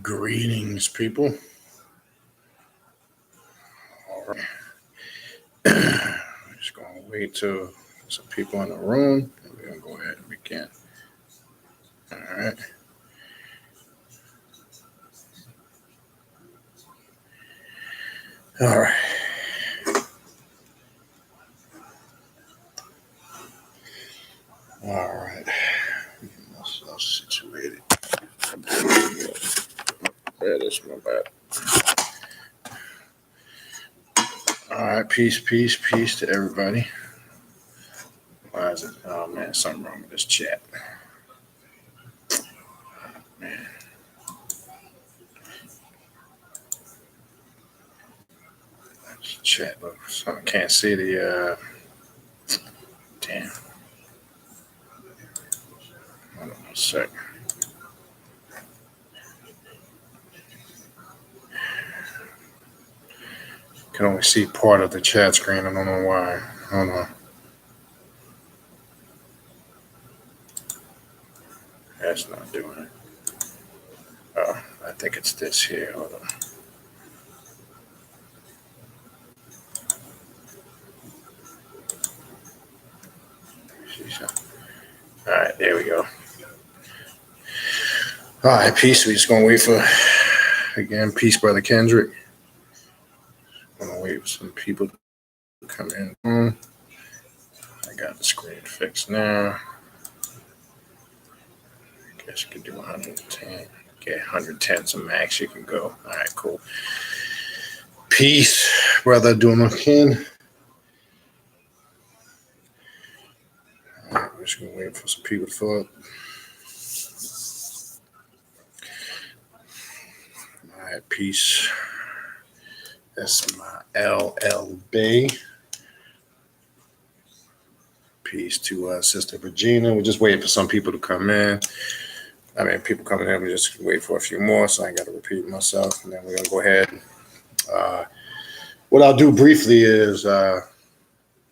Greetings, people. All right. I'm just going to wait till some people in the room. And we're going to go ahead and begin. All right. All right. All right. Myself situated. Yeah, that's my bad. All right. Peace to everybody. Why is it? Oh, man, something wrong with this chat. Man. Chat, so I can't see the, damn. Hold on a sec. Can only see part of the chat screen. I don't know why. Hold on. That's not doing it. Oh, I think it's this here. Hold on. All right, there we go. All right, peace. We're just gonna wait for, again, peace, Brother Kendrick. Gonna wait for some people to come in. I got the screen fixed now. I guess you can do 110. Okay, 110's a max you can go. All right, cool. Peace, brother. Doing okay. All right, we're just gonna wait for some people to fill up. All right, peace. That's my LLB. Peace to Sister Regina. We're just waiting for some people to come in. I mean, people coming in, we just wait for a few more, so I ain't got to repeat myself. And then we're going to go ahead. What I'll do briefly is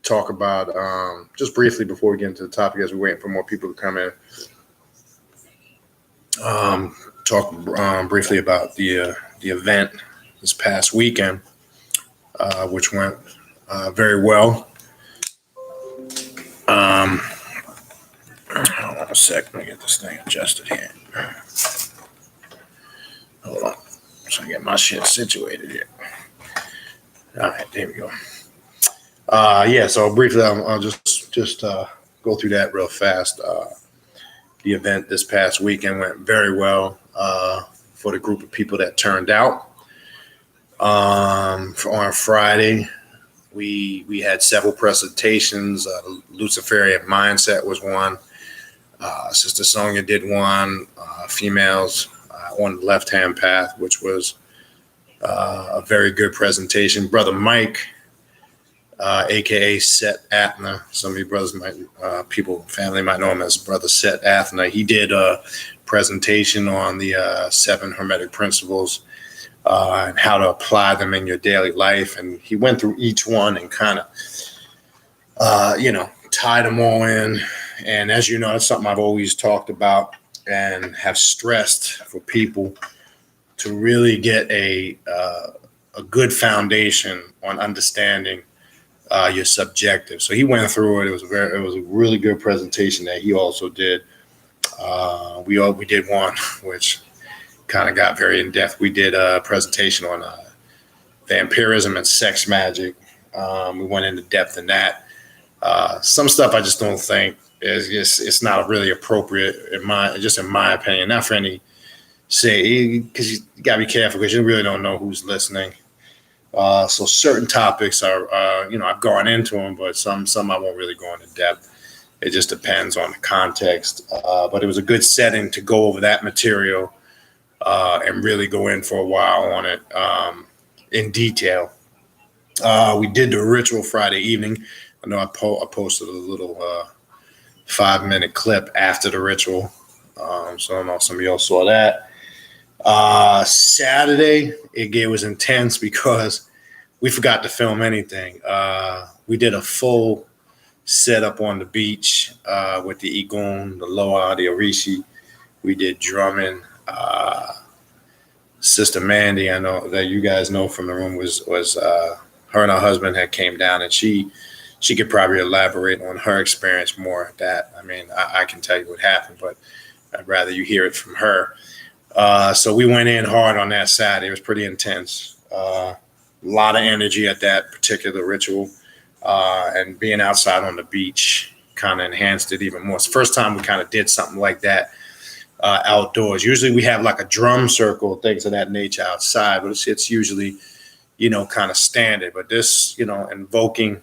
talk about, just briefly before we get into the topic, as we're waiting for more people to come in, talk briefly about the event this past weekend, which went very well. Hold on a sec. Let me get this thing adjusted here. Hold on. So I get my shit situated here. All right, there we go. Yeah, so briefly, I'll just go through that real fast. The event this past weekend went very well for the group of people that turned out. On Friday, we had several presentations. Luciferian Mindset was one. Sister Sonia did one. Females on the left-hand path, which was a very good presentation. Brother Mike, aka Set Athna, some of you brothers family might know him as Brother Set Athna. He did a presentation on the 7 Hermetic principles and how to apply them in your daily life. And he went through each one and kind of, tied them all in. And as you know, that's something I've always talked about and have stressed for people to really get a good foundation on understanding your subjective. So he went through it. It was a really good presentation that he also did. We did one which kind of got very in depth. We did a presentation on vampirism and sex magic. We went into depth in that. Some stuff I just don't think it's not really appropriate in my opinion. Not for any say, because you gotta be careful because you really don't know who's listening. So certain topics are, I've gone into them, but some I won't really go into depth. It just depends on the context. But it was a good setting to go over that material and really go in for a while on it in detail. We did the ritual Friday evening. I know I posted a little 5-minute clip after the ritual. So I don't know if some of y'all saw that. Saturday, it was intense because we forgot to film anything. We did a full setup on the beach with the Igun, the Loa, the Orishi. We did drumming. Sister Mandy, I know that you guys know from the room, was her and her husband had came down, and she could probably elaborate on her experience more. That, I mean, I can tell you what happened, but I'd rather you hear it from her. So we went in hard on that Saturday. It was pretty intense. A lot of energy at that particular ritual, and being outside on the beach kind of enhanced it even more. It's the first time we kind of did something like that outdoors. Usually we have like a drum circle, things of that nature outside, but it's usually, kind of standard. But this, invoking,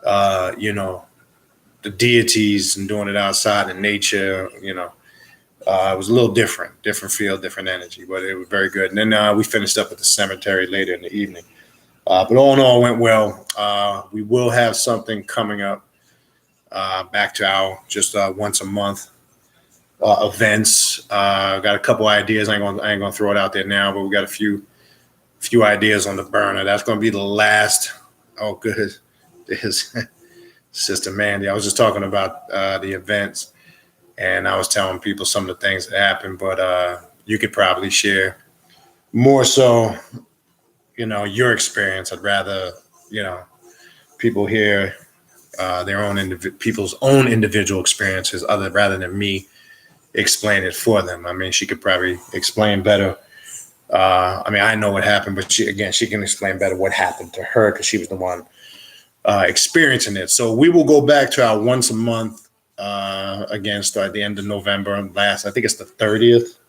the deities and doing it outside in nature, it was a little different feel, different energy, but it was very good. And then we finished up at the cemetery later in the evening. But all in all, went well. We will have something coming up back to our just once a month events. Got a couple ideas. I ain't gonna throw it out there now, but we got a few ideas on the burner. That's gonna be the last. Oh, good. There's Sister Mandy. I was just talking about the events, and I was telling people some of the things that happened, but you could probably share more so, your experience. I'd rather, people hear their own people's own individual experiences rather than me explain it for them. I mean, she could probably explain better. I mean, I know what happened, but she can explain better what happened to her because she was the one experiencing it. So we will go back to our once a month again, start at the end of November. I think it's the 30th.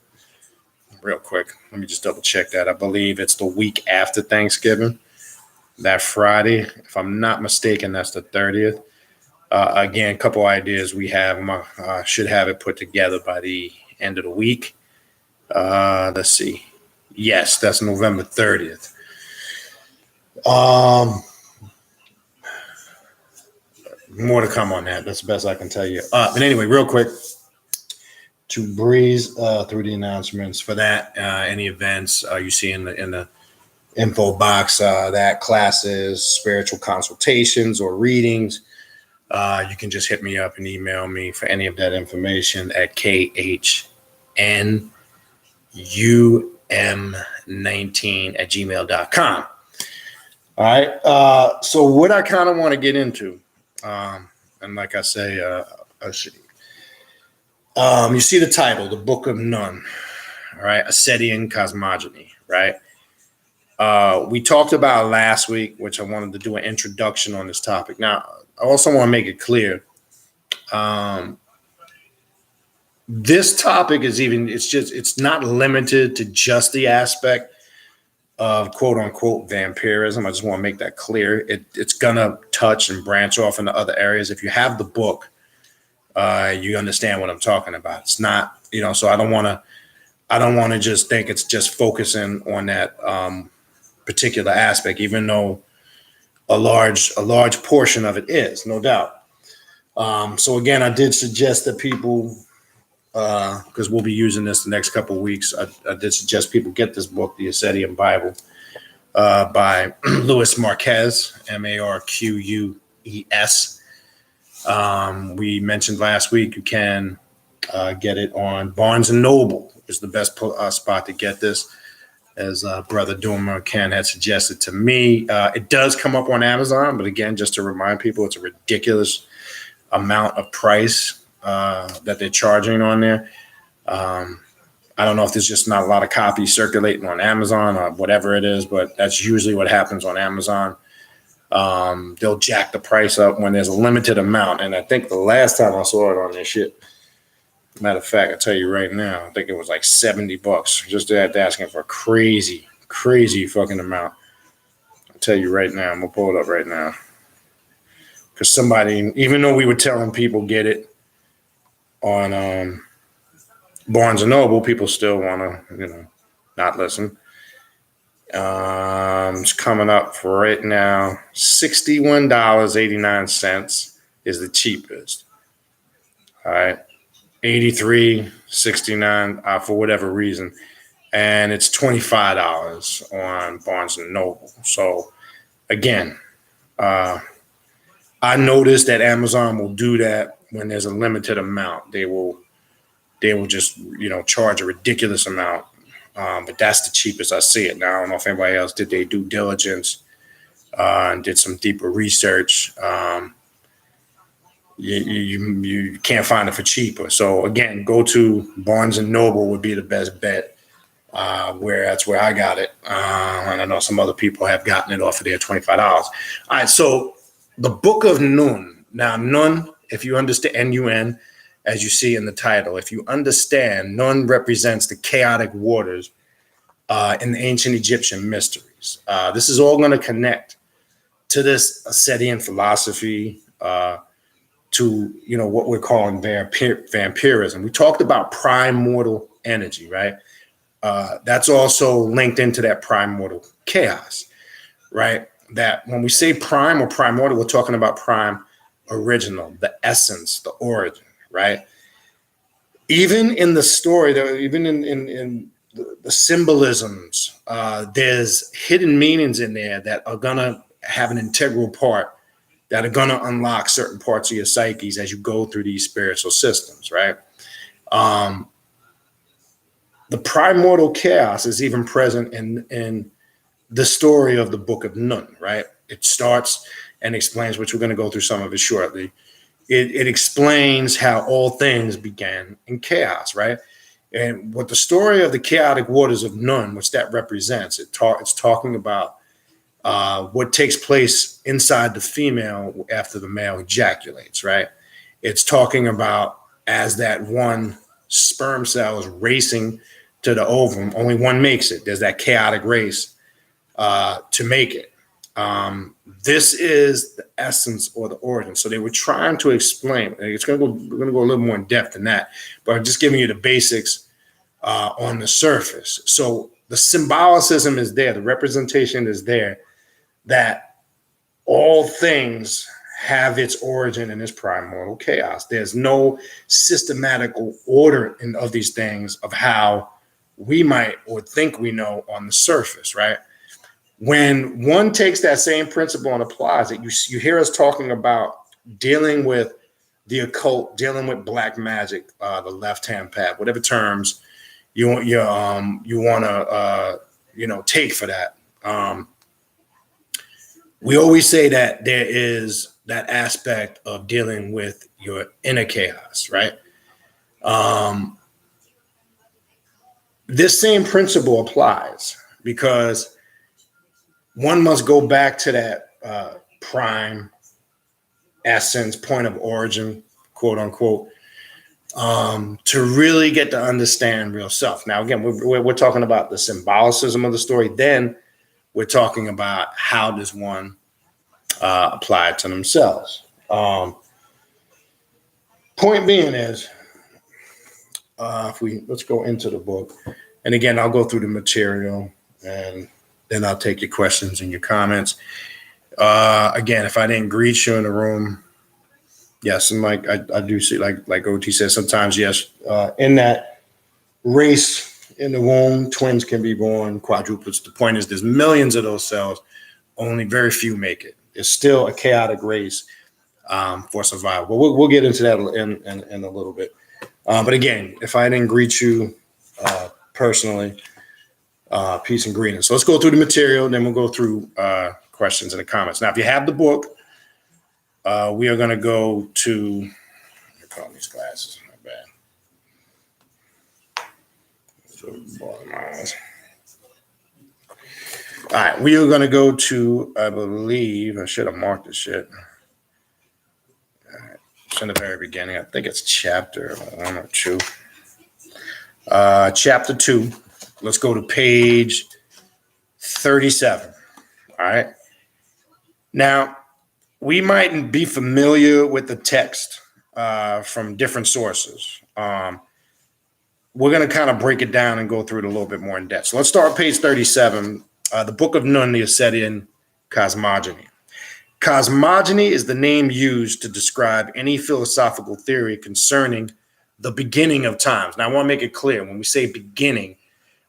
Real quick, let me just double check that. I believe it's the week after Thanksgiving, that Friday. If I'm not mistaken, that's the 30th. Again, a couple ideas we have. Should have it put together by the end of the week. Let's see. Yes, that's November 30th. More to come on that. That's the best I can tell you. But anyway, real quick, to breeze through the announcements for that, any events you see in the info box, that classes, spiritual consultations, or readings, you can just hit me up and email me for any of that information at khnum19@gmail.com. All right. So what I kind of want to get into, and like I say, you see the title, the Book of Nun, all right, Asetian Cosmogony, right? We talked about last week, which I wanted to do an introduction on this topic. Now, I also want to make it clear, this topic it's not limited to just the aspect of quote unquote vampirism. I just want to make that clear. It's gonna touch and branch off into other areas. If you have the book, you understand what I'm talking about. It's not, so I don't want to just think it's just focusing on that particular aspect, even though a large portion of it is, no doubt. So again, I did suggest that people, because we'll be using this the next couple of weeks, I did suggest people get this book, The Asetian Bible, by Louis Marquez, Marquez. We mentioned last week you can get it on Barnes & Noble is the best spot to get this, as Brother Doomer Ken had suggested to me. It does come up on Amazon, but again, just to remind people, it's a ridiculous amount of price that they're charging on there. I don't know if there's just not a lot of copies circulating on Amazon or whatever it is, but that's usually what happens on Amazon. They'll jack the price up when there's a limited amount. And I think the last time I saw it on this shit, matter of fact, I'll tell you right now, I think it was like $70 just asking for a crazy fucking amount. I'll tell you right now, I'm gonna pull it up right now. Because somebody, even though we were telling people get it on Barnes & Noble, people still want to, not listen. It's coming up for right now, $61.89 is the cheapest. All right, $83.69 for whatever reason, and it's $25 on Barnes & Noble. So again, I noticed that Amazon will do that when there's a limited amount. They will just charge a ridiculous amount But that's the cheapest I see it. Now, I don't know if anybody else did their due diligence and did some deeper research. You can't find it for cheaper. So again, go to Barnes and Noble would be the best bet. Where that's where I got it, and I know some other people have gotten it off of their $25. All right, so the Book of Nun. Now, Nun, if you understand Nun, as you see in the title, if you understand, Nun represents the chaotic waters in the ancient Egyptian mysteries. This is all going to connect to this Asetian philosophy, to what we're calling vampirism. We talked about primordial energy, right? That's also linked into that primordial chaos, right? That when we say prime or primordial, we're talking about prime original, the essence, the origin, right? Even in the story, even in the symbolisms, there's hidden meanings in there that are going to have an integral part, that are going to unlock certain parts of your psyches as you go through these spiritual systems, right? The primordial chaos is even present in the story of the Book of Nun, right? It starts and explains, which we're going to go through some of it shortly. It explains how all things began in chaos, right? And what the story of the chaotic waters of Nun, which that represents, it's talking about what takes place inside the female after the male ejaculates, right? It's talking about as that one sperm cell is racing to the ovum, only one makes it. There's that chaotic race to make it. This is the essence or the origin. So they were trying to explain. We're going to go a little more in depth than that, but I'm just giving you the basics on the surface. So the symbolicism is there. The representation is there that all things have its origin in this primordial chaos. There's no systematical order of these things of how we might or think we know on the surface, right? When one takes that same principle and applies it, you hear us talking about dealing with the occult, dealing with black magic, the left-hand path, whatever terms you want to take for that. We always say that there is that aspect of dealing with your inner chaos, right? This same principle applies because one must go back to that prime essence, point of origin, quote unquote, to really get to understand real self. Now, again, we're talking about the symbolicism of the story. Then we're talking about how does one apply it to themselves. Point being is, let's go into the book. And again, I'll go through the material and then I'll take your questions and your comments. Again, if I didn't greet you in the room, yes, and like I do see, like OT says, sometimes, yes, in that race in the womb, twins can be born, quadruplets. The point is there's millions of those cells, only very few make it. It's still a chaotic race for survival. But we'll get into that in a little bit. But again, if I didn't greet you personally, peace and greetings. So let's go through the material, and then we'll go through questions in the comments. Now, if you have the book, we are going to go to, call these glasses, not bad. All right, we are going to go to, I believe, I should have marked this shit. All right, it's in the very beginning. I think it's chapter 1 or 2. Chapter 2. Let's go to page 37. All right. Now, we might be familiar with the text from different sources. We're going to kind of break it down and go through it a little bit more in depth. So let's start at page 37, the Book of Nun, the Asetian Cosmogony. Cosmogony is the name used to describe any philosophical theory concerning the beginning of times. Now, I want to make it clear, when we say beginning,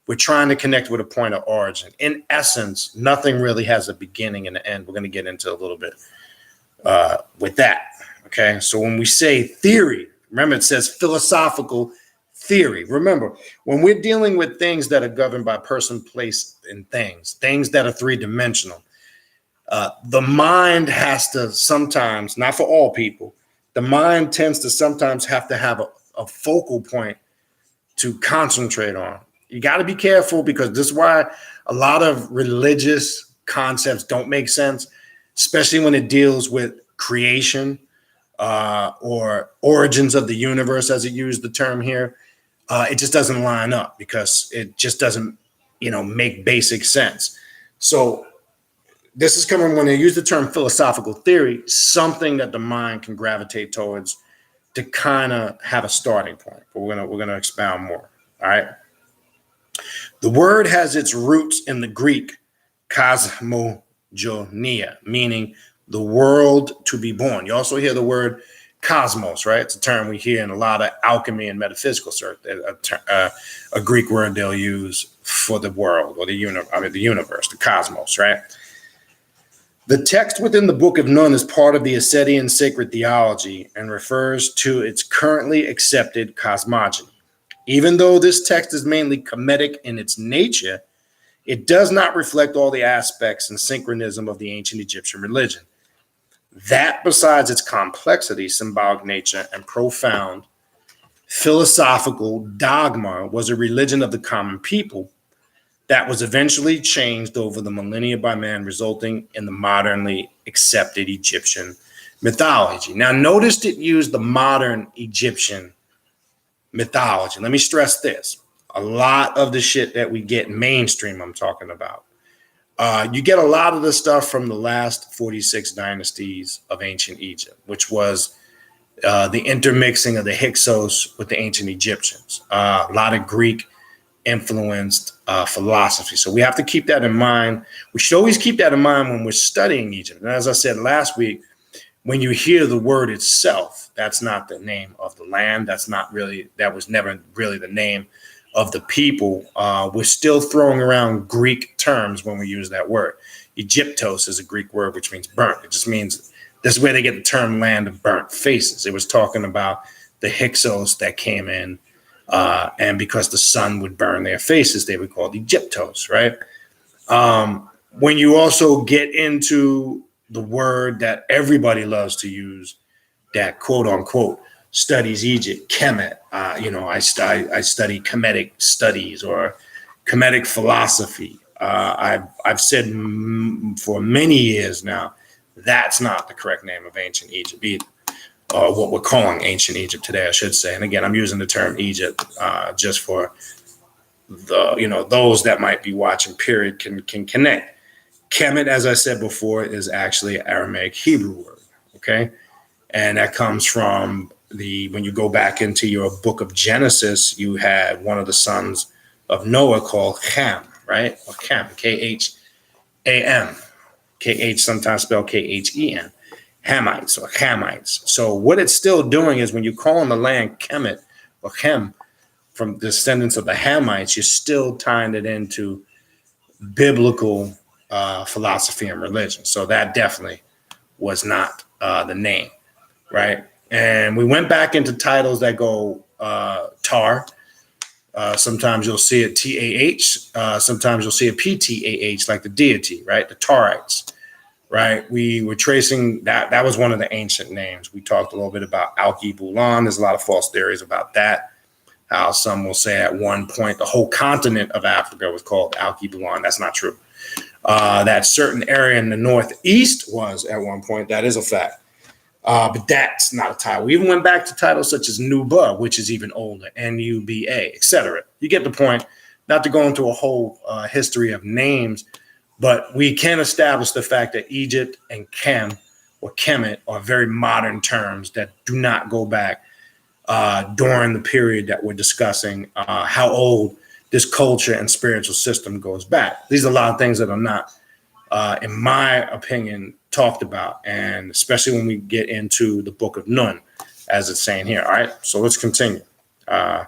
we're trying to connect with a point of origin. In essence, nothing really has a beginning and an end. We're going to get into a little bit with that. Okay. So when we say theory, remember it says philosophical theory. Remember, when we're dealing with things that are governed by person, place, and things that are three-dimensional, the mind has to sometimes, not for all people, the mind tends to sometimes have to have a focal point to concentrate on. You got to be careful, because this is why a lot of religious concepts don't make sense, especially when it deals with creation or origins of the universe, as it used the term here. It just doesn't line up, because it just doesn't, make basic sense. So this is coming when they use the term philosophical theory, something that the mind can gravitate towards to kind of have a starting point. But we're gonna expound more. All right. The word has its roots in the Greek cosmogonia, meaning the world to be born. You also hear the word cosmos, right? It's a term we hear in a lot of alchemy and metaphysical circles, a Greek word they'll use for the world or the universe, the cosmos, right? The text within the Book of Nun is part of the Asetian sacred theology and refers to its currently accepted cosmogony. Even though this text is mainly Kemetic in its nature, it does not reflect all the aspects and synchronism of the ancient Egyptian religion. That, besides its complexity, symbolic nature, and profound philosophical dogma, was a religion of the common people that was eventually changed over the millennia by man, resulting in the modernly accepted Egyptian mythology. Now, notice it used the modern Egyptian mythology. Let me stress this. A lot of the shit that we get mainstream, I'm talking about, you get a lot of the stuff from the last 46 dynasties of ancient Egypt, which was the intermixing of the Hyksos with the ancient Egyptians. A lot of Greek influenced philosophy. So we have to keep that in mind. We should always keep that in mind when we're studying Egypt. And as I said last week, when you hear the word itself, that's not the name of the land. That was never really the name of the people. We're still throwing around Greek terms when we use that word. Egyptos is a Greek word which means burnt. It just means this is where they get the term land of burnt faces. It was talking about the Hyksos that came in, and because the sun would burn their faces, they were called Egyptos, right? When you also get into the word that everybody loves to use, that quote unquote studies Egypt, Kemet. I study Kemetic studies or Kemetic philosophy. I've said for many years now, that's not the correct name of ancient Egypt either. What we're calling ancient Egypt today, I should say. And again, I'm using the term Egypt just for those that might be watching, period, can connect. Kemet, as I said before, is actually an Aramaic Hebrew word, okay? And that comes from when you go back into your book of Genesis, you had one of the sons of Noah called Ham, right? Or Ham, K-H-A-M. K-H sometimes spelled K-H-E-M. Hamites or Hamites. So what it's still doing is when you call on the land Kemet or Hem from descendants of the Hamites, you're still tying it into biblical philosophy and religion. So that definitely was not the name, right? And we went back into titles that go Tar. Sometimes you'll see it T-A-H. Sometimes you'll see it P-T-A-H, like the deity, right? The Tarites. Right, we were tracing that. That was one of the ancient names. We talked a little bit about Alkebulan. There's a lot of false theories about that. How some will say at one point the whole continent of Africa was called Alkebulan. That's not true. That certain area in the northeast was at one point. That is a fact. But that's not a title. We even went back to titles such as Nuba, which is even older, N-U-B-A, etc. You get the point. Not to go into a whole history of names, but we can establish the fact that Egypt and Kem or Kemet are very modern terms that do not go back during the period that we're discussing, how old this culture and spiritual system goes back. These are a lot of things that are not, in my opinion, talked about, and especially when we get into the Book of Nun, as it's saying here. All right, so let's continue. All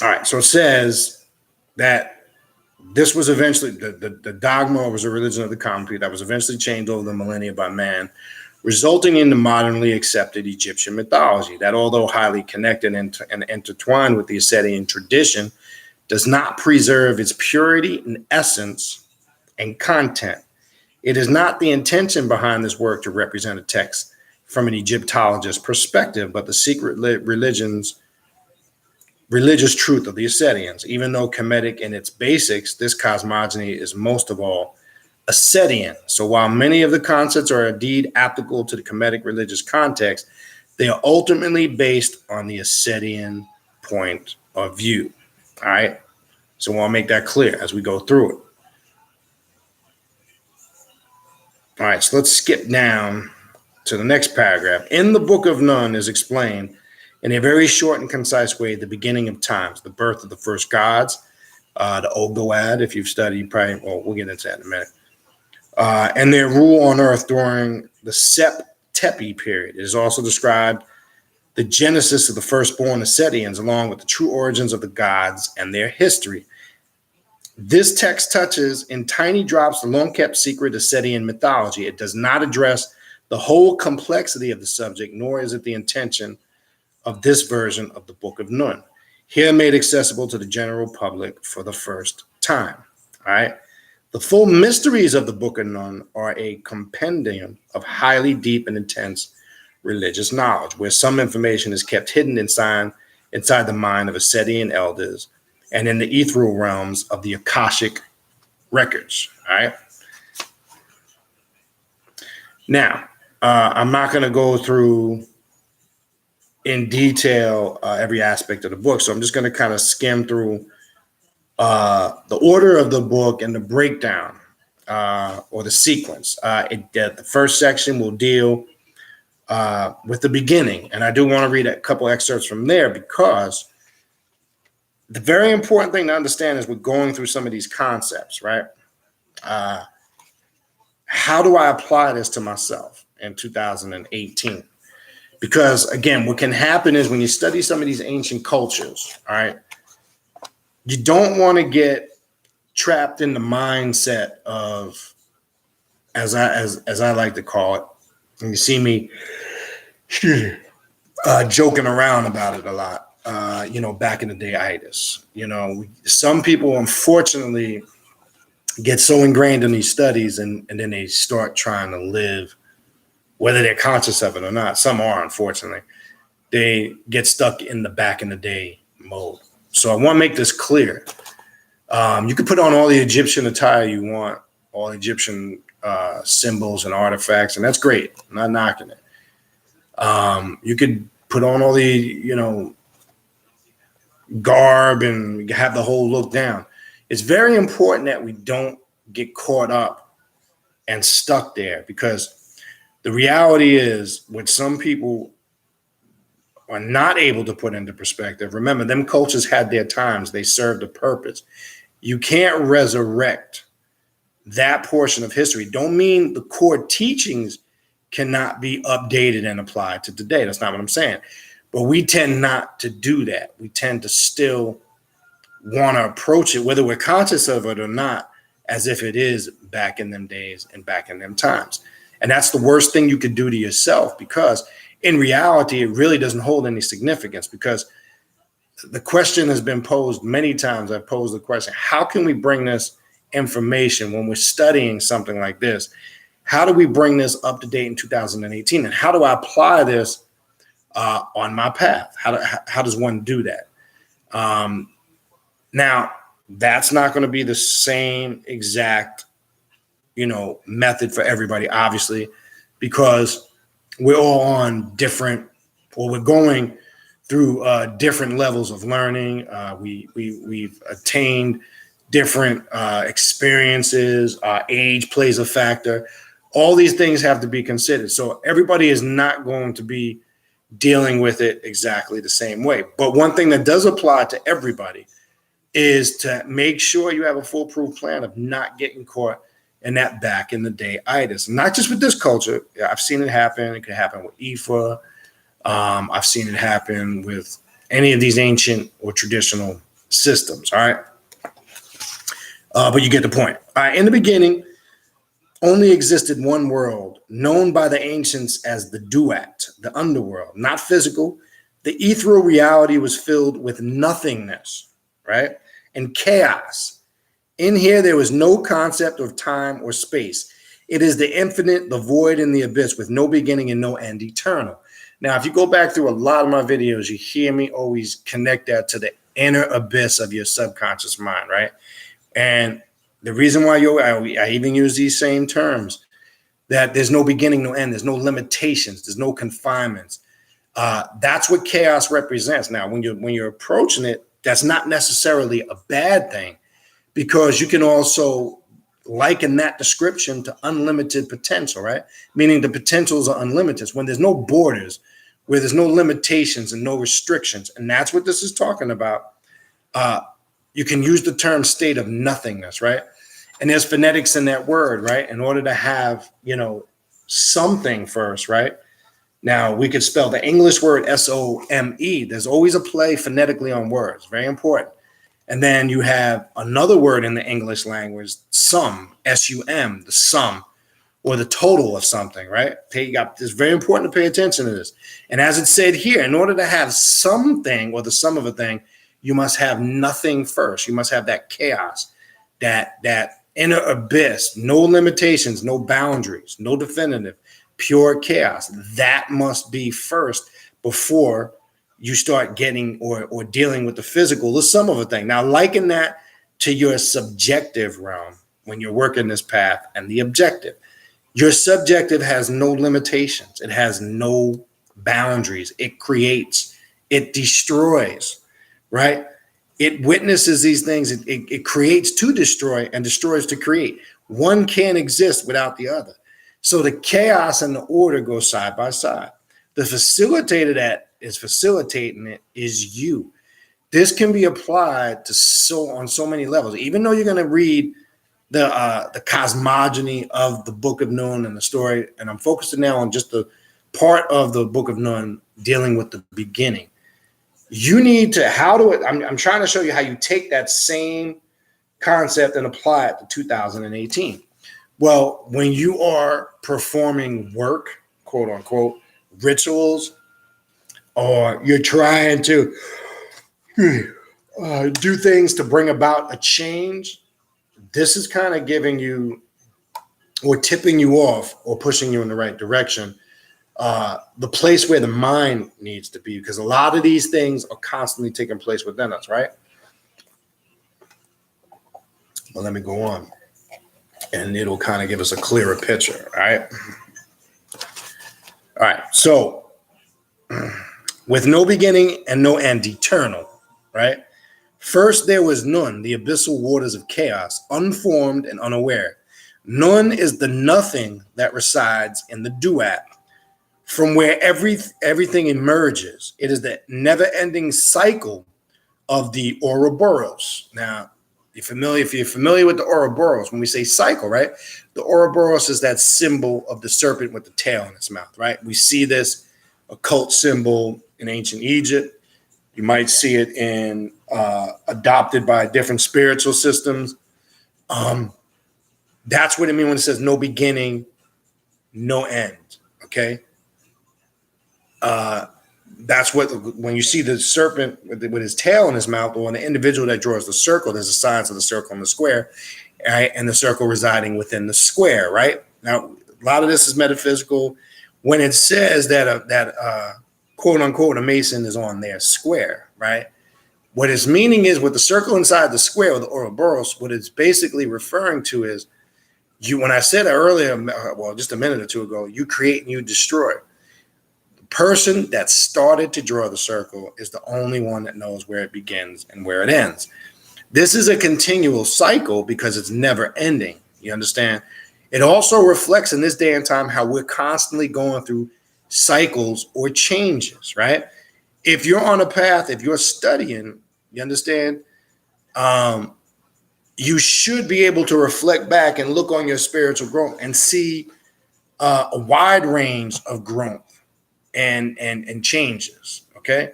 right, so it says that this was eventually, the dogma was a religion of the common people that was eventually changed over the millennia by man, resulting in the modernly accepted Egyptian mythology that, although highly connected and intertwined with the Asetian tradition, does not preserve its purity and essence and content. It is not the intention behind this work to represent a text from an Egyptologist perspective, but the secret religious truth of the Asetians. Even though Kemetic in its basics, this cosmogony is most of all Asetian. So while many of the concepts are indeed applicable to the Kemetic religious context, they are ultimately based on the Asetian point of view. All right. So I want to make that clear as we go through it. All right. So let's skip down to the next paragraph. In the Book of Nun is explained in a very short and concise way the beginning of times, the birth of the first gods, the Ogoad, if you've studied, probably, well, we'll get into that in a minute. And their rule on earth during the Sep-Tepi period. It is also described the genesis of the firstborn Asetians, along with the true origins of the gods and their history. This text touches in tiny drops the long-kept secret Asetian mythology. It does not address the whole complexity of the subject, nor is it the intention of this version of the Book of Nun, here made accessible to the general public for the first time. All right. The full mysteries of the Book of Nun are a compendium of highly deep and intense religious knowledge, where some information is kept hidden inside the mind of Asetian elders and in the ethereal realms of the Akashic records. All right. Now, I'm not going to go through in detail every aspect of the book, so I'm just going to kind of skim through the order of the book and the breakdown or the sequence. The first section will deal with the beginning, and I do want to read a couple excerpts from there because the very important thing to understand is we're going through some of these concepts, right? How do I apply this to myself in 2018? Because again, what can happen is when you study some of these ancient cultures, all right, you don't want to get trapped in the mindset of, as I like to call it, and you see me joking around about it a lot, back in the day, itis. Some people unfortunately get so ingrained in these studies and then they start trying to live, whether they're conscious of it or not. Some are, unfortunately. They get stuck in the back in the day mode. So I want to make this clear. You can put on all the Egyptian attire you want, all Egyptian symbols and artifacts, and that's great. I'm not knocking it. You could put on all the, garb and have the whole look down. It's very important that we don't get caught up and stuck there, because the reality is what some people are not able to put into perspective. Remember, them cultures had their times. They served a purpose. You can't resurrect that portion of history. Don't mean the core teachings cannot be updated and applied to today. That's not what I'm saying. But we tend not to do that. We tend to still want to approach it, whether we're conscious of it or not, as if it is back in them days and back in them times. And that's the worst thing you could do to yourself, because in reality, it really doesn't hold any significance, because the question has been posed many times. I've posed the question, how can we bring this information when we're studying something like this? How do we bring this up to date in 2018? And how do I apply this on my path? How does one do that? Now, that's not going to be the same exact, method for everybody, obviously, because we're all on different, or we're going through different levels of learning. We've attained different experiences. Age plays a factor. All these things have to be considered. So everybody is not going to be dealing with it exactly the same way. But one thing that does apply to everybody is to make sure you have a foolproof plan of not getting caught in that back in the day itis. Not just with this culture. I've seen it happen. It could happen with Ifa. I've seen it happen with any of these ancient or traditional systems. All right. But you get the point. All right. In the beginning, only existed one world, known by the ancients as the duat, the underworld, not physical. The ethereal reality was filled with nothingness, right? And chaos. In here, there was no concept of time or space. It is the infinite, the void, and the abyss with no beginning and no end, eternal. Now, if you go back through a lot of my videos, you hear me always connect that to the inner abyss of your subconscious mind, right? And the reason why I even use these same terms, that there's no beginning, no end, there's no limitations, there's no confinements. That's what chaos represents. Now, when you're approaching it, that's not necessarily a bad thing, because you can also liken that description to unlimited potential, right? Meaning the potentials are unlimited. When there's no borders, where there's no limitations and no restrictions, and that's what this is talking about. You can use the term state of nothingness, right? And there's phonetics in that word, right? In order to have, something first, right? Now, we could spell the English word S-O-M-E. There's always a play phonetically on words, very important. And then you have another word in the English language, sum, S-U-M, the sum, or the total of something, right? It's very important to pay attention to this. And as it said here, in order to have something or the sum of a thing, you must have nothing first. You must have that chaos, that inner abyss, no limitations, no boundaries, no definitive, pure chaos. That must be first before you start getting or dealing with the physical, the sum of a thing. Now, liken that to your subjective realm when you're working this path and the objective. Your subjective has no limitations. It has no boundaries. It creates, it destroys, right? It witnesses these things. It creates to destroy and destroys to create. One can't exist without the other. So the chaos and the order go side by side. The facilitator that is facilitating it is you. This can be applied on so many levels. Even though you're going to read the cosmogony of the Book of Nun and the story, and I'm focusing now on just the part of the Book of Nun dealing with the beginning. You need to, I'm trying to show you how you take that same concept and apply it to 2018. Well, when you are performing work, quote unquote, rituals, or you're trying to do things to bring about a change, this is kind of giving you or tipping you off or pushing you in the right direction. The place where the mind needs to be, because a lot of these things are constantly taking place within us, right? Well, let me go on, and it'll kind of give us a clearer picture, all right? All right, so with no beginning and no end, eternal, right? First, there was Nun, the abyssal waters of chaos, unformed and unaware. Nun is the nothing that resides in the duat, from where everything emerges. It is the never-ending cycle of the Ouroboros. Now, if you're familiar with the Ouroboros, when we say cycle, right? The Ouroboros is that symbol of the serpent with the tail in its mouth, right? We see this occult symbol in ancient Egypt. You might see it in adopted by different spiritual systems. That's what it means when it says no beginning, no end. Okay. That's what, when you see the serpent with his tail in his mouth, or an individual that draws the circle, there's the signs of the circle and the square, right? And the circle residing within the square, right? Now, a lot of this is metaphysical. When it says that quote unquote, a Mason is on their square, right? What its meaning is, with the circle inside the square, or the Ouroboros, what it's basically referring to is, when I said earlier, well, just a minute or two ago, you create and you destroy. The person that started to draw the circle is the only one that knows where it begins and where it ends. This is a continual cycle because it's never ending. You understand? It also reflects in this day and time how we're constantly going through cycles or changes, right? If you're on a path, if you're studying, you understand, you should be able to reflect back and look on your spiritual growth and see a wide range of growth and changes, okay?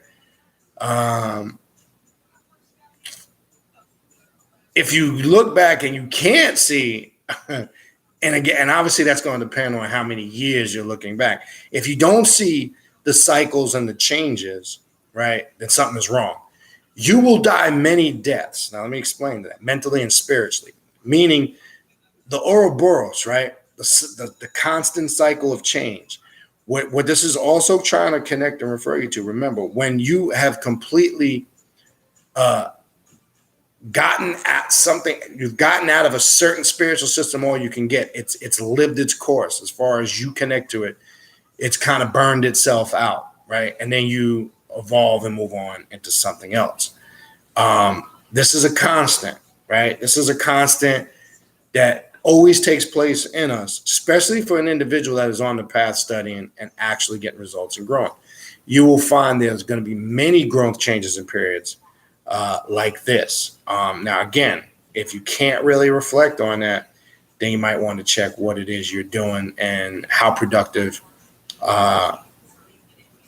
If you look back and you can't see And again, and obviously that's going to depend on how many years you're looking back. If you don't see the cycles and the changes, right, then something is wrong. You will die many deaths. Now, let me explain that mentally and spiritually, meaning the Ouroboros, right, the constant cycle of change. What this is also trying to connect and refer you to, remember, when you have completely gotten at something, you've gotten out of a certain spiritual system, all you can get, it's lived its course as far as you connect to it. It's kind of burned itself out, right? And then you evolve and move on into something else. This is a constant, right? This is a constant that always takes place in us, especially for an individual that is on the path studying and actually getting results and growing. You will find there's going to be many growth changes and periods like this. Now, again, if you can't really reflect on that, then you might want to check what it is you're doing and how productive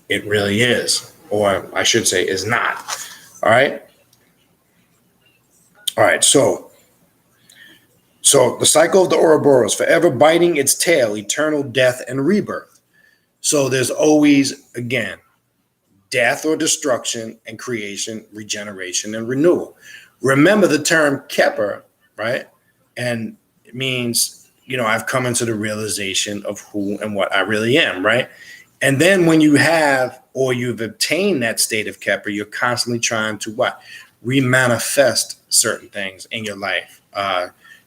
it really is, or I should say is not. All right. All right. So the cycle of the Ouroboros, forever biting its tail, eternal death and rebirth. So there's always, again, death or destruction and creation, regeneration and renewal. Remember the term Keper, right? And it means, I've come into the realization of who and what I really am, right? And then when you have, or you've obtained that state of Keper, you're constantly trying to what? Remanifest certain things in your life,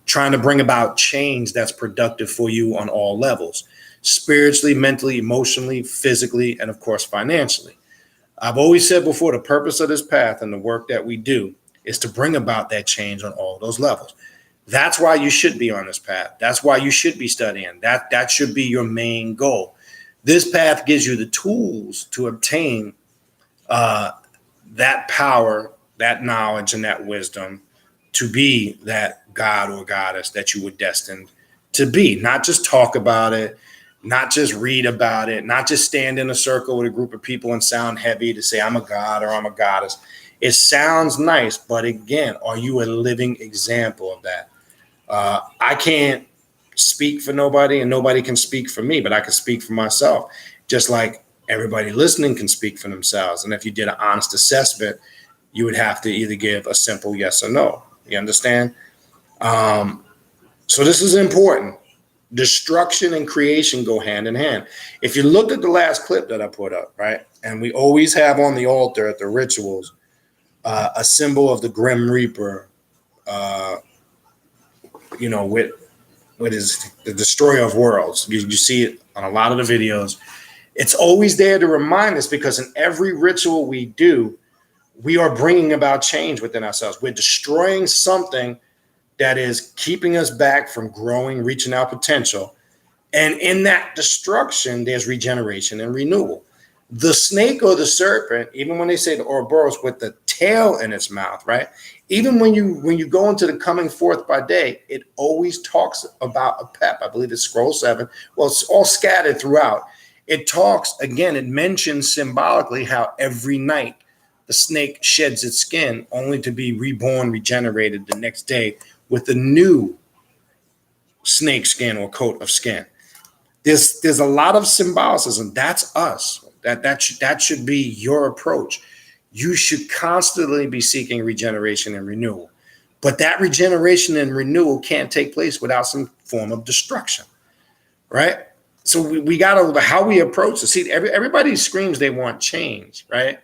trying to bring about change that's productive for you on all levels, spiritually, mentally, emotionally, physically, and of course, financially. I've always said before, the purpose of this path and the work that we do is to bring about that change on all those levels. That's why you should be on this path. That's why you should be studying. That should be your main goal. This path gives you the tools to obtain that power, that knowledge, and that wisdom to be that God or goddess that you were destined to be. Not just talk about it, not just read about it, not just stand in a circle with a group of people and sound heavy to say, I'm a god or I'm a goddess. It sounds nice, but again, are you a living example of that? I can't speak for nobody and nobody can speak for me, but I can speak for myself, just like everybody listening can speak for themselves. And if you did an honest assessment, you would have to either give a simple yes or no. You understand? So this is important. Destruction and creation go hand in hand. If you look at the last clip that I put up, right, and we always have on the altar at the rituals a symbol of the Grim Reaper, with is the destroyer of worlds. You see it on a lot of the videos. It's always there to remind us, because in every ritual we do, we are bringing about change within ourselves. We're destroying something that is keeping us back from growing, reaching our potential. And in that destruction, there's regeneration and renewal. The snake or the serpent, even when they say the Ouroboros with the tail in its mouth, right? Even when you go into the coming forth by day, it always talks about a pep. I believe it's scroll 7. Well, it's all scattered throughout. It talks, again, it mentions symbolically how every night the snake sheds its skin only to be reborn, regenerated the next day with a new snake skin or coat of skin. There's a lot of symbolicism. That's us. That should be your approach. You should constantly be seeking regeneration and renewal. But that regeneration and renewal can't take place without some form of destruction, right? So we got to, how we approach it. See, everybody screams they want change, right?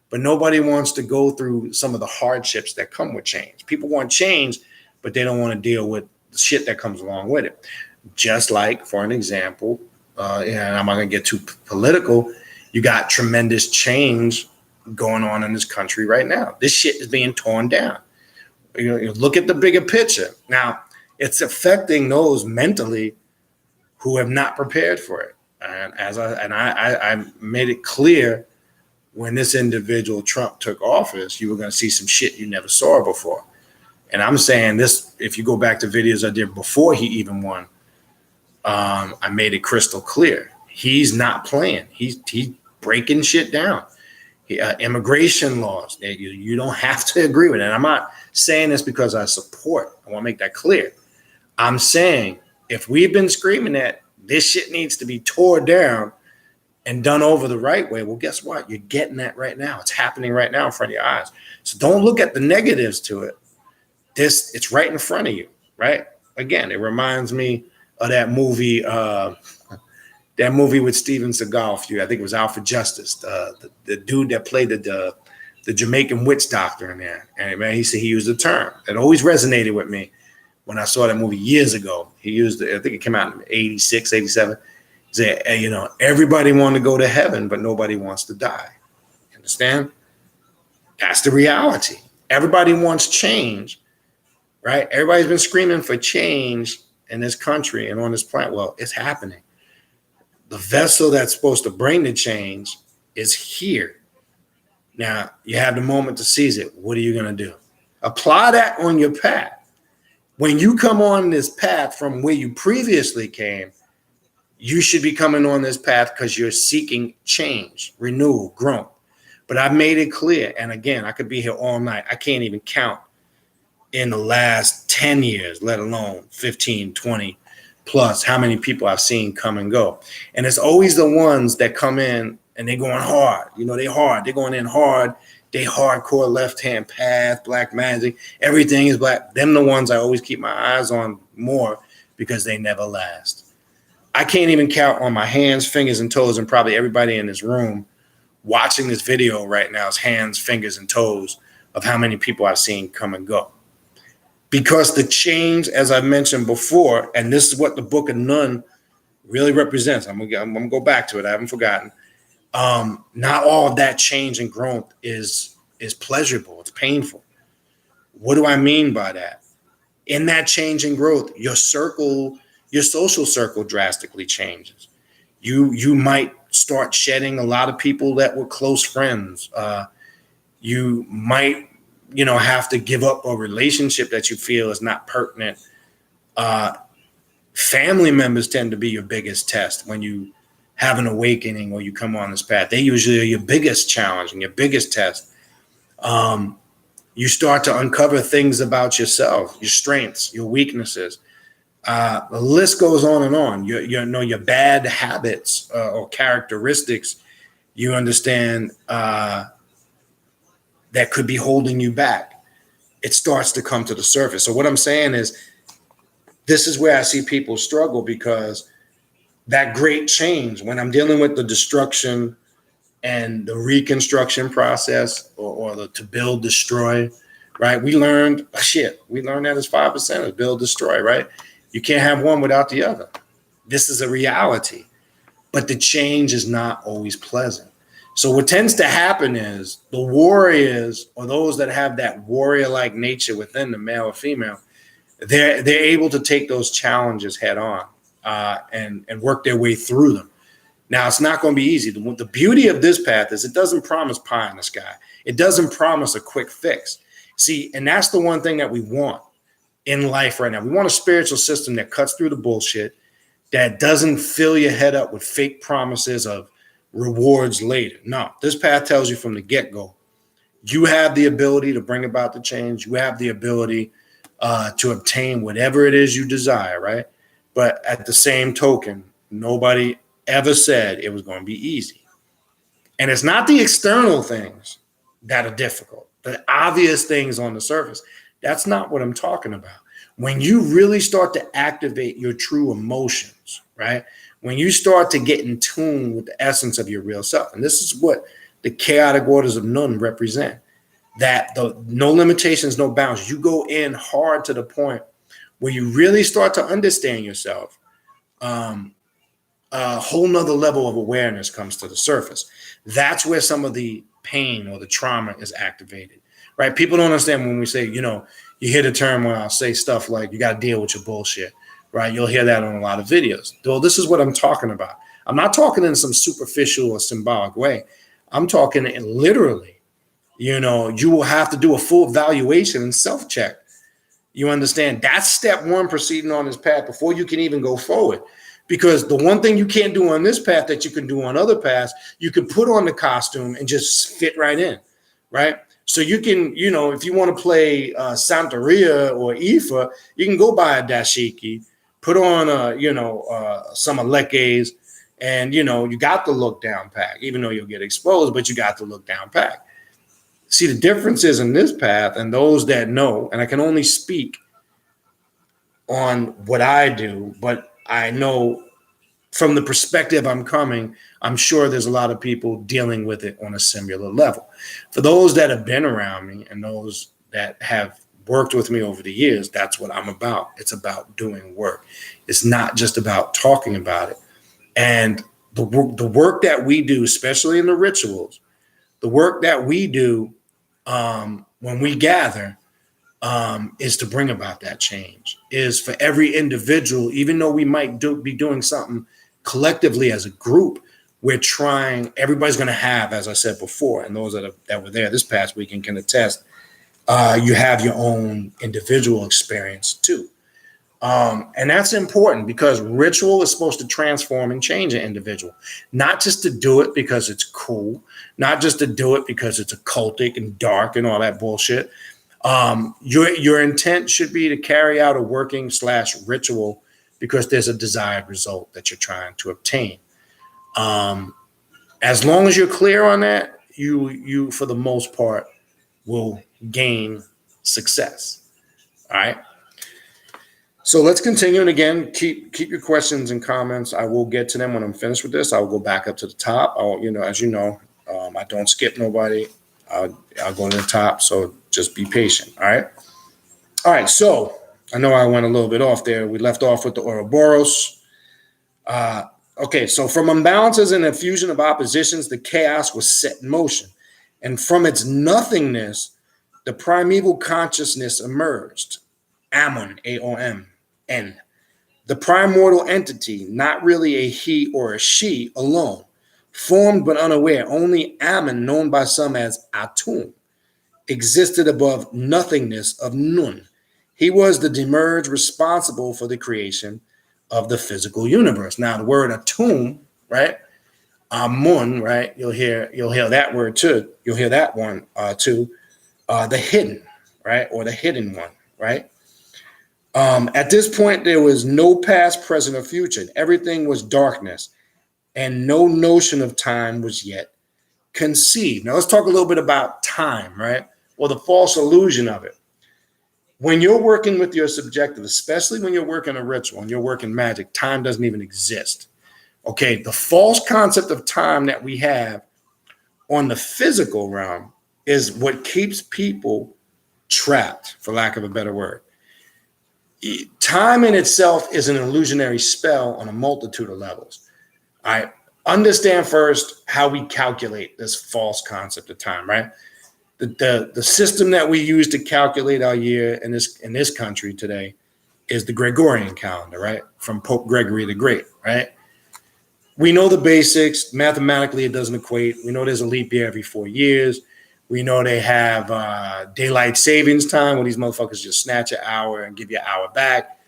But nobody wants to go through some of the hardships that come with change. People want change, but they don't want to deal with the shit that comes along with it. Just like, for an example, and I'm not going to get too political, you got tremendous change going on in this country right now. This shit is being torn down. You look at the bigger picture. Now, it's affecting those mentally who have not prepared for it. And I made it clear when this individual Trump took office, you were going to see some shit you never saw before. And I'm saying this, if you go back to videos I did before he even won, I made it crystal clear. He's not playing. He's breaking shit down. Immigration laws, you don't have to agree with it. And I'm not saying this because I support. I want to make that clear. I'm saying if we've been screaming that this shit needs to be tore down and done over the right way, well, guess what? You're getting that right now. It's happening right now in front of your eyes. So don't look at the negatives to it. It's right in front of you, right? Again, it reminds me of that movie with Steven Seagal. I think it was Out for Justice. The dude that played the Jamaican witch doctor in there. And man, he said he used a term that always resonated with me when I saw that movie years ago. He used it, I think it came out in 86, 87. He said, hey, everybody wants to go to heaven, but nobody wants to die. Understand? That's the reality. Everybody wants change, right? Everybody's been screaming for change in this country and on this planet. Well, it's happening. The vessel that's supposed to bring the change is here. Now, you have the moment to seize it. What are you going to do? Apply that on your path. When you come on this path from where you previously came, you should be coming on this path because you're seeking change, renewal, growth. But I've made it clear. And again, I could be here all night. I can't even count in the last 10 years, let alone 15, 20 plus, how many people I've seen come and go. And it's always the ones that come in and they're going hard. They're hard. They're going in hard. They hardcore left-hand path, black magic. Everything is black. Them the ones I always keep my eyes on more because they never last. I can't even count on my hands, fingers, and toes, and probably everybody in this room watching this video right now is hands, fingers, and toes of how many people I've seen come and go. Because the change, as I mentioned before, and this is what the book of Nun really represents. I'm gonna go back to it. I haven't forgotten. Not all of that change and growth is pleasurable. It's painful. What do I mean by that? In that change and growth, your social circle drastically changes. You might start shedding a lot of people that were close friends. You might, have to give up a relationship that you feel is not pertinent. Family members tend to be your biggest test when you have an awakening or you come on this path. They usually are your biggest challenge and your biggest test. You start to uncover things about yourself, your strengths, your weaknesses. The list goes on and on. Your bad habits or characteristics, you understand that could be holding you back. It starts to come to the surface. So what I'm saying is, this is where I see people struggle, because that great change, when I'm dealing with the destruction and the reconstruction process, or the to build, destroy, right? We learned that as 5% is build, destroy, right? You can't have one without the other. This is a reality, but the change is not always pleasant. So what tends to happen is the warriors, or those that have that warrior-like nature within the male or female, they're able to take those challenges head on and work their way through them. Now, it's not going to be easy. The beauty of this path is it doesn't promise pie in the sky. It doesn't promise a quick fix. See, and that's the one thing that we want in life right now. We want a spiritual system that cuts through the bullshit, that doesn't fill your head up with fake promises of rewards later. No, this path tells you from the get-go, you have the ability to bring about the change. You have the ability to obtain whatever it is you desire, right? But at the same token, nobody ever said it was going to be easy. And it's not the external things that are difficult, the obvious things on the surface. That's not what I'm talking about. When you really start to activate your true emotions, right? When you start to get in tune with the essence of your real self, and this is what the chaotic waters of Nun represent, that the no limitations, no bounds. You go in hard to the point where you really start to understand yourself. A whole nother level of awareness comes to the surface. That's where some of the pain or the trauma is activated, right? People don't understand when we say, you hear the term where I'll say stuff like, you got to deal with your bullshit, right? You'll hear that on a lot of videos. Well, this is what I'm talking about. I'm not talking in some superficial or symbolic way. I'm talking in literally. You will have to do a full evaluation and self-check. You understand? That's step one proceeding on this path before you can even go forward. Because the one thing you can't do on this path that you can do on other paths, you can put on the costume and just fit right in, right? So you can, if you want to play Santeria or Ifa, you can go buy a dashiki, put on some Aleques, and you got the look down pack, even though you'll get exposed, but you got the look down pack. See, the difference is in this path, and those that know, and I can only speak on what I do, but I know from the perspective I'm coming, I'm sure there's a lot of people dealing with it on a similar level. For those that have been around me and those that have worked with me over the years, that's what I'm about. It's about doing work. It's not just about talking about it. And the work that we do, especially in the rituals, the work that we do when we gather is to bring about that change, is for every individual, even though we might be doing something collectively as a group, we're trying, everybody's going to have, as I said before, and those that were there this past weekend can attest, you have your own individual experience too. And that's important because ritual is supposed to transform and change an individual, not just to do it because it's cool, not just to do it because it's occultic and dark and all that bullshit. Your intent should be to carry out a working / ritual because there's a desired result that you're trying to obtain. As long as you're clear on that, you for the most part will gain success. All right. So let's continue. And again, keep your questions and comments. I will get to them when I'm finished with this. I will go back up to the top. As you know, I don't skip nobody. I'll go to the top. So just be patient. All right. All right. So I know I went a little bit off there. We left off with the Ouroboros. Okay. So from imbalances and a fusion of oppositions, the chaos was set in motion. And from its nothingness, the primeval consciousness emerged. Amun, A-O-M-N. The primordial entity, not really a he or a she alone, formed but unaware. Only Amun, known by some as Atum, existed above nothingness of Nun. He was the demerge responsible for the creation of the physical universe. Now, the word Atum, right? Amun, right? You'll hear that word too. You'll hear that one too. The hidden, right? Or the hidden one, right? At this point, there was no past, present, or future. Everything was darkness, and no notion of time was yet conceived. Now, let's talk a little bit about time, right? Or the false illusion of it. When you're working with your subjective, especially when you're working a ritual and you're working magic, time doesn't even exist. Okay, the false concept of time that we have on the physical realm is what keeps people trapped, for lack of a better word. Time in itself is an illusionary spell on a multitude of levels. I understand first how we calculate this false concept of time, right? The system that we use to calculate our year in this country today is the Gregorian calendar, right? From Pope Gregory the Great, right? We know the basics. Mathematically, it doesn't equate. We know there's a leap year every 4 years. We know they have daylight savings time where these motherfuckers just snatch an hour and give you an hour back.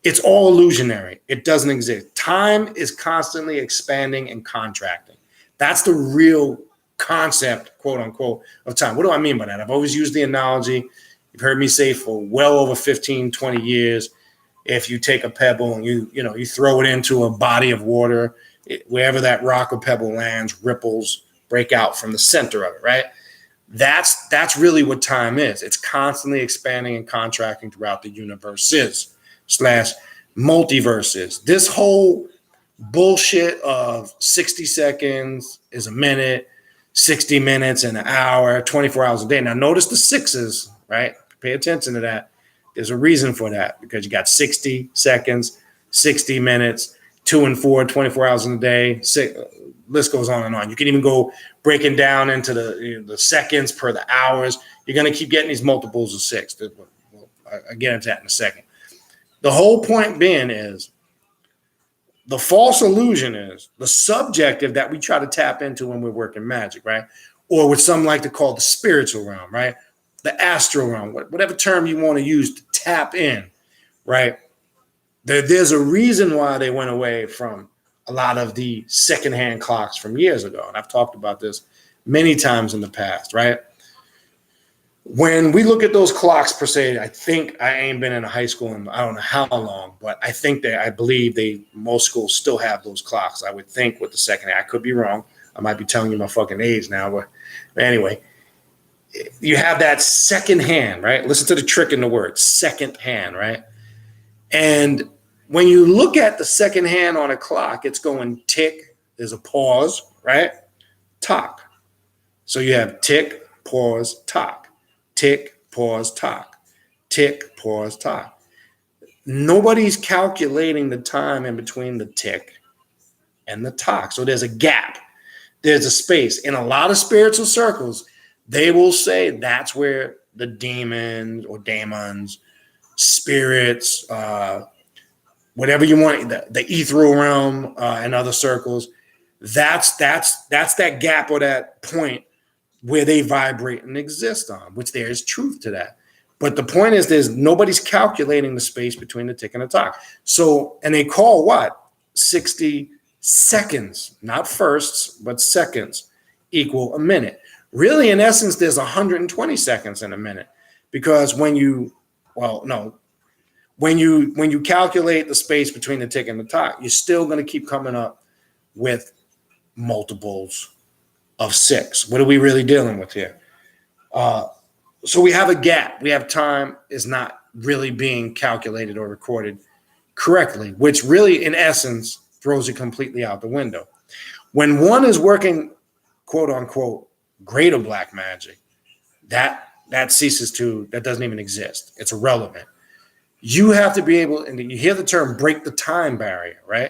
It's all illusionary. It doesn't exist. Time is constantly expanding and contracting. That's the real concept, quote unquote, of time. What do I mean by that? I've always used the analogy. You've heard me say for well over 15, 20 years, if you take a pebble and you throw it into a body of water, wherever that rock or pebble lands, ripples break out from the center of it, right? That's really what time is. It's constantly expanding and contracting throughout the universes / multiverses. This whole bullshit of 60 seconds is a minute, 60 minutes an hour, 24 hours a day. Now notice the sixes, right? Pay attention to that. There's a reason for that because you got 60 seconds, 60 minutes, 2 and 4, 24 hours in a day. List goes on and on. You can even go breaking down into the seconds per the hours. You're going to keep getting these multiples of 6. I'll get into that in a second. The whole point being is the false illusion is the subjective that we try to tap into when we're working magic, right? Or what some like to call the spiritual realm, right? The astral realm, whatever term you want to use to tap in, right? There's a reason why they went away from a lot of the secondhand clocks from years ago. And I've talked about this many times in the past, right? When we look at those clocks per se, I think I ain't been in a high school in I don't know how long, but I believe most schools still have those clocks. I would think with the second hand. I could be wrong. I might be telling you my fucking age now, but anyway, you have that second hand, right? Listen to the trick in the word, second hand, right? And when you look at the second hand on a clock, it's going tick, there's a pause, right? Tock. So you have tick, pause, tock. Tick, pause, tock. Tick, pause, tock. Nobody's calculating the time in between the tick and the tock. So there's a gap. There's a space. In a lot of spiritual circles, they will say that's where the demons or daemons, spirits, whatever you want, the ethereal realm and other circles, that's that gap or that point where they vibrate and exist on, which there is truth to that. But the point is nobody's calculating the space between the tick and the tock. So, and they call what? 60 seconds, not firsts, but seconds equal a minute. Really, in essence, there's 120 seconds in a minute, because when you calculate the space between the tick and the tock, you're still going to keep coming up with multiples of 6. What are we really dealing with here? So we have a gap. We have time is not really being calculated or recorded correctly, which really, in essence, throws it completely out the window. When one is working, quote unquote, greater black magic, that doesn't even exist. It's irrelevant. You have to be able, and you hear the term break the time barrier, right?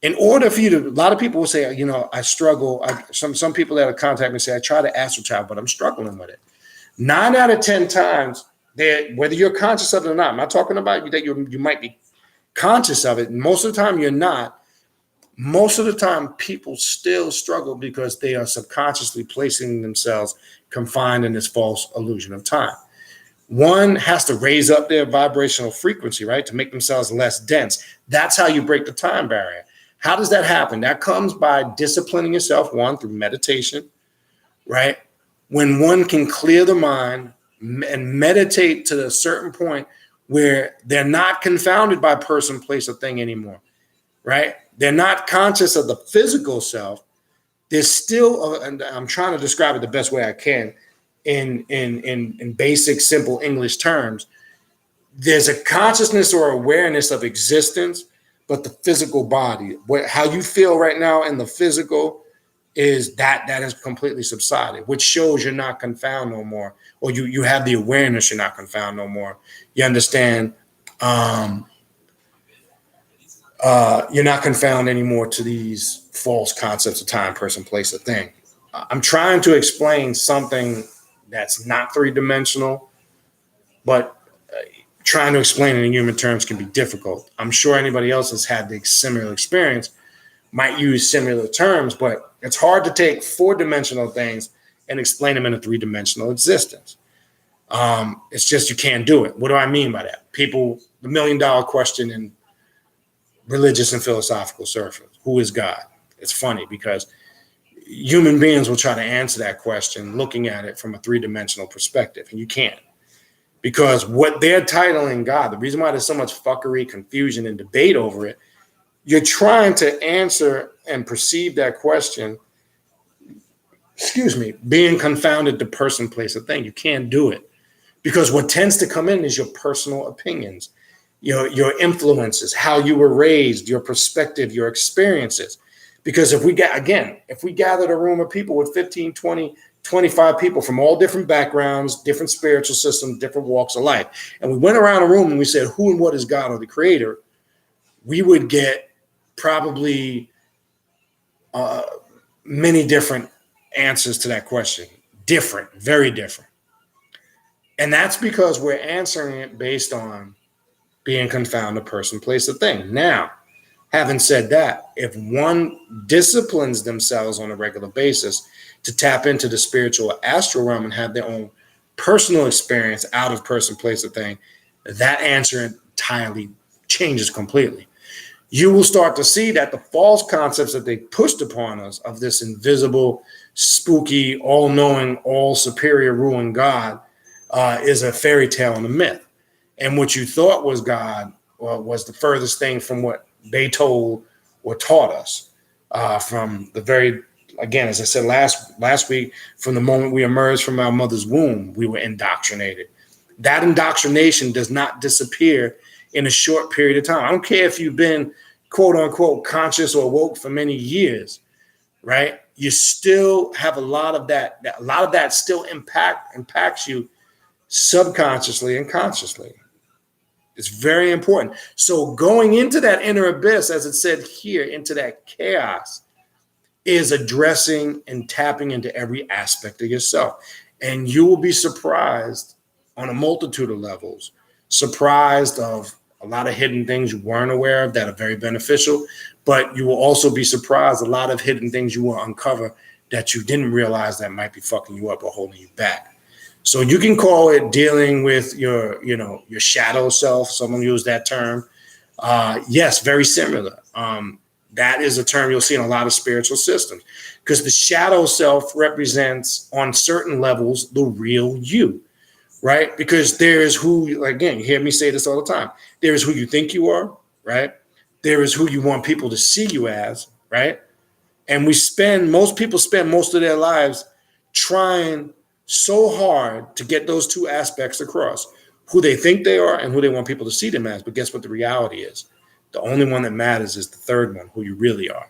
In order for you to, a lot of people will say, I struggle. Some people that have contacted me say, I try to astral travel, but I'm struggling with it. 9 out of 10 times, whether you're conscious of it or not, I'm not talking about that you might be conscious of it. Most of the time, you're not. Most of the time, people still struggle because they are subconsciously placing themselves confined in this false illusion of time. One has to raise up their vibrational frequency, right, to make themselves less dense. That's how you break the time barrier. How does that happen? That comes by disciplining yourself, one, through meditation, right? When one can clear the mind and meditate to a certain point where they're not confounded by person, place, or thing anymore, right? They're not conscious of the physical self. There's still, and I'm trying to describe it the best way I can in basic, simple English terms. There's a consciousness or awareness of existence, but the physical body, how you feel right now in the physical, is that has completely subsided, which shows you're not confound no more, or you have the awareness you're not confound no more. You understand, you're not confound anymore to these false concepts of time, person, place, or thing. I'm trying to explain something that's not three-dimensional, but trying to explain it in human terms can be difficult. I'm sure anybody else has had the similar experience, might use similar terms, but it's hard to take four-dimensional things and explain them in a three-dimensional existence. It's just you can't do it. What do I mean by that? People, the million-dollar question in religious and philosophical circles, who is God? It's funny because human beings will try to answer that question looking at it from a three-dimensional perspective, and you can't. Because what they're titling God, the reason why there's so much fuckery, confusion, and debate over it, you're trying to answer and perceive that question, being confounded to person, place, or thing. You can't do it. Because what tends to come in is your personal opinions, your influences, how you were raised, your perspective, your experiences. Because if we gathered a room of people with 15, 20, 25 people from all different backgrounds, different spiritual systems, different walks of life, and we went around a room and we said, who and what is God or the creator? We would get probably many different answers to that question. Different, very different. And that's because we're answering it based on being confounded person, place, or thing. Now, having said that, if one disciplines themselves on a regular basis to tap into the spiritual astral realm and have their own personal experience out of person, place, or thing, that answer entirely changes completely. You will start to see that the false concepts that they pushed upon us of this invisible, spooky, all-knowing, all-superior ruling God is a fairy tale and a myth. And what you thought was God was the furthest thing from what they told or taught us from the very, again, as I said last week, from the moment we emerged from our mother's womb, we were indoctrinated. That indoctrination does not disappear in a short period of time. I don't care if you've been, quote unquote, conscious or woke for many years, right? You still have a lot of that. A lot of that still impacts you subconsciously and consciously. It's very important. So going into that inner abyss, as it said here, into that chaos, is addressing and tapping into every aspect of yourself. And you will be surprised on a multitude of levels, surprised of a lot of hidden things you weren't aware of that are very beneficial, but you will also be surprised a lot of hidden things you will uncover that you didn't realize that might be fucking you up or holding you back. So you can call it dealing with your shadow self. Someone used that term. Yes, very similar. That is a term you'll see in a lot of spiritual systems, because the shadow self represents on certain levels the real you. Right? Because there is who, again, you hear me say this all the time. There is who you think you are, right? There is who you want people to see you as, right? And most people spend most of their lives trying so hard to get those two aspects across, who they think they are and who they want people to see them as. But guess what the reality is? The only one that matters is the third one, who you really are.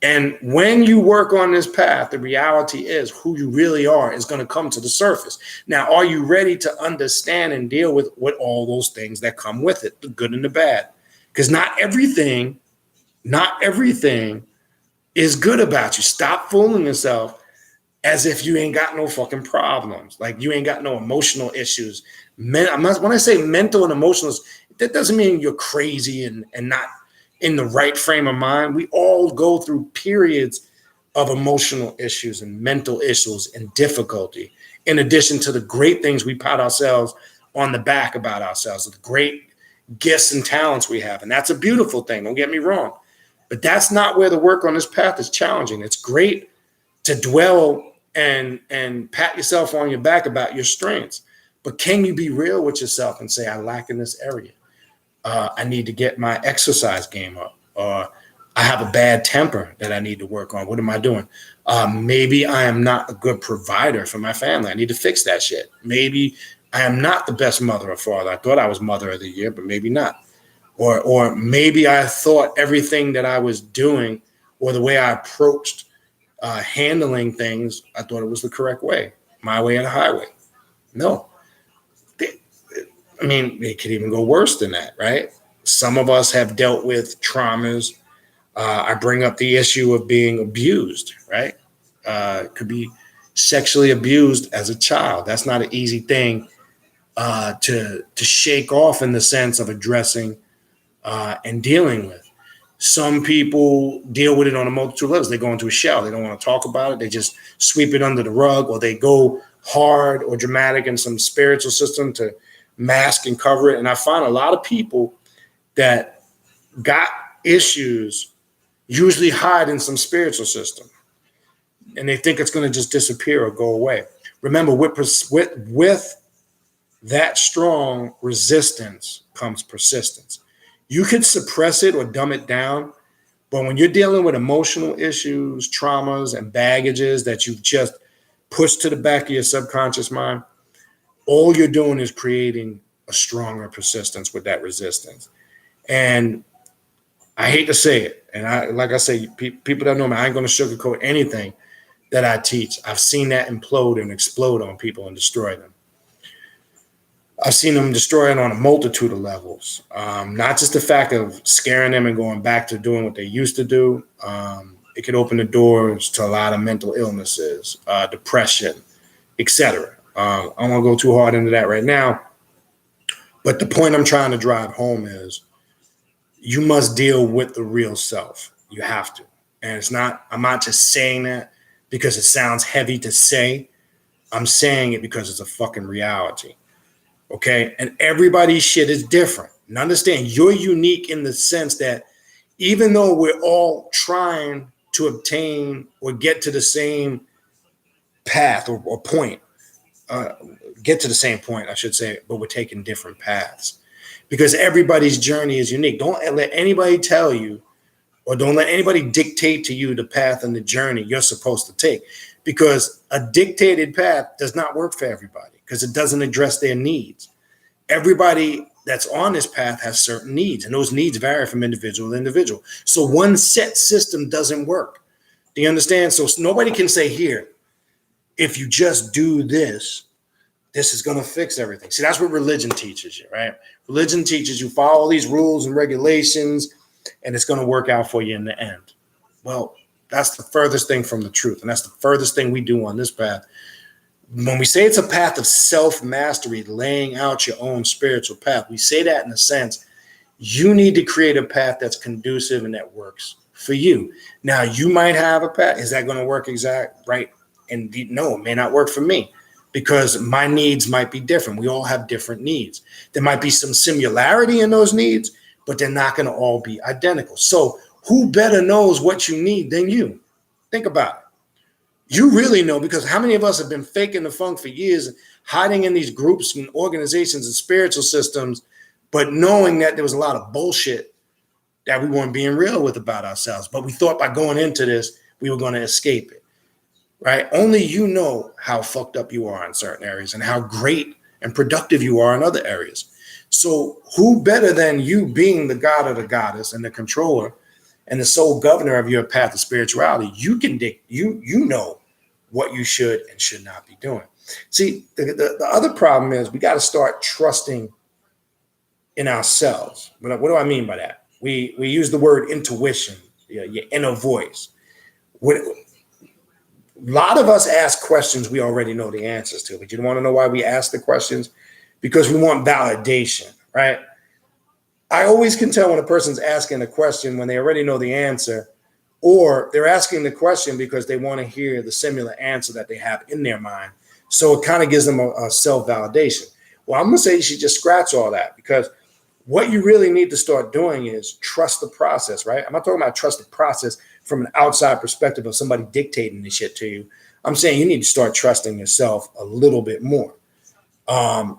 And when you work on this path, the reality is who you really are is going to come to the surface. Now, are you ready to understand and deal with all those things that come with it, the good and the bad? Because not everything is good about you. Stop fooling yourself as if you ain't got no fucking problems. Like you ain't got no emotional issues. When I say mental and emotional, that doesn't mean you're crazy and not in the right frame of mind. We all go through periods of emotional issues and mental issues and difficulty, in addition to the great things we pat ourselves on the back about ourselves, the great gifts and talents we have. And that's a beautiful thing, don't get me wrong. But that's not where the work on this path is challenging. It's great to dwell and pat yourself on your back about your strengths. But can you be real with yourself and say, I lack in this area? I need to get my exercise game up, or I have a bad temper that I need to work on. What am I doing? Maybe I am not a good provider for my family. I need to fix that shit. Maybe I am not the best mother or father. I thought I was mother of the year, but maybe not. Or maybe I thought everything that I was doing or the way I approached handling things, I thought it was the correct way, my way or the highway. No. I mean, it could even go worse than that, right? Some of us have dealt with traumas. I bring up the issue of being abused, right? Could be sexually abused as a child. That's not an easy thing to shake off in the sense of addressing and dealing with. Some people deal with it on a multitude of levels. They go into a shell. They don't want to talk about it. They just sweep it under the rug, or they go hard or dramatic in some spiritual system to mask and cover it. And I find a lot of people that got issues usually hide in some spiritual system, and they think it's going to just disappear or go away. Remember, with that strong resistance comes persistence. You could suppress it or dumb it down, but when you're dealing with emotional issues, traumas, and baggages that you've just pushed to the back of your subconscious mind, all you're doing is creating a stronger persistence with that resistance. And I hate to say it, and like I say, people that know me, I ain't going to sugarcoat anything that I teach. I've seen that implode and explode on people and destroy them. I've seen them destroy it on a multitude of levels. Not just the fact of scaring them and going back to doing what they used to do. It could open the doors to a lot of mental illnesses, depression, etc. I don't want to go too hard into that right now. But the point I'm trying to drive home is you must deal with the real self. You have to. And I'm not just saying that because it sounds heavy to say. I'm saying it because it's a fucking reality. Okay? And everybody's shit is different. And understand, you're unique in the sense that even though we're all trying to obtain or get to the same path or point, get to the same point, I should say, but we're taking different paths because everybody's journey is unique. Don't let anybody tell you, or don't let anybody dictate to you the path and the journey you're supposed to take, because a dictated path does not work for everybody because it doesn't address their needs. Everybody that's on this path has certain needs, and those needs vary from individual to individual. So one set system doesn't work. Do you understand? So nobody can say, here, if you just do this, this is going to fix everything. See, that's what religion teaches you, right? Religion teaches you follow all these rules and regulations, and it's going to work out for you in the end. Well, that's the furthest thing from the truth, and that's the furthest thing we do on this path. When we say it's a path of self-mastery, laying out your own spiritual path, we say that in a sense, you need to create a path that's conducive and that works for you. Now, you might have a path. Is that going to work right? And no, it may not work for me because my needs might be different. We all have different needs. There might be some similarity in those needs, but they're not going to all be identical. So who better knows what you need than you? Think about it. You really know, because how many of us have been faking the funk for years, hiding in these groups and organizations and spiritual systems, but knowing that there was a lot of bullshit that we weren't being real with about ourselves. But we thought by going into this, we were going to escape it, right? Only you know how fucked up you are in certain areas and how great and productive you are in other areas. So who better than you, being the god or the goddess and the controller and the sole governor of your path of spirituality? You can you know what you should and should not be doing. See, the other problem is we got to start trusting in ourselves. What do I mean by that? We use the word intuition, your inner voice. A lot of us ask questions we already know the answers to, but you want to know why we ask the questions? Because we want validation, right? I always can tell when a person's asking a question when they already know the answer, or they're asking the question because they want to hear the similar answer that they have in their mind. So it kind of gives them a self-validation. Well, I'm going to say you should just scratch all that, because what you really need to start doing is trust the process, right? I'm not talking about trust the process from an outside perspective of somebody dictating this shit to you. I'm saying you need to start trusting yourself a little bit more. I'm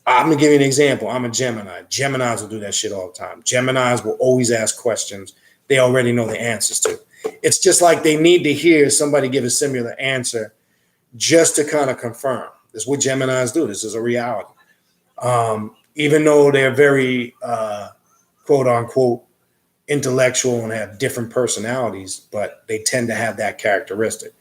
going to give you an example. I'm a Gemini. Geminis will do that shit all the time. Geminis will always ask questions they already know the answers to. It's just like they need to hear somebody give a similar answer just to kind of confirm. This is what Geminis do. This is a reality. Even though they're very, quote unquote, intellectual and have different personalities, but they tend to have that characteristic.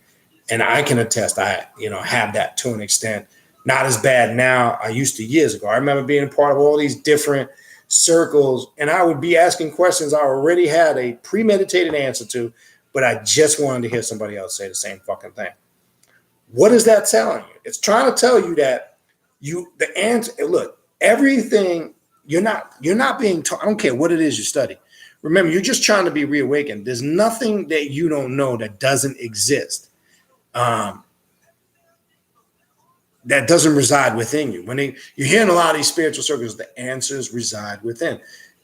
And I can attest, I have that to an extent. Not as bad now. I used to years ago. I remember being a part of all these different circles, and I would be asking questions I already had a premeditated answer to, but I just wanted to hear somebody else say the same fucking thing. What is that telling you? It's trying to tell you that the answer, look, everything, you're not being taught. I don't care what it is you study. Remember, you're just trying to be reawakened. There's nothing that you don't know that doesn't exist. That doesn't reside within you. You're hearing a lot of these spiritual circles, the answers reside within.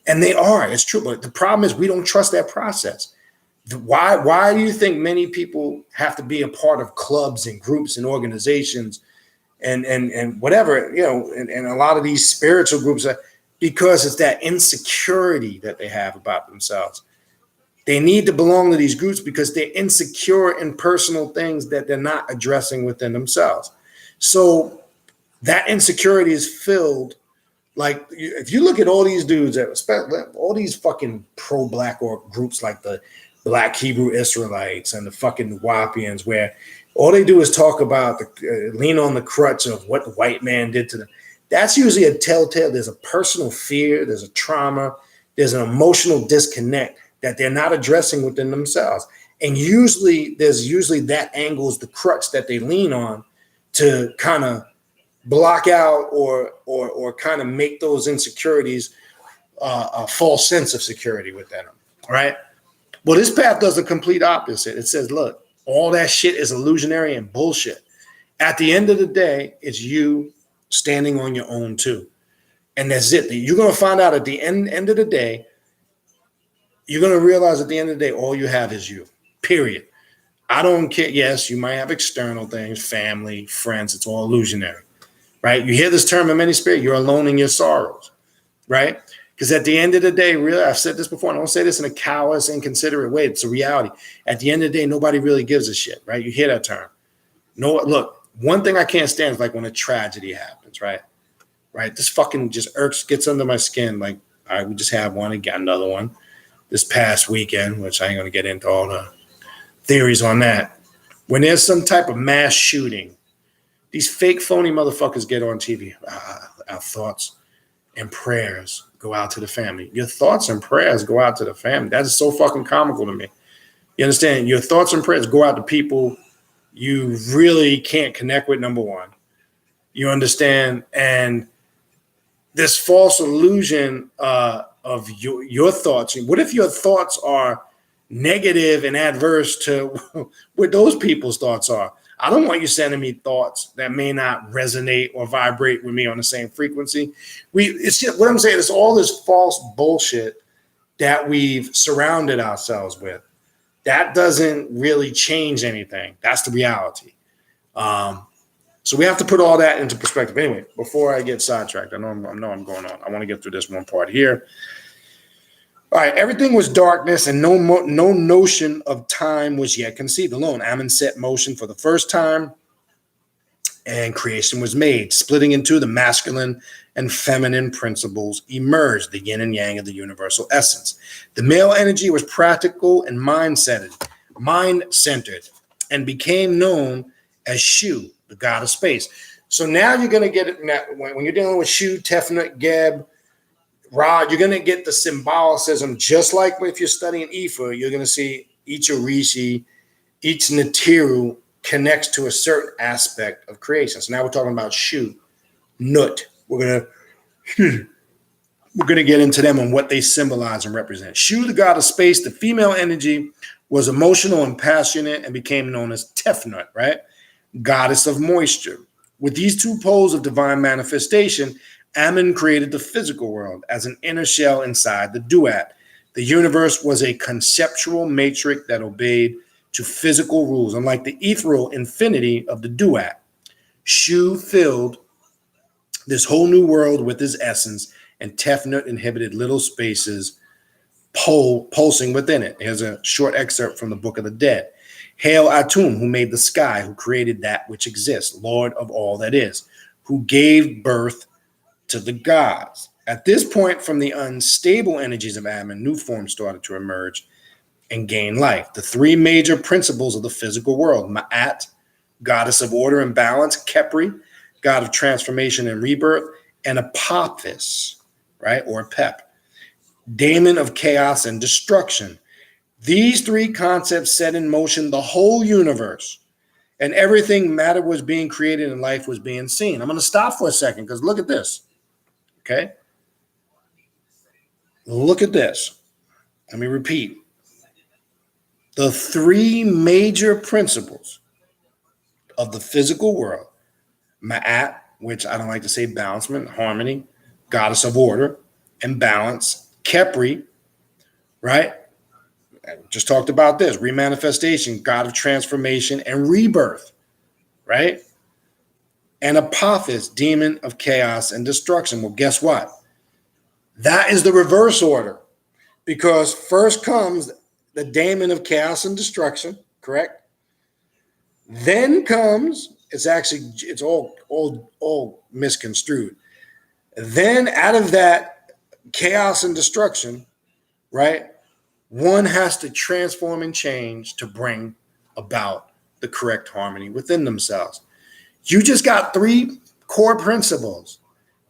And they are, it's true. But the problem is we don't trust that process. Why do you think many people have to be a part of clubs and groups and organizations and whatever, and a lot of these spiritual groups are, because it's that insecurity that they have about themselves. They need to belong to these groups because they're insecure in personal things that they're not addressing within themselves. So that insecurity is filled. Like, if you look at all these dudes, all these fucking pro-black or groups like the Black Hebrew Israelites and the fucking Wapians, where all they do is talk about lean on the crutch of what the white man did to them. That's usually a telltale. There's a personal fear, there's a trauma, there's an emotional disconnect that they're not addressing within themselves. And usually that angle is the crutch that they lean on to kind of block out or kind of make those insecurities a false sense of security within them, right? Well, this path does the complete opposite. It says, look, all that shit is illusionary and bullshit. At the end of the day, it's you standing on your own too. And that's it. You're going to find out at the end of the day, you're going to realize at the end of the day, all you have is you, period. I don't care. Yes, you might have external things, family, friends. It's all illusionary. right? You hear this term in many spirit, you're alone in your sorrows, right? Because at the end of the day, really, I've said this before, and I don't say this in a callous, inconsiderate way. It's a reality. At the end of the day, nobody really gives a shit, right? You hear that term. No, look, one thing I can't stand is like when a tragedy happens, right? Right? This fucking just gets under my skin. Like, all right, we just had one again, another one this past weekend, which I ain't going to get into all the theories on that. When there's some type of mass shooting, these fake, phony motherfuckers get on TV. Our thoughts and prayers go out to the family. Your thoughts and prayers go out to the family. That is so fucking comical to me. You understand? Your thoughts and prayers go out to people you really can't connect with, number one. You understand? And this false illusion of your thoughts. What if your thoughts are negative and adverse to what those people's thoughts are? I don't want you sending me thoughts that may not resonate or vibrate with me on the same frequency. It's just, what I'm saying is all this false bullshit that we've surrounded ourselves with. That doesn't really change anything. That's the reality. So we have to put all that into perspective. Anyway, before I get sidetracked, I know I'm going on. I want to get through this one part here. All right, everything was darkness, and no notion of time was yet conceived alone. Ammon set motion for the first time, and creation was made. Splitting into the masculine and feminine principles emerged, the yin and yang of the universal essence. The male energy was practical and mind-centered, and became known as Shu, the god of space. So now you're going to get it when you're dealing with Shu, Tefnut, Geb, Ra, you're going to get the symbolicism, just like if you're studying Ifa, you're going to see each Orishi, each Natiru connects to a certain aspect of creation. So now we're talking about Shu, Nut. We're going to get into them and what they symbolize and represent. Shu, the god of space, the female energy was emotional and passionate and became known as Tefnut, right? Goddess of moisture. With these two poles of divine manifestation, Ammon created the physical world as an inner shell inside the duat. The universe was a conceptual matrix that obeyed to physical rules, unlike the ethereal infinity of the duat. Shu filled this whole new world with his essence, and Tefnut inhibited little spaces pulsing within it. Here's a short excerpt from the Book of the Dead. Hail Atum, who made the sky, who created that which exists, Lord of all that is, who gave birth to the gods. At this point, from the unstable energies of Ammon, new forms started to emerge and gain life. The three major principles of the physical world: Ma'at, goddess of order and balance; Khepri, god of transformation and rebirth; and Apophis, right, or Pep, daemon of chaos and destruction. These three concepts set in motion the whole universe, and everything matter was being created and life was being seen. I'm going to stop for a second because look at this. Okay? Look at this. Let me repeat. The three major principles of the physical world: Ma'at, which I don't like to say balancement, harmony, goddess of order and balance; Khepri, right? I just talked about this, remanifestation, god of transformation and rebirth, right? And Apophis, demon of chaos and destruction. Well, guess what? That is the reverse order, because first comes the daemon of chaos and destruction, correct? Then comes, it's all misconstrued. Then out of that chaos and destruction, right, one has to transform and change to bring about the correct harmony within themselves. You just got three core principles.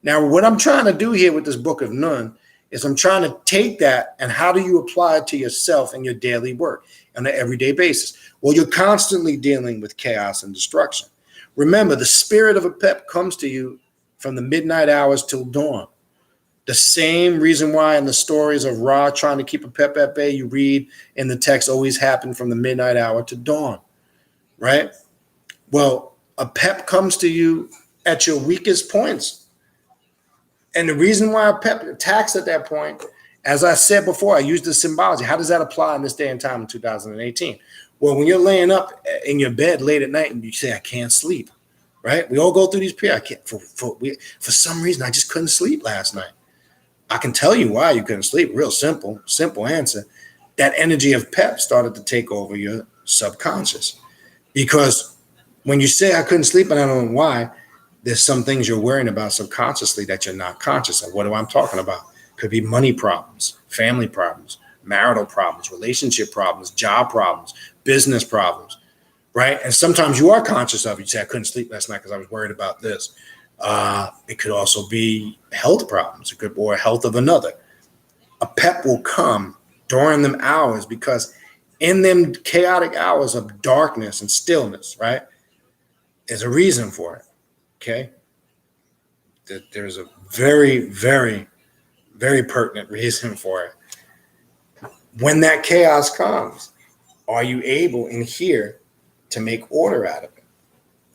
Now, what I'm trying to do here with this book of Nun is I'm trying to take that and how do you apply it to yourself and your daily work on an everyday basis? Well, you're constantly dealing with chaos and destruction. Remember, the spirit of a pep comes to you from the midnight hours till dawn. The same reason why in the stories of Ra trying to keep a pep at bay, you read in the text, always happened from the midnight hour to dawn, right? Well, a pep comes to you at your weakest points. And the reason why a pep attacks at that point, as I said before, I used the symbology. How does that apply in this day and time in 2018? Well, when you're laying up in your bed late at night and you say, I can't sleep, right? We all go through these periods. I can't, for some reason, I just couldn't sleep last night. I can tell you why you couldn't sleep. Real simple answer. That energy of pep started to take over your subconscious. Because when you say I couldn't sleep and I don't know why, there's some things you're worrying about subconsciously that you're not conscious of. What am I talking about? Could be money problems, family problems, marital problems, relationship problems, job problems, business problems, right? And sometimes you are conscious of it. You say, I couldn't sleep last night because I was worried about this. It could also be health problems. It could be health of another. A pep will come during them hours because in them chaotic hours of darkness and stillness, right, there's a reason for it, okay? There's a very, very, very pertinent reason for it. When that chaos comes, are you able in here to make order out of it?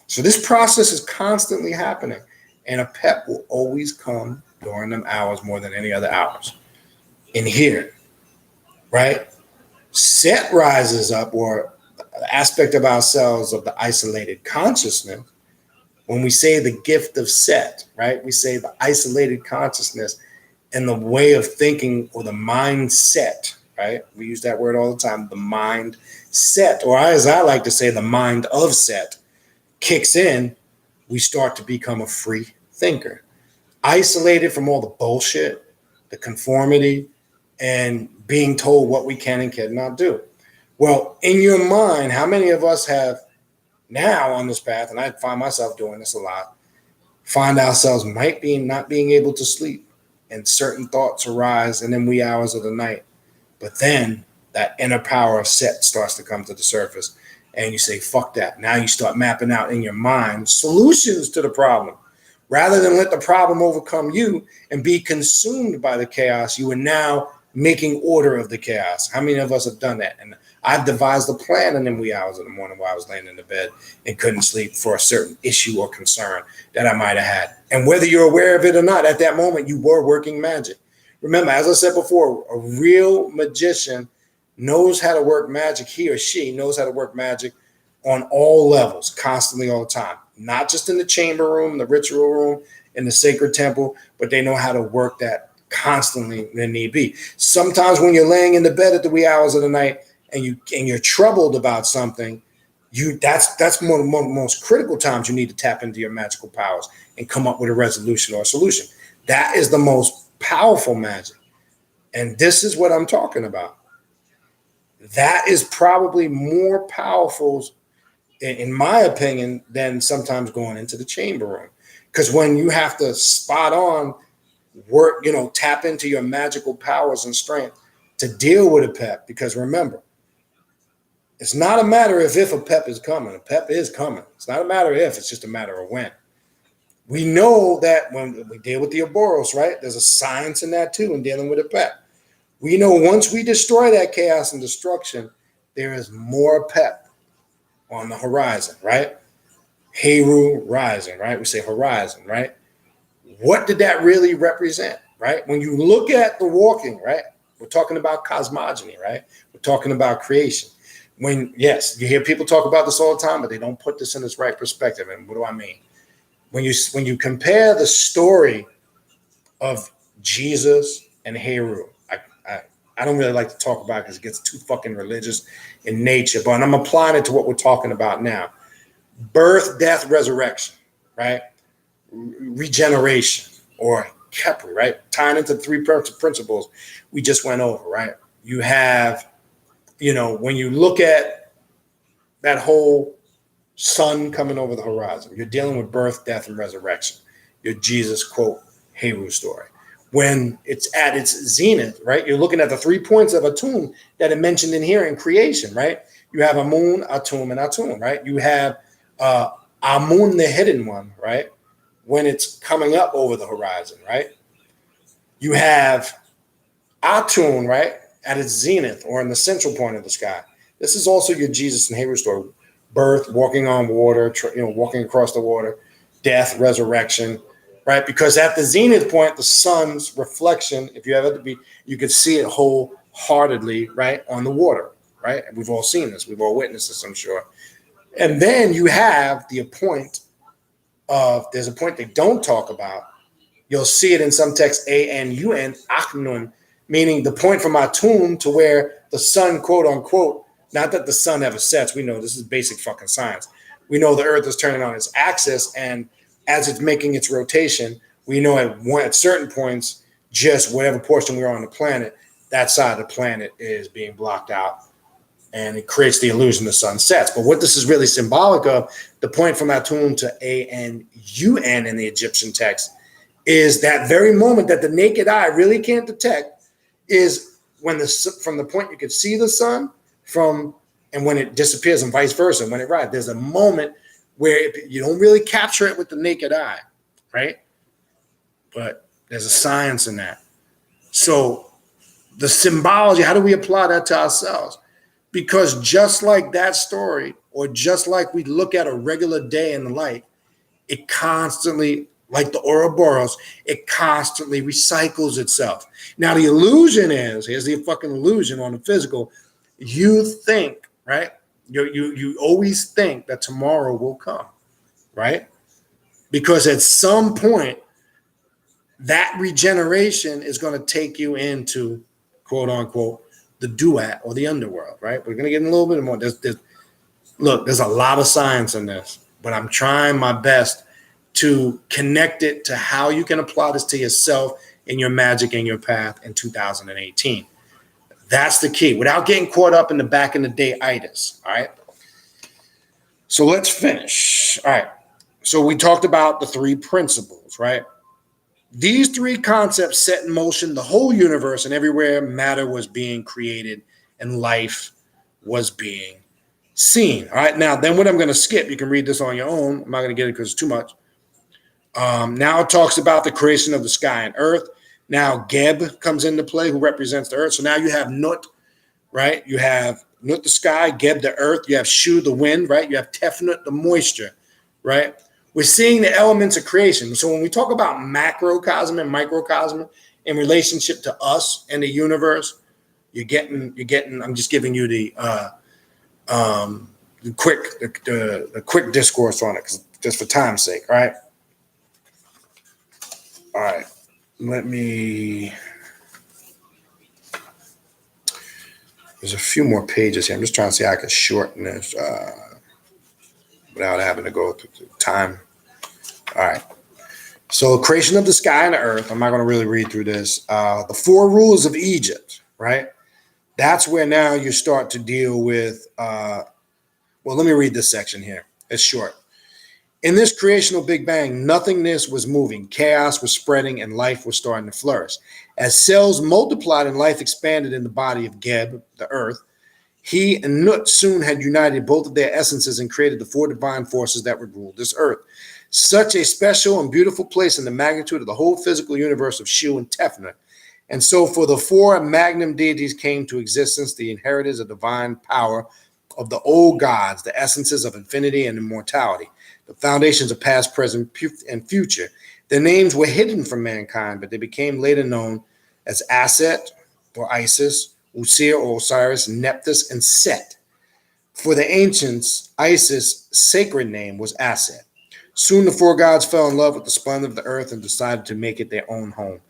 So this process is constantly happening, and a pep will always come during them hours more than any other hours. In here, right? Set rises up, or the aspect of ourselves of the isolated consciousness. When we say the gift of Set, right? We say the isolated consciousness and the way of thinking, or the mindset, right? We use that word all the time, the mindset, or as I like to say, the mind of Set kicks in. We start to become a free thinker, isolated from all the bullshit, the conformity, and being told what we can and cannot do. Well, in your mind, how many of us have now on this path, and I find myself doing this a lot, find ourselves might be not being able to sleep, and certain thoughts arise in them wee hours of the night. But then that inner power of Set starts to come to the surface, and you say, fuck that. Now you start mapping out in your mind solutions to the problem. Rather than let the problem overcome you and be consumed by the chaos, you are now making order of the chaos. How many of us have done that? And I've devised a plan in them wee hours in the morning while I was laying in the bed and couldn't sleep for a certain issue or concern that I might have had. And whether you're aware of it or not, at that moment, you were working magic. Remember, as I said before, a real magician knows how to work magic. He or she knows how to work magic on all levels, constantly, all the time. Not just in the chamber room, the ritual room, in the sacred temple, but they know how to work that constantly when need be. Sometimes when you're laying in the bed at the wee hours of the night and you're troubled about something, that's one of the most critical times you need to tap into your magical powers and come up with a resolution or a solution. That is the most powerful magic. And this is what I'm talking about. That is probably more powerful, in my opinion, than sometimes going into the chamber room. Because when you have to spot on work, tap into your magical powers and strength to deal with a pep. Because remember, it's not a matter of if a pep is coming. A pep is coming. It's not a matter of if, it's just a matter of when. We know that when we deal with the Ouroboros, right? There's a science in that too, in dealing with a pep. We know once we destroy that chaos and destruction, there is more pep on the horizon, right? Heru rising, right? We say horizon, right? What did that really represent, right? When you look at the walking, right? We're talking about cosmogony, right? We're talking about creation. Yes, you hear people talk about this all the time, but they don't put this in its right perspective. And what do I mean? When you compare the story of Jesus and Heru, I don't really like to talk about it because it gets too fucking religious in nature, but I'm applying it to what we're talking about now. Birth, death, resurrection, right? Regeneration, or Kepri, right? Tying into the three principles we just went over, right? You have, when you look at that whole sun coming over the horizon, you're dealing with birth, death, and resurrection. Your Jesus, quote, Heru story. When it's at its zenith, right? You're looking at the 3 points of Atum that are mentioned in here in creation, right? You have Amun, Atum, and Atum, right? You have Amun, the hidden one, right? When it's coming up over the horizon, right? You have Atum, right? At its zenith, or in the central point of the sky. This is also your Jesus and Heru story. Birth, walking on water, walking across the water, death, resurrection, right? Because at the zenith point, the sun's reflection, if you ever to be, you could see it wholeheartedly, right, on the water, right? And we've all seen this. We've all witnessed this, I'm sure. And then you have the point of, there's a point they don't talk about. You'll see it in some texts, A-N-U-N, Achnun, meaning the point from Atum to where the sun, quote unquote, not that the sun ever sets. We know this is basic fucking science. We know the earth is turning on its axis, and as it's making its rotation, we know at certain points, just whatever portion we're on the planet, that side of the planet is being blocked out, and it creates the illusion the sun sets. But what this is really symbolic of, the point from Atum to A-N-U-N in the Egyptian text, is that very moment that the naked eye really can't detect, is when from the point you could see the sun and when it disappears, and vice versa. When it rises, there's a moment where you don't really capture it with the naked eye, right? But there's a science in that. So the symbology, how do we apply that to ourselves? Because just like that story, or just like we look at a regular day in the light, it constantly, like the Ouroboros, it constantly recycles itself. Now the illusion is, here's the fucking illusion on the physical, you think, right? You always think that tomorrow will come, right? Because at some point, that regeneration is going to take you into, quote unquote, the duat or the underworld, right? We're going to get in a little bit more. There's a lot of science in this, but I'm trying my best to connect it to how you can apply this to yourself and your magic and your path in 2018. That's the key, without getting caught up in the back in the day itis, all right? So let's finish. All right. So we talked about the three principles, right? These three concepts set in motion the whole universe, and everywhere matter was being created and life was being seen. All right. Now, then what I'm going to skip, you can read this on your own. I'm not going to get it because it's too much. Now it talks about the creation of the sky and earth. Now Geb comes into play, who represents the earth. So now you have Nut, right? You have Nut, the sky, Geb, the earth. You have Shu, the wind, right? You have Tefnut, the moisture, right? We're seeing the elements of creation. So when we talk about macrocosm and microcosm in relationship to us and the universe, you're getting. I'm just giving you the quick discourse on it, just for time's sake, right? All right, there's a few more pages here. I'm just trying to see how I can shorten this without having to go through time. All right. So creation of the sky and the earth. I'm not going to really read through this. The four rulers of Egypt, right? That's where now you start to deal with, well, let me read this section here. It's short. In this creational Big Bang, nothingness was moving, chaos was spreading, and life was starting to flourish. As cells multiplied and life expanded in the body of Geb, the earth, he and Nut soon had united both of their essences and created the four divine forces that would rule this earth. Such a special and beautiful place in the magnitude of the whole physical universe of Shu and Tefnut. And so for the four magnum deities came to existence, the inheritors of divine power of the old gods, the essences of infinity and immortality, the foundations of past, present, and future. Their names were hidden from mankind, but they became later known as Aset or Isis, Usir or Osiris, Nephthys, and Set. For the ancients, Isis' sacred name was Aset. Soon the four gods fell in love with the splendor of the earth and decided to make it their own home.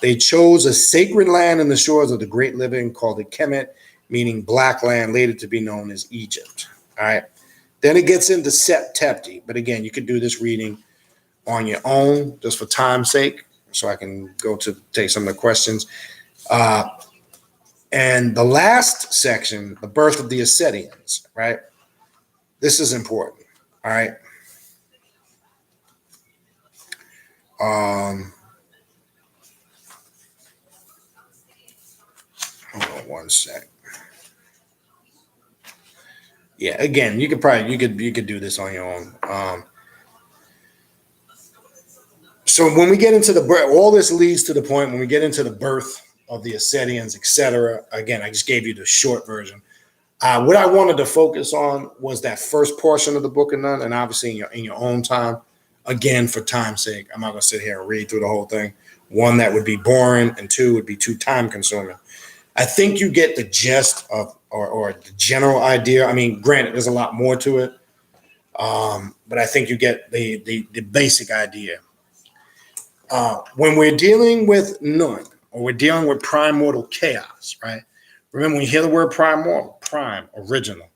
They chose a sacred land in the shores of the Great Libyan called the Kemet, meaning black land, later to be known as Egypt. All right. Then it gets into Septepti. But again, you can do this reading on your own, just for time's sake, so I can go to take some of the questions. And the last section, the birth of the Asetians, right? This is important. All right. Hold on one sec. Yeah, again, you could do this on your own. So when we get into the birth, all this leads to the point when we get into the birth of the Asetians, etc. Again, I just gave you the short version. What I wanted to focus on was that first portion of the Book of Nun, and obviously in your own time. Again, for time's sake, I'm not going to sit here and read through the whole thing. One, that would be boring, and two, would be too time consuming. I think you get the gist of or the general idea. I mean, granted, there's a lot more to it. But I think you get the basic idea. When we're dealing with Nun, or we're dealing with primordial chaos, right? Remember, when you hear the word primordial, prime, original,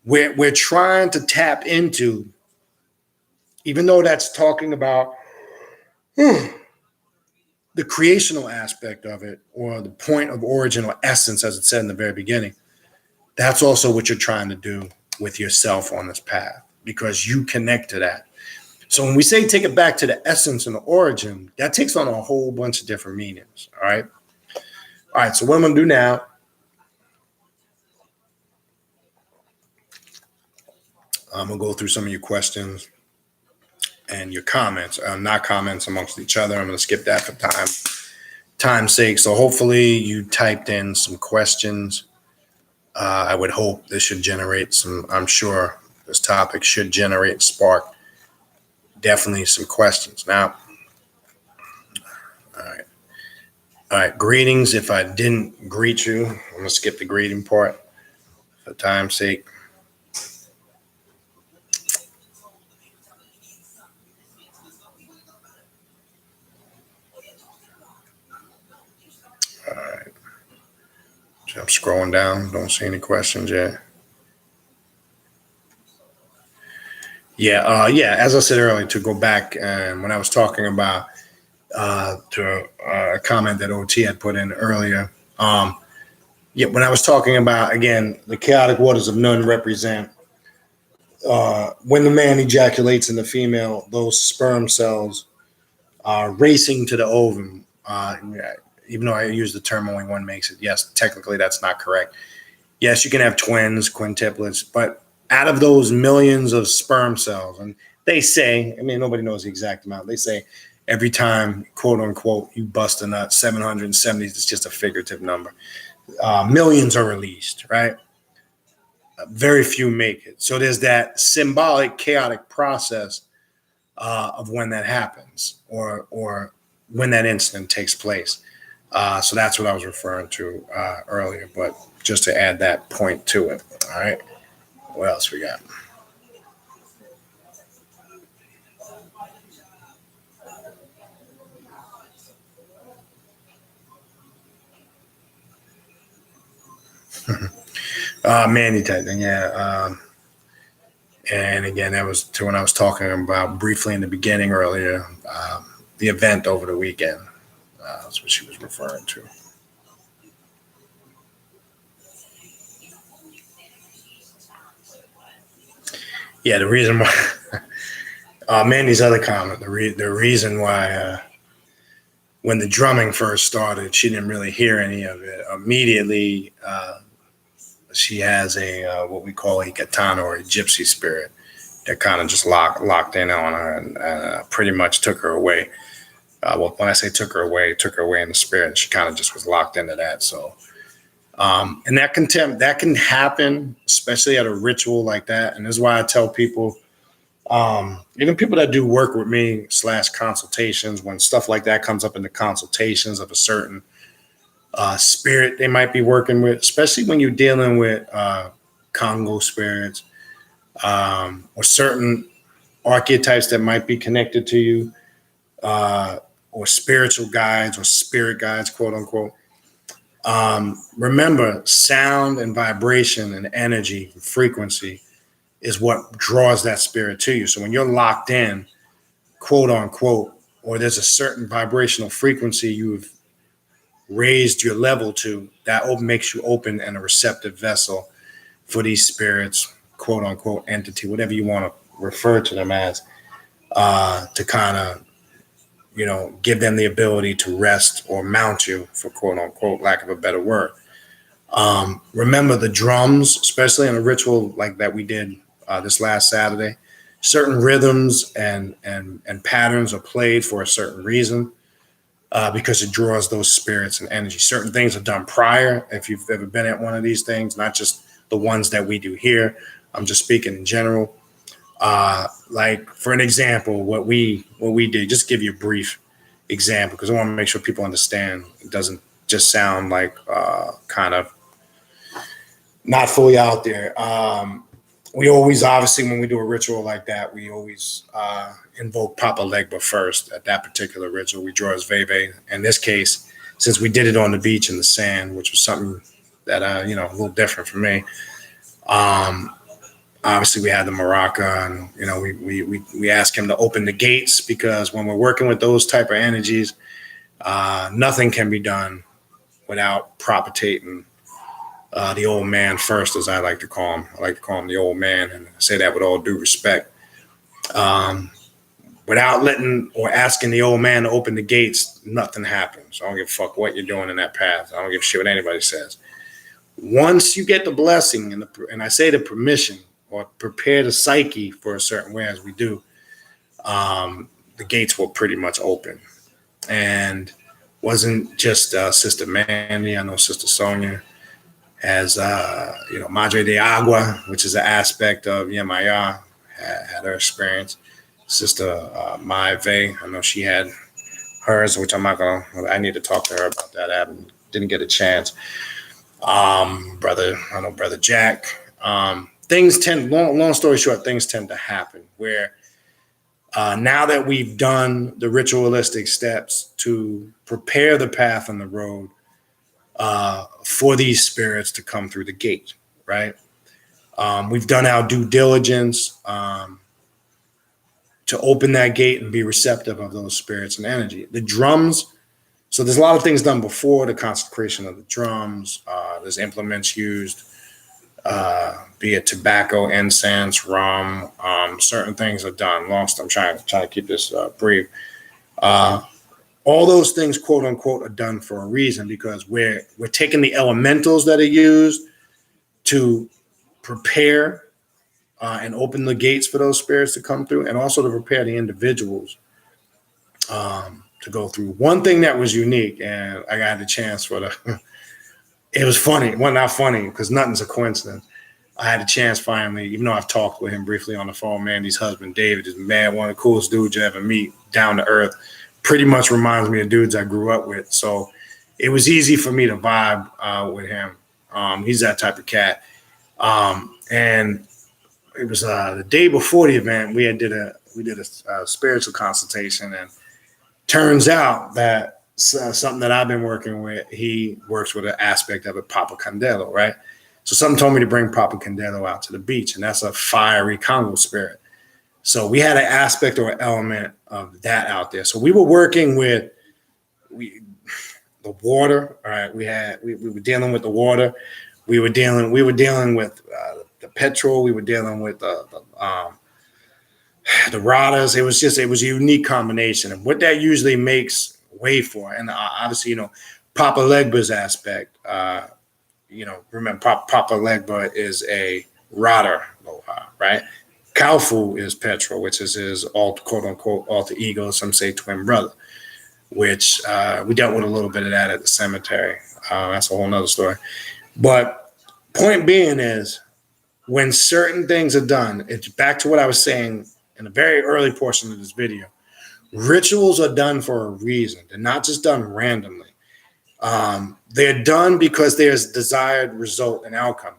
we're trying to tap into, even though that's talking about the creational aspect of it, or the point of origin or essence, as it said in the very beginning, that's also what you're trying to do with yourself on this path, because you connect to that. So when we say take it back to the essence and the origin, that takes on a whole bunch of different meanings. All right. All right. So what I'm going to do now, I'm going to go through some of your questions and your comments, not comments amongst each other. I'm going to skip that for time's sake. So hopefully you typed in some questions. I would hope this should generate some, I'm sure this topic should generate, spark definitely some questions. Now, all right. All right. Greetings. If I didn't greet you, I'm going to skip the greeting part for time's sake. All right. So I'm scrolling down. Don't see any questions yet. Yeah. As I said earlier, to go back and when I was talking about to a comment that OT had put in earlier. When I was talking about, again, the chaotic waters of Nun represent when the man ejaculates in the female, those sperm cells are racing to the ovum. Even though I use the term only one makes it, yes, technically that's not correct. Yes, you can have twins, quintuplets, but out of those millions of sperm cells, and they say, I mean, nobody knows the exact amount. They say every time, quote unquote, you bust a nut, 770, it's just a figurative number. Millions are released, right? Very few make it. So there's that symbolic, chaotic process of when that happens, or when that incident takes place. So that's what I was referring to earlier, but just to add that point to it. All right. What else we got? Mandy typing, yeah. And again, that was to when I was talking about briefly in the beginning earlier, the event over the weekend. That's what she was referring to. Yeah, the reason why Mandy's other comment, the reason why when the drumming first started, she didn't really hear any of it. Immediately, she has a what we call a katana, or a gypsy spirit, that kind of just locked in on her and pretty much took her away. Well, when I say took her away in the spirit, and she kind of just was locked into that. So, and that can happen, especially at a ritual like that. And this is why I tell people, even people that do work with me / consultations, when stuff like that comes up in the consultations of a certain spirit they might be working with, especially when you're dealing with Congo spirits, or certain archetypes that might be connected to you, or spiritual guides or spirit guides, quote unquote. Remember, sound and vibration and energy and frequency is what draws that spirit to you. So when you're locked in, quote unquote, or there's a certain vibrational frequency you've raised your level to, that makes you open and a receptive vessel for these spirits, quote unquote, entity, whatever you want to refer to them as, to kind of, give them the ability to rest or mount you, for quote unquote, lack of a better word. Remember the drums, especially in a ritual like that we did this last Saturday, certain rhythms and patterns are played for a certain reason, because it draws those spirits and energy. Certain things are done prior. If you've ever been at one of these things, not just the ones that we do here, I'm just speaking in general. Like for an example, what we did, just give you a brief example, because I want to make sure people understand. It doesn't just sound like kind of not fully out there. we always, obviously, when we do a ritual like that, we always invoke Papa Legba first. At that particular ritual, we draw his veve. In this case, since we did it on the beach in the sand, which was something that, a little different for me, obviously we had the maraca, and, we ask him to open the gates, because when we're working with those type of energies, nothing can be done without propitating the old man first, as I like to call him. I like to call him the old man, and I say that with all due respect. Without letting or asking the old man to open the gates, nothing happens. I don't give a fuck what you're doing in that path. I don't give a shit what anybody says. Once you get the blessing and I say the permission, or prepare the psyche for a certain way, as we do, the gates will pretty much open. And wasn't just Sister Mandy. I know Sister Sonia has, Madre de Agua, which is an aspect of Yemaya, had her experience. Sister Mai Vey, I know she had hers, which I need to talk to her about that. I didn't get a chance. Brother Jack. Long story short, things tend to happen where now that we've done the ritualistic steps to prepare the path and the road for these spirits to come through the gate, right? We've done our due diligence to open that gate and be receptive of those spirits and energy. The drums, so there's a lot of things done before the consecration of the drums. There's implements used, be it tobacco, incense, rum. Certain things are done. I'm trying to keep this brief. All those things, quote unquote, are done for a reason, because we're taking the elementals that are used to prepare and open the gates for those spirits to come through, and also to prepare the individuals to go through. One thing that was unique, and I got the chance for it was funny. Well, not funny, because nothing's a coincidence. I had a chance finally, even though I've talked with him briefly on the phone. Mandy's husband, David, is one of the coolest dudes you ever meet, down to earth. Pretty much reminds me of dudes I grew up with. So it was easy for me to vibe with him. He's that type of cat. And it was the day before the event, we did a spiritual consultation, and turns out that something that I've been working with, he works with an aspect of it, Papa Candelo, right? So something told me to bring Papa Candelo out to the beach, and that's a fiery Congo spirit. So we had an aspect or an element of that out there. So we were working with the water. All right, we were dealing with the water. We were dealing with the petrol. We were dealing with the radas. It was a unique combination, and what that usually makes way for. And obviously, Papa Legba's aspect. Remember, Papa Legba is a Rada Loha, right? Kaufu is Petrol, which is his quote unquote alter ego. Some say twin brother, which we dealt with a little bit of that at the cemetery. That's a whole nother story. But point being is, when certain things are done, it's back to what I was saying in a very early portion of this video. Rituals are done for a reason. They're not just done randomly. They're done because there's desired result and outcome.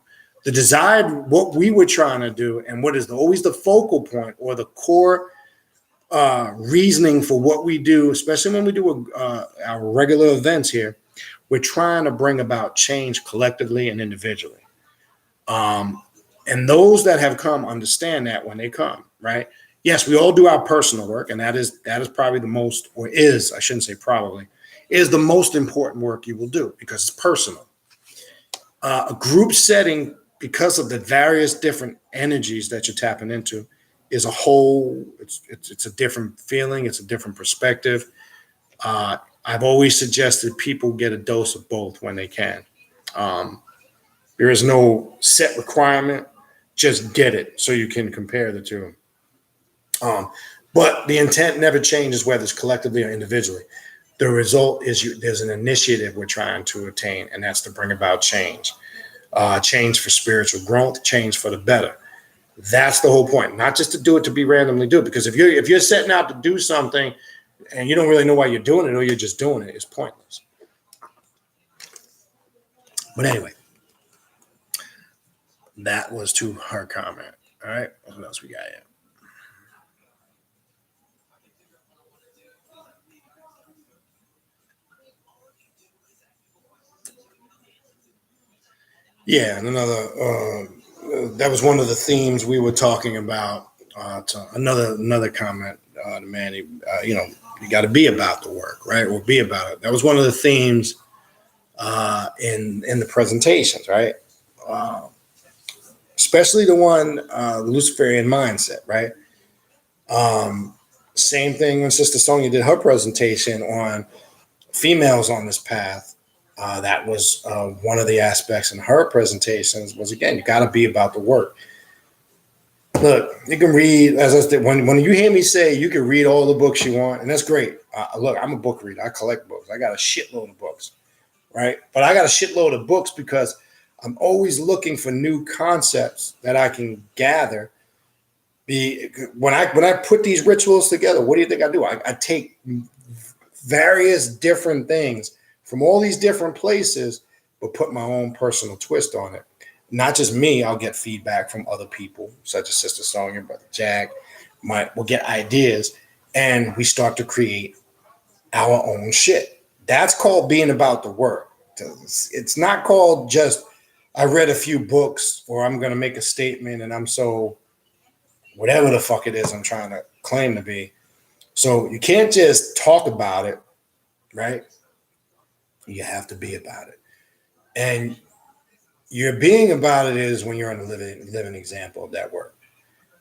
The desired, what we were trying to do, and what is always the focal point or the core reasoning for what we do, especially when we do our regular events here, we're trying to bring about change collectively and individually. And those that have come understand that when they come, right? Yes, we all do our personal work, and that is probably the most, or is, I shouldn't say probably, is the most important work you will do, because it's personal. A group setting, because of the various different energies that you're tapping into, is a whole, it's a different feeling, it's a different perspective. I've always suggested people get a dose of both when they can. There is no set requirement, just get it so you can compare the two. But the intent never changes, whether it's collectively or individually. The result is there's an initiative we're trying to attain, and that's to bring about change. Change for spiritual growth, change for the better. That's the whole point. Not just to do it to be randomly do it, because if you're setting out to do something and you don't really know why you're doing it, or you're just doing it, it's pointless. But anyway, that was to her comment. All right. What else we got here? Yeah, and that was one of the themes we were talking about. To another comment, the man, you got to be about the work, right, or be about it. That was one of the themes in the presentations, right? Uh, Especially the one, the Luciferian mindset, right? Um, Same thing when Sister Sonia did her presentation on females on this path. That was one of the aspects in her presentations was, again, you got to be about the work. Look, you can read, as I said, when you hear me say you can read all the books you want, and that's great. Look, I'm a book reader. I collect books. I got a shitload of books, right? But I got a shitload of books because I'm always looking for new concepts that I can gather. When I put these rituals together, what do you think I do? I take various different things from all these different places, but put my own personal twist on it. Not just me, I'll get feedback from other people, such as Sister Sonia, Brother Jack. We'll get ideas, and we start to create our own shit. That's called being about the work. It's not called just, I read a few books, or I'm going to make a statement, and I'm so whatever the fuck it is I'm trying to claim to be. So you can't just talk about it, right? You have to be about it. And your being about it is when you're in a living example of that work.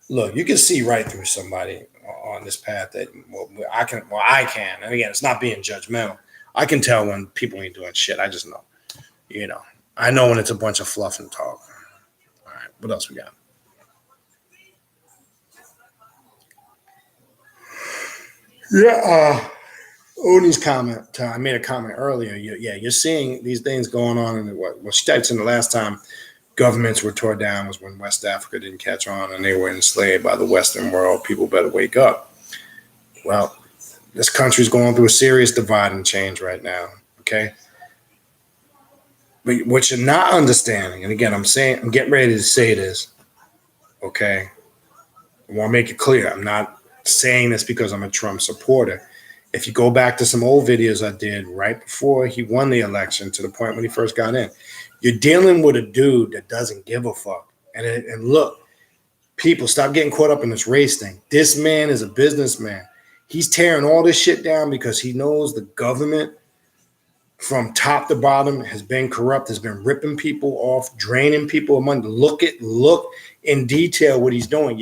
Look, you can see right through somebody on this path that I can. And again, it's not being judgmental. I can tell when people ain't doing shit. I just know. I know when it's a bunch of fluff and talk. All right, what else we got? Yeah, Oni's comment. I made a comment earlier. You're seeing these things going on, and what she typed in the last time governments were tore down was when West Africa didn't catch on and they were enslaved by the Western world. People better wake up. Well, this country's going through a serious divide and change right now. Okay, but what you're not understanding, and again, I'm getting ready to say this. Okay, I want to make it clear. I'm not saying this because I'm a Trump supporter. If you go back to some old videos I did right before he won the election, to the point when he first got in, you're dealing with a dude that doesn't give a fuck. And look, people, stop getting caught up in this race thing. This man is a businessman. He's tearing all this shit down because he knows the government from top to bottom has been corrupt, has been ripping people off, draining people of money. Look in detail what he's doing.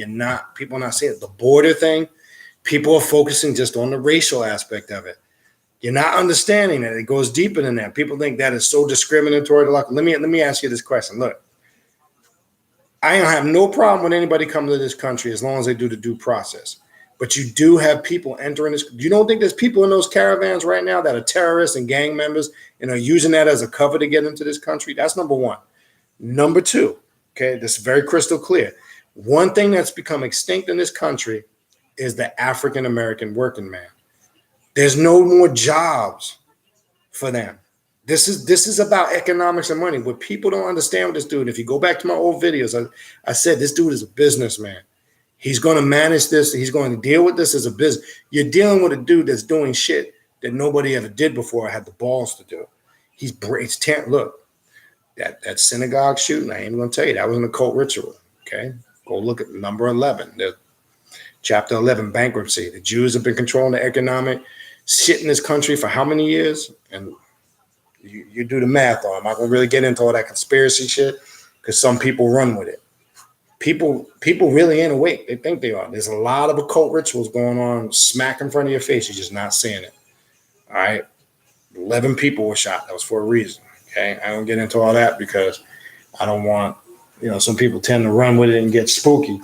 People are not seeing it. The border thing, people are focusing just on the racial aspect of it. You're not understanding that it goes deeper than that. People think that is so discriminatory. Let me ask you this question. Look, I don't have no problem with anybody coming to this country as long as they do the due process. But you do have people entering this. You don't think there's people in those caravans right now that are terrorists and gang members and are using that as a cover to get into this country? That's number one. Number two, okay, this is very crystal clear. One thing that's become extinct in this country is the African American working man. There's no more jobs for them. This is about economics and money. What people don't understand with this dude, if you go back to my old videos, I said this dude is a businessman. He's going to manage this. He's going to deal with this as a business. You're dealing with a dude that's doing shit that nobody ever did before or had the balls to do. Look, that synagogue shooting, I ain't going to tell you, that was an occult ritual, okay? Go look at number 11, the chapter 11, bankruptcy. The Jews have been controlling the economic shit in this country for how many years? And you do the math on. I'm not going to really get into all that conspiracy shit because some people run with it. People really ain't awake. They think they are. There's a lot of occult rituals going on smack in front of your face. You're just not seeing it. All right. 11 people were shot. That was for a reason. Okay. I don't get into all that because I don't want, some people tend to run with it and get spooky.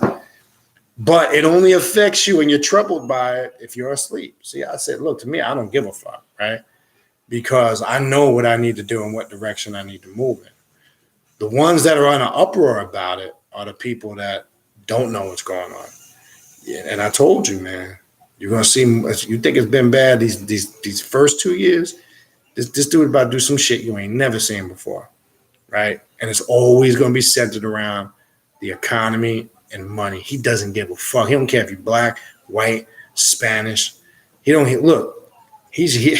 But it only affects you and you're troubled by it if you're asleep. See, I said, look, to me, I don't give a fuck, right? Because I know what I need to do and what direction I need to move in. The ones that are in an uproar about it are the people that don't know what's going on. Yeah, and I told you, man, you're gonna see. You think it's been bad these first 2 years? This dude about to do some shit you ain't never seen before, right? And it's always gonna be centered around the economy and money. He doesn't give a fuck. He don't care if you're black, white, Spanish. He don't look. He's here.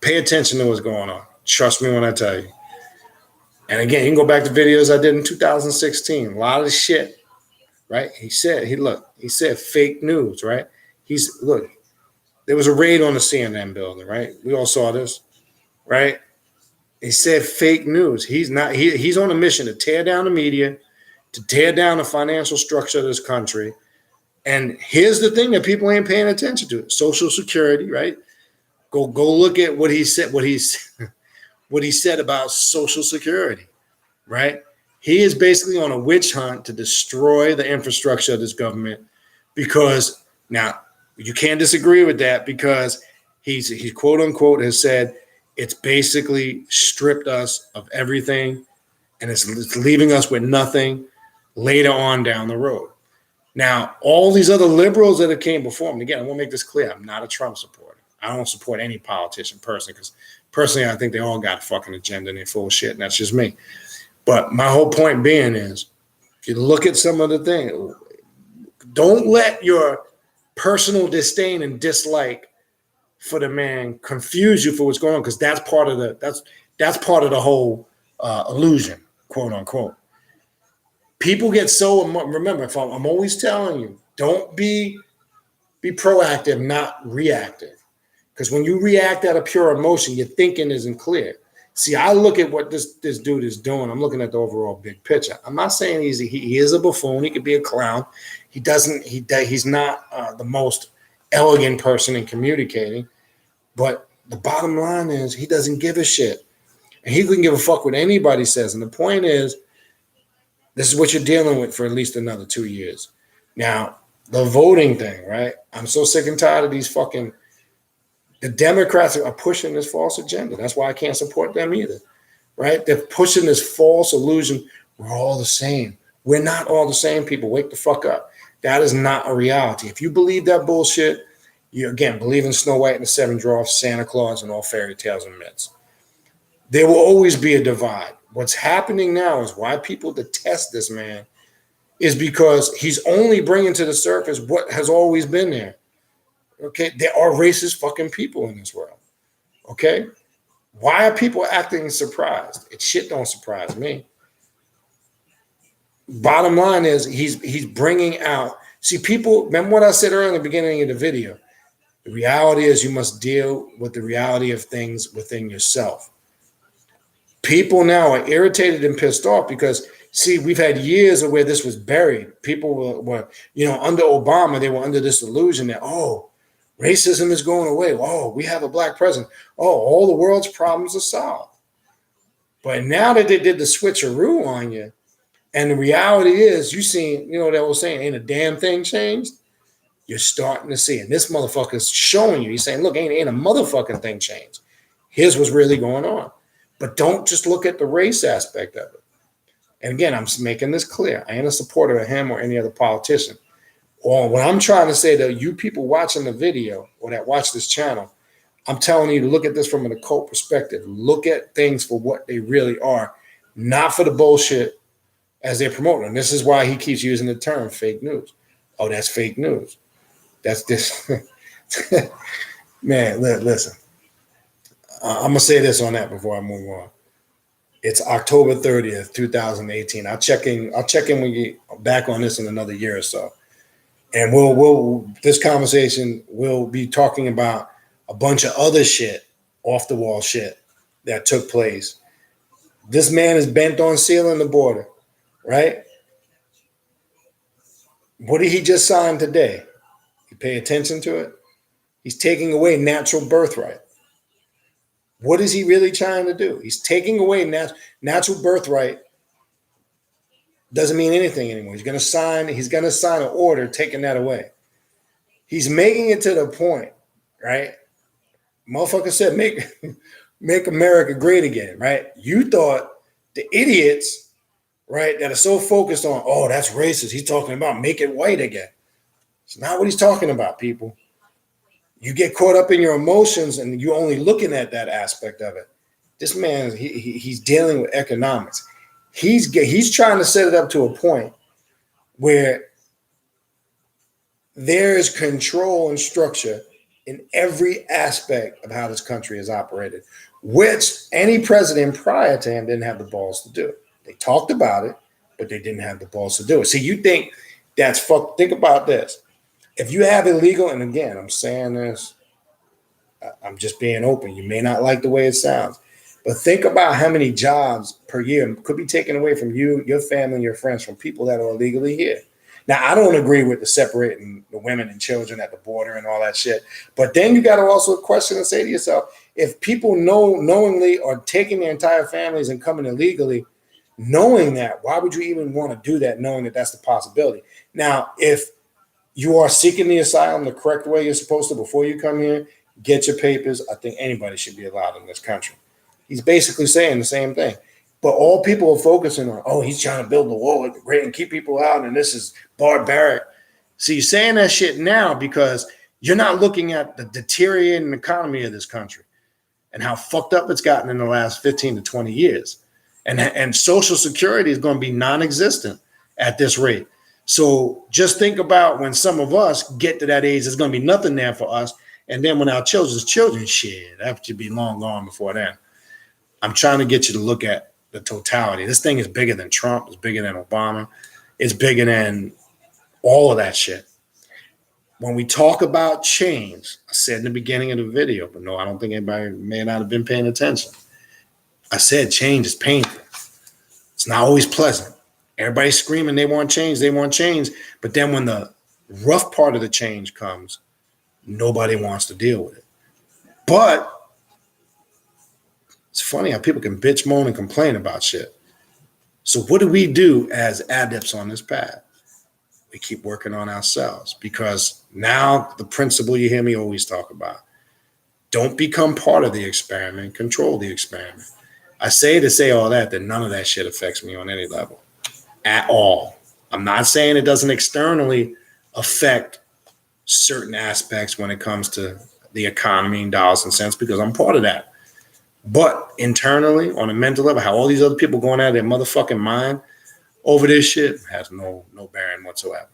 Pay attention to what's going on. Trust me when I tell you. And again, you can go back to videos I did in 2016. A lot of the shit, right? He said fake news, right? There was a raid on the CNN building, right? We all saw this, right? He said fake news. He's on a mission to tear down the media, to tear down the financial structure of this country. And here's the thing that people ain't paying attention to: Social Security, right? Go look at what he said. What he said about Social Security, right? He is basically on a witch hunt to destroy the infrastructure of this government, because now you can't disagree with that, because he's quote unquote has said it's basically stripped us of everything and it's leaving us with nothing later on down the road. Now, all these other liberals that have came before him, again, I want to make this clear, I'm not a Trump supporter. I don't support any politician personally, because personally, I think they all got a fucking agenda and they're full of shit, and that's just me. But my whole point being is, if you look at some of the things, don't let your personal disdain and dislike for the man confuse you for what's going on, because that's part of the whole illusion, quote unquote. People get so, remember, if I'm always telling you, don't be proactive, not reactive. Because when you react out of pure emotion, your thinking isn't clear. See, I look at what this dude is doing. I'm looking at the overall big picture. I'm not saying he is a buffoon. He could be a clown. He's not the most elegant person in communicating. But the bottom line is, he doesn't give a shit. And he couldn't give a fuck what anybody says. And the point is, this is what you're dealing with for at least another 2 years. Now, the voting thing, right? I'm so sick and tired of these fucking... The Democrats are pushing this false agenda. That's why I can't support them either, right? They're pushing this false illusion. We're all the same. We're not all the same, people. Wake the fuck up. That is not a reality. If you believe that bullshit, you, again, believe in Snow White and the Seven Dwarfs, Santa Claus, and all fairy tales and myths. There will always be a divide. What's happening now is why people detest this man is because he's only bringing to the surface what has always been there. Okay, there are racist fucking people in this world. Okay, why are people acting surprised? It shit don't surprise me. Bottom line is he's bringing out. See, people, remember what I said earlier in the beginning of the video. The reality is you must deal with the reality of things within yourself. People now are irritated and pissed off because, see, we've had years of where this was buried. People were under Obama, they were under this illusion that, racism is going away. Oh, we have a black president. Oh, all the world's problems are solved. But now that they did the switcheroo on you, and the reality is, you seen, they were saying, ain't a damn thing changed. You're starting to see. And this motherfucker's showing you. He's saying, look, ain't a motherfucking thing changed. Here's what's really going on. But don't just look at the race aspect of it. And again, I'm making this clear. I ain't a supporter of him or any other politician. Or what I'm trying to say to you people watching the video or that watch this channel, I'm telling you to look at this from an occult perspective. Look at things for what they really are, not for the bullshit as they're promoting. And this is why he keeps using the term fake news. Oh, that's fake news. That's this. Man, listen. I'm going to say this on that before I move on. It's October 30th, 2018. I'll check in with you back on this in another year or so. And we'll this conversation, we'll be talking about a bunch of other shit, off the wall shit that took place. This man is bent on sealing the border, right? What did he just sign today? You pay attention to it? He's taking away natural birthright. What is he really trying to do? He's taking away natural birthright. Doesn't mean anything anymore. He's going to sign an order taking that away. He's making it to the point, right? Motherfucker said, make America great again, right? You thought the idiots, right, that are so focused on, oh, that's racist. He's talking about make it white again. It's not what he's talking about, people. You get caught up in your emotions and you're only looking at that aspect of it. This man, he's dealing with economics. He's trying to set it up to a point where there is control and structure in every aspect of how this country is operated, which any president prior to him didn't have the balls to do. They talked about it, but they didn't have the balls to do it. See, you think that's fuck. Think about this. If you have illegal, and again, I'm saying this, I'm just being open. You may not like the way it sounds, but think about how many jobs per year could be taken away from you, your family, and your friends from people that are illegally here. Now, I don't agree with the separating the women and children at the border and all that shit. But then you got to also question and say to yourself, if people knowingly are taking their entire families and coming illegally, knowing that, why would you even want to do that, knowing that that's the possibility? Now, if you are seeking the asylum the correct way you're supposed to before you come here, get your papers. I think anybody should be allowed in this country. He's basically saying the same thing. But all people are focusing on, oh, he's trying to build the wall great and keep people out, and this is barbaric. See, you're saying that shit now because you're not looking at the deteriorating economy of this country and how fucked up it's gotten in the last 15 to 20 years. And Social Security is going to be non-existent at this rate. So just think about when some of us get to that age, there's going to be nothing there for us. And then when our children's children, shit, that should be long gone before then. I'm trying to get you to look at the totality. This thing is bigger than Trump. It's bigger than Obama. It's bigger than all of that shit. When we talk about change, I said in the beginning of the video, but no, I don't think anybody may not have been paying attention. I said change is painful. It's not always pleasant. Everybody's screaming they want change, but then when the rough part of the change comes, nobody wants to deal with it. But it's funny how people can bitch, moan, and complain about shit. So what do we do as adepts on this path? We keep working on ourselves, because now the principle you hear me always talk about, don't become part of the experiment, control the experiment. I say to say all that none of that shit affects me on any level at all. I'm not saying it doesn't externally affect certain aspects when it comes to the economy and dollars and cents, because I'm part of that. But internally, on a mental level, how all these other people going out of their motherfucking mind over this shit has no bearing whatsoever.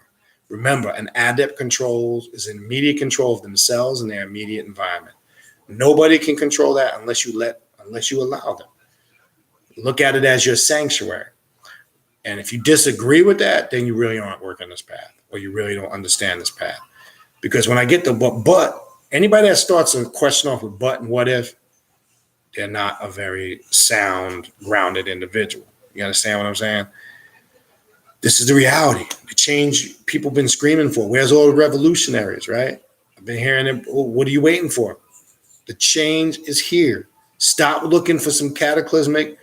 Remember, an adept is in immediate control of themselves and their immediate environment. Nobody can control that unless you allow them. Look at it as your sanctuary. And if you disagree with that, then you really aren't working this path, or you really don't understand this path. Because when I get the but, anybody that starts a question off with but and what if, they're not a very sound, grounded individual. You understand what I'm saying? This is the reality. The change people have been screaming for. Where's all the revolutionaries, right? I've been hearing them. Oh, what are you waiting for? The change is here. Stop looking for some cataclysmic,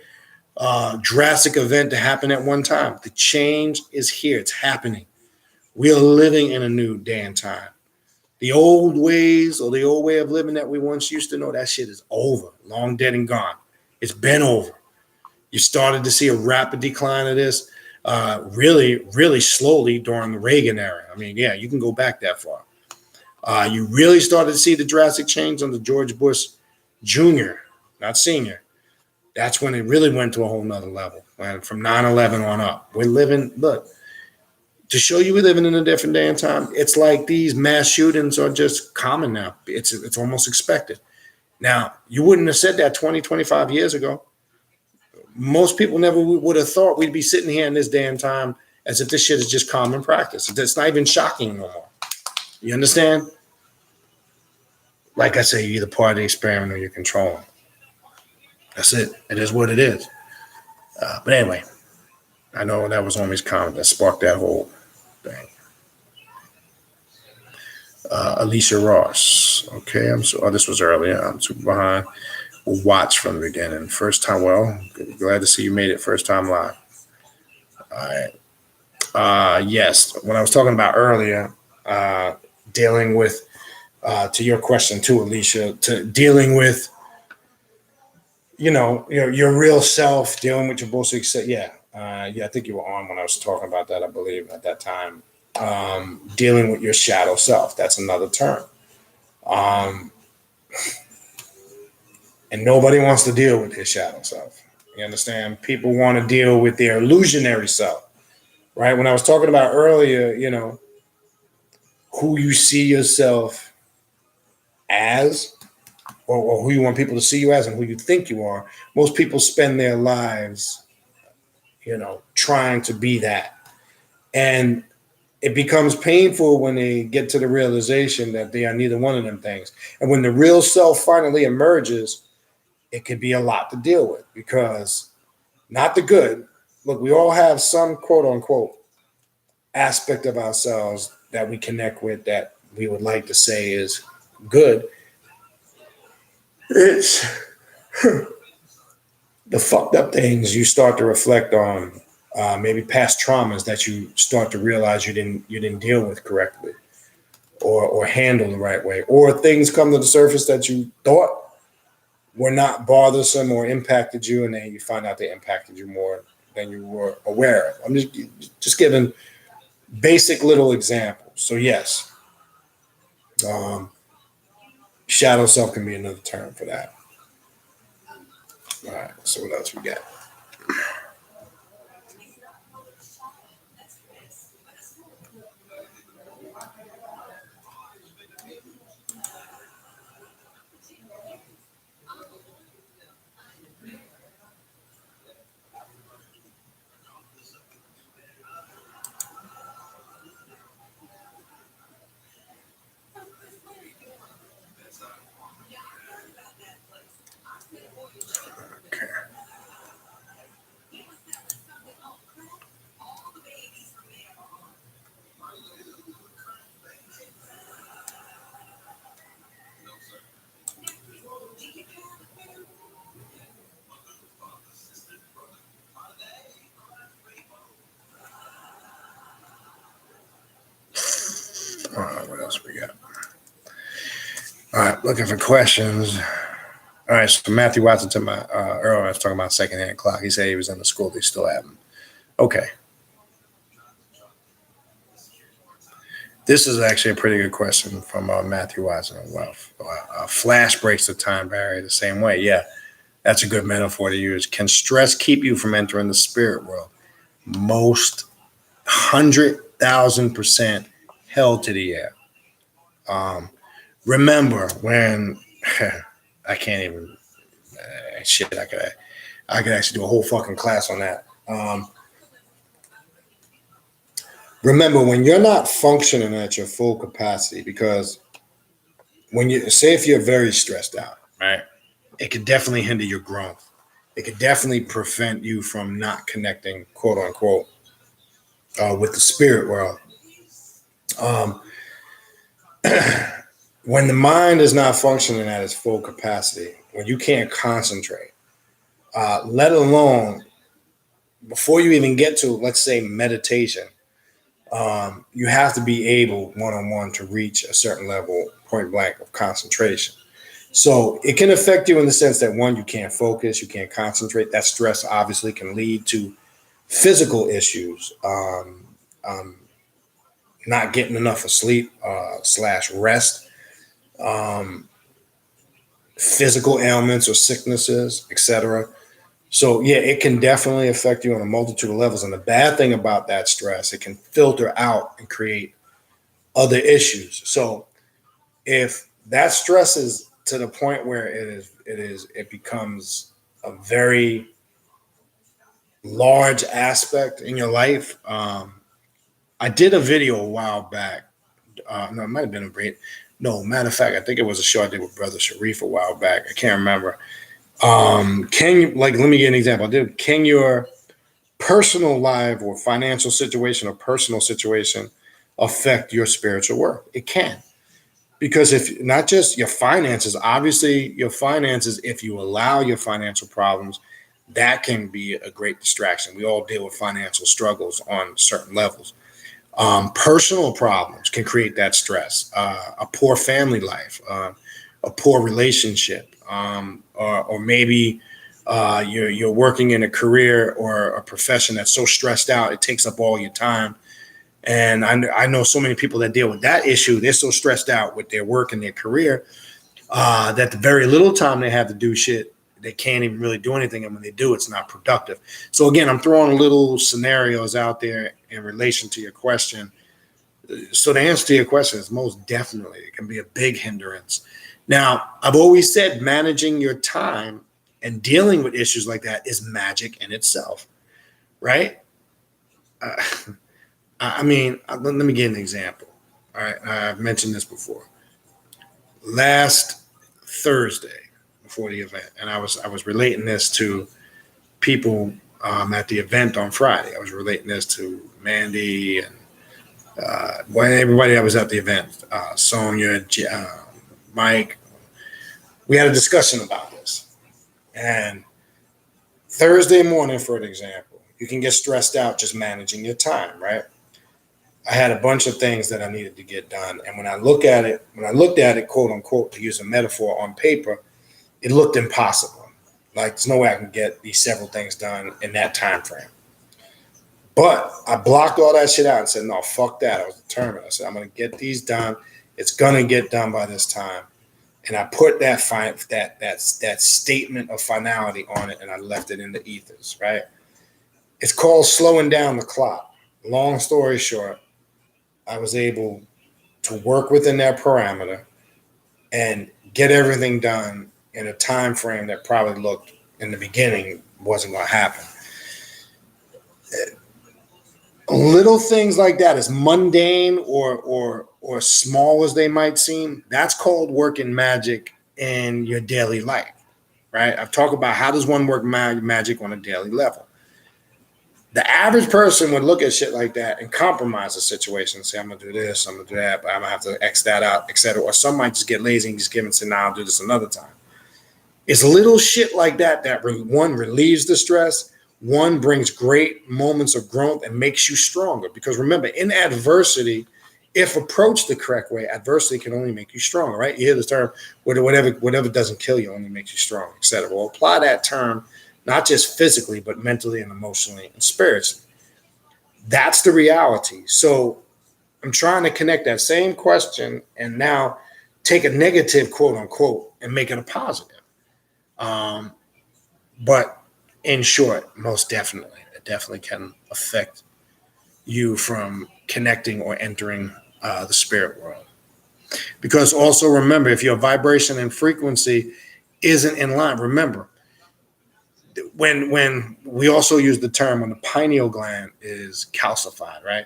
drastic event to happen at one time. The change is here. It's happening. We are living in a new day and time. The old ways, or the old way of living that we once used to know, that shit is over, long dead and gone. It's been over. You started to see a rapid decline of this really, really slowly during the Reagan era. I mean, yeah, you can go back that far. You really started to see the drastic change under George Bush Jr., not Senior. That's when it really went to a whole nother level. And from 9/11 on up, we're living, look, to show you we're living in a different day and time, it's like these mass shootings are just common now. It's almost expected. Now, you wouldn't have said that 20, 25 years ago. Most people never would have thought we'd be sitting here in this day and time as if this shit is just common practice. It's not even shocking no more. You understand? Like I say, you're either part of the experiment or you're controlling. That's it. It is what it is. But anyway, I know that was always comment that sparked that whole thing. Alicia Ross. Okay, this was earlier. I'm super behind. We'll watch from the beginning. First time, well, glad to see you made it first time live. All right. Yes, when I was talking about earlier, dealing with, to your question too, Alicia, to dealing with, your real self, dealing with your bullshit. Yeah, I think you were on when I was talking about that, I believe, at that time. Dealing with your shadow self. That's another term. And nobody wants to deal with his shadow self. You understand? People want to deal with their illusionary self, right? When I was talking about earlier, who you see yourself as, or who you want people to see you as and who you think you are, most people spend their lives, trying to be that. And it becomes painful when they get to the realization that they are neither one of them things. And when the real self finally emerges, it could be a lot to deal with, because not the good. Look, we all have some quote unquote aspect of ourselves that we connect with that we would like to say is good. It's the fucked up things you start to reflect on, maybe past traumas that you start to realize you didn't deal with correctly, or handle the right way, or things come to the surface that you thought were not bothersome or impacted you, and then you find out they impacted you more than you were aware of. I'm just giving basic little examples. So yes, shadow self can be another term for that. All right, so what else we got? Okay. All right, what else we got? All right, looking for questions. All right, so Matthew Watson to my earlier, I was talking about secondhand clock. He said he was in the school, they still have him. Okay. This is actually a pretty good question from Matthew Watson. Wow. Flash breaks the time barrier the same way. Yeah, that's a good metaphor to use. Can stress keep you from entering the spirit world? Most 100,000% held to the air. Remember when I can't even shit. I could actually do a whole fucking class on that. Remember when you're not functioning at your full capacity, because when you say if you're very stressed out, right, it could definitely hinder your growth. It could definitely prevent you from not connecting, quote unquote, with the spirit world. When the mind is not functioning at its full capacity, when you can't concentrate, let alone before you even get to, let's say, meditation, you have to be able one-on-one to reach a certain level, point blank, of concentration. So it can affect you in the sense that, one, you can't focus, you can't concentrate. That stress obviously can lead to physical issues, not getting enough of sleep / rest, physical ailments or sicknesses, etc. So yeah, it can definitely affect you on a multitude of levels. And the bad thing about that stress, it can filter out and create other issues. So if that stress is to the point where it becomes a very large aspect in your life. I did a video a while back. No, it might have been a break. No, matter of fact, I think it was a show I did with Brother Sharif a while back. I can't remember. Can you, let me give an example. Can your personal life or financial situation or personal situation affect your spiritual work? It can. Because if not just your finances, obviously your finances, if you allow your financial problems, that can be a great distraction. We all deal with financial struggles on certain levels. Personal problems can create that stress, a poor family life, a poor relationship, or maybe you're working in a career or a profession that's so stressed out, it takes up all your time. And I know so many people that deal with that issue. They're so stressed out with their work and their career that the very little time they have to do shit, they can't even really do anything. And when they do, it's not productive. So again, I'm throwing little scenarios out there in relation to your question. So the answer to your question is most definitely, it can be a big hindrance. Now, I've always said managing your time and dealing with issues like that is magic in itself, right? I mean, let me give an example. All right, I've mentioned this before. Last Thursday before the event, and I was relating this to people at the event on Friday. I was relating this to Mandy and everybody that was at the event, Sonia, Mike. We had a discussion about this. And Thursday morning, for an example, you can get stressed out just managing your time, right? I had a bunch of things that I needed to get done. And when I looked at it, quote unquote, to use a metaphor on paper, it looked impossible. Like there's no way I can get these several things done in that time frame. But I blocked all that shit out and said, no, fuck that. I was determined. I said, I'm going to get these done. It's going to get done by this time. And I put that statement of finality on it, and I left it in the ethers, right? It's called slowing down the clock. Long story short, I was able to work within that parameter and get everything done in a time frame that probably looked in the beginning wasn't going to happen. Little things like that, as mundane or small as they might seem, that's called working magic in your daily life, right? I've talked about how does one work magic on a daily level. The average person would look at shit like that and compromise the situation and say, I'm going to do this, I'm going to do that, but I'm going to have to X that out, etc. Or some might just get lazy and just give and say, nah, I'll do this another time. It's little shit like that one relieves the stress, one brings great moments of growth and makes you stronger. Because remember, in adversity, if approached the correct way, adversity can only make you stronger, right? You hear the term, whatever doesn't kill you only makes you strong, etc. Well, apply that term not just physically, but mentally and emotionally and spiritually. That's the reality. So I'm trying to connect that same question and now take a negative, quote unquote, and make it a positive. But in short, most definitely, it definitely can affect you from connecting or entering the spirit world. Because also remember, if your vibration and frequency isn't in line, remember, when we also use the term when the pineal gland is calcified, right?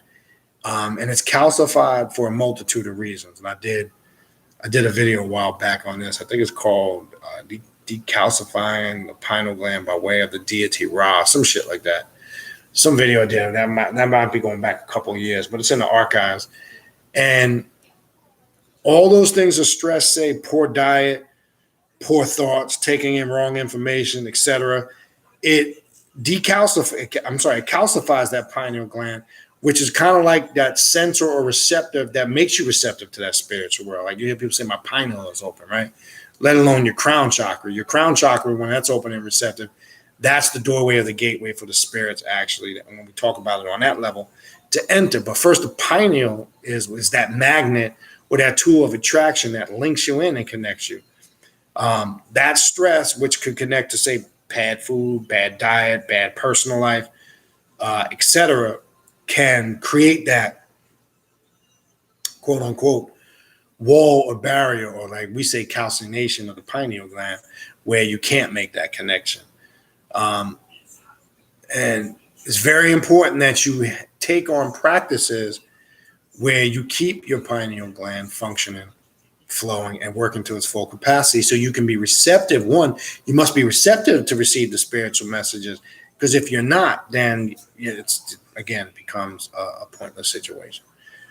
And it's calcified for a multitude of reasons. And I did a video a while back on this. I think it's called Decalcifying the Pineal Gland by Way of the Deity Ra, some shit like that. Some video I did. That might be going back a couple of years, but it's in the archives. And all those things are stress, say poor diet, poor thoughts, taking in wrong information, etc. It calcifies that pineal gland, which is kind of like that sensor or receptive that makes you receptive to that spiritual world. Like you hear people say, my pineal is open, right? Let alone your crown chakra. Your crown chakra, when that's open and receptive, that's the doorway or the gateway for the spirits, actually, when we talk about it on that level, to enter. But first, the pineal is that magnet or that tool of attraction that links you in and connects you. That stress, which could connect to, say, bad food, bad diet, bad personal life, etc., can create that, quote unquote, wall or barrier, or like we say, calcination of the pineal gland, where you can't make that connection. And it's very important that you take on practices where you keep your pineal gland functioning, flowing, and working to its full capacity so you can be receptive. One, you must be receptive to receive the spiritual messages, because if you're not, then it becomes a pointless situation.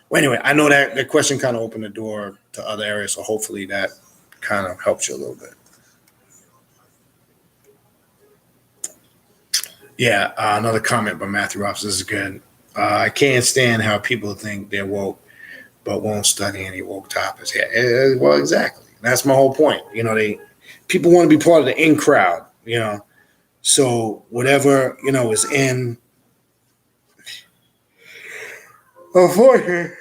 Well, anyway, I know that question kind of opened the door to other areas, so hopefully that kind of helps you a little bit. Yeah, another comment by Matthew Ross. This is good. I can't stand how people think they're woke, but won't study any woke topics. Yeah, well, exactly. That's my whole point. You know, people want to be part of the in crowd. You know, so whatever is in. Unfortunately,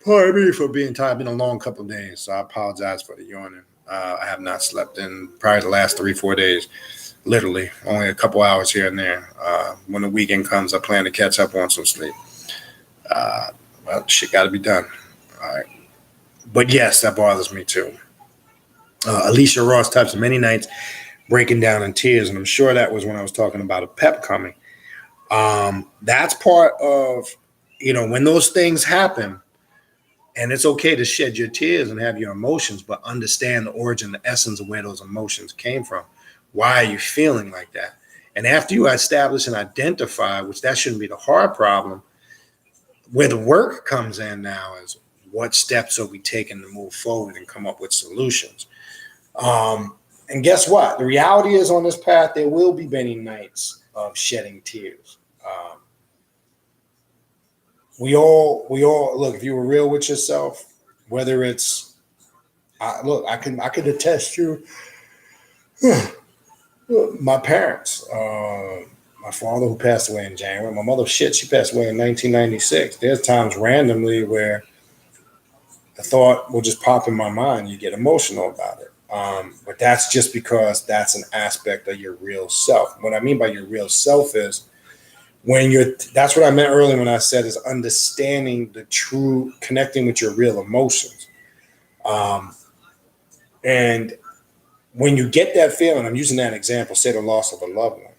pardon me for being tired. It's been a long couple of days, so I apologize for the yawning. I have not slept in probably the last 3-4 days. Literally, only a couple hours here and there. When the weekend comes, I plan to catch up on some sleep. Uh, well, shit got to be done. All right. But yes, that bothers me too. Alicia Ross types of many nights breaking down in tears, and I'm sure that was when I was talking about a pep coming. That's part of, when those things happen, and it's okay to shed your tears and have your emotions, but understand the origin, the essence of where those emotions came from. Why are you feeling like that? And after you establish and identify, which that shouldn't be the hard problem, where the work comes in now is what steps are we taking to move forward and come up with solutions. And guess what? The reality is on this path, there will be many nights of shedding tears. We all look. If you were real with yourself, whether it's I could attest to my parents, my father who passed away in January, my mother, she passed away in 1996. There's times randomly where the thought will just pop in my mind. You get emotional about it. But that's just because that's an aspect of your real self. What I mean by your real self is that's what I meant earlier when I said is understanding the true, connecting with your real emotions. And when you get that feeling, I'm using that example, say the loss of a loved one,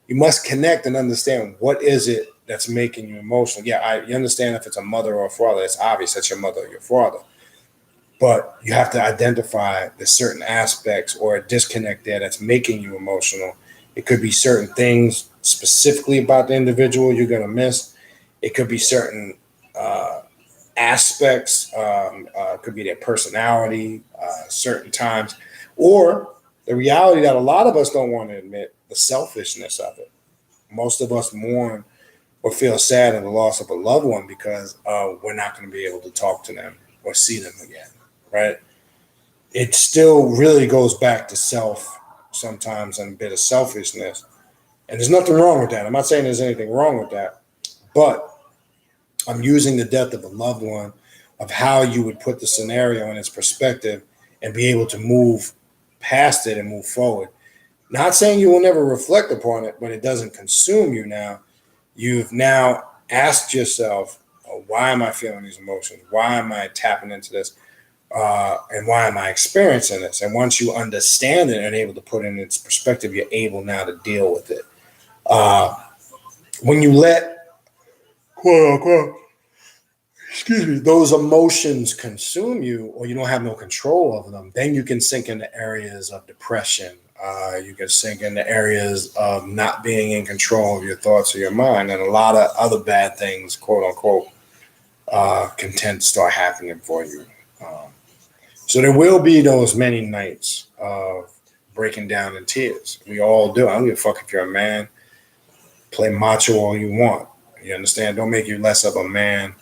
you must connect and understand what is it that's making you emotional. Yeah, you understand if it's a mother or a father, it's obvious that's your mother or your father. But you have to identify the certain aspects or a disconnect there that's making you emotional. It could be certain things specifically about the individual you're going to miss. It could be certain aspects, could be their personality, certain times, or the reality that a lot of us don't want to admit, the selfishness of it. Most of us mourn or feel sad at the loss of a loved one because we're not going to be able to talk to them or see them again, right? It still really goes back to self sometimes and a bit of selfishness. And there's nothing wrong with that. I'm not saying there's anything wrong with that, but I'm using the death of a loved one of how you would put the scenario in its perspective and be able to move past it and move forward. Not saying you will never reflect upon it, but it doesn't consume you now. You've now asked yourself, why am I feeling these emotions? Why am I tapping into this? And why am I experiencing this? And once you understand it and able to put it in its perspective, you're able now to deal with it. When you let, quote unquote, those emotions consume you, or you don't have no control over them, then you can sink into areas of depression. You can sink into areas of not being in control of your thoughts or your mind, and a lot of other bad things, quote unquote, can tend to start happening for you. So there will be those many nights of breaking down in tears. We all do. I don't give a fuck if you're a man. Play macho all you want. You understand? Don't make you less of a man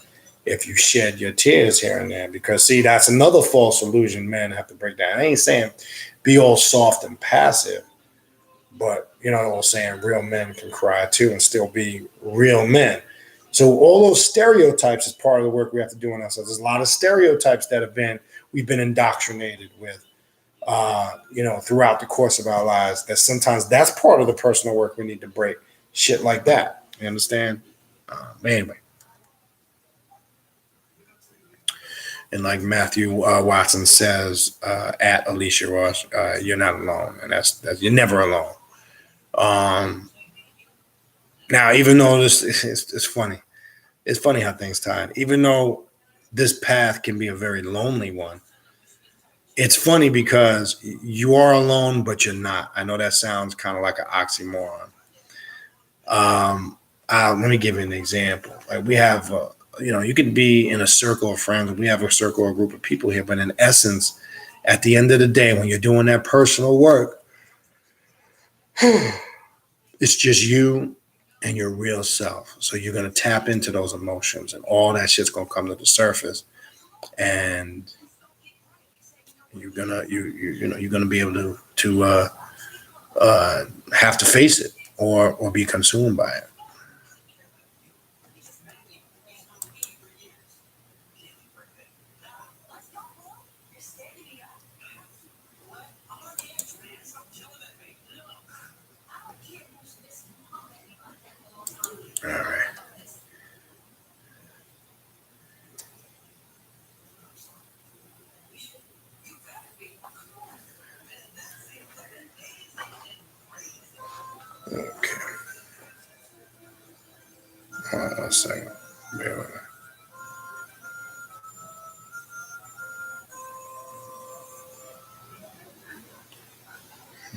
if you shed your tears here and there. Because, see, that's another false illusion men have to break down. I ain't saying be all soft and passive, but, what I'm saying? Real men can cry too and still be real men. So all those stereotypes is part of the work we have to do on ourselves. There's a lot of stereotypes that we've been indoctrinated with, throughout the course of our lives. That sometimes that's part of the personal work we need to break. Shit like that. You understand? But anyway. And like Matthew Watson says at Alicia Ross, you're not alone, and that's you're never alone. Now, even though it's funny. It's funny how things tie in. Even though this path can be a very lonely one, it's funny because you are alone, but you're not. I know that sounds kind of like an oxymoron. Let me give you an example. Like we have, you can be in a circle of friends. We have a circle or a group of people here, but in essence, at the end of the day, when you're doing that personal work, it's just you and your real self. So you're gonna tap into those emotions, and all that shit's gonna come to the surface, and you're gonna be able to have to face it or be consumed by it. Okay. Hold on a second. Bear with me.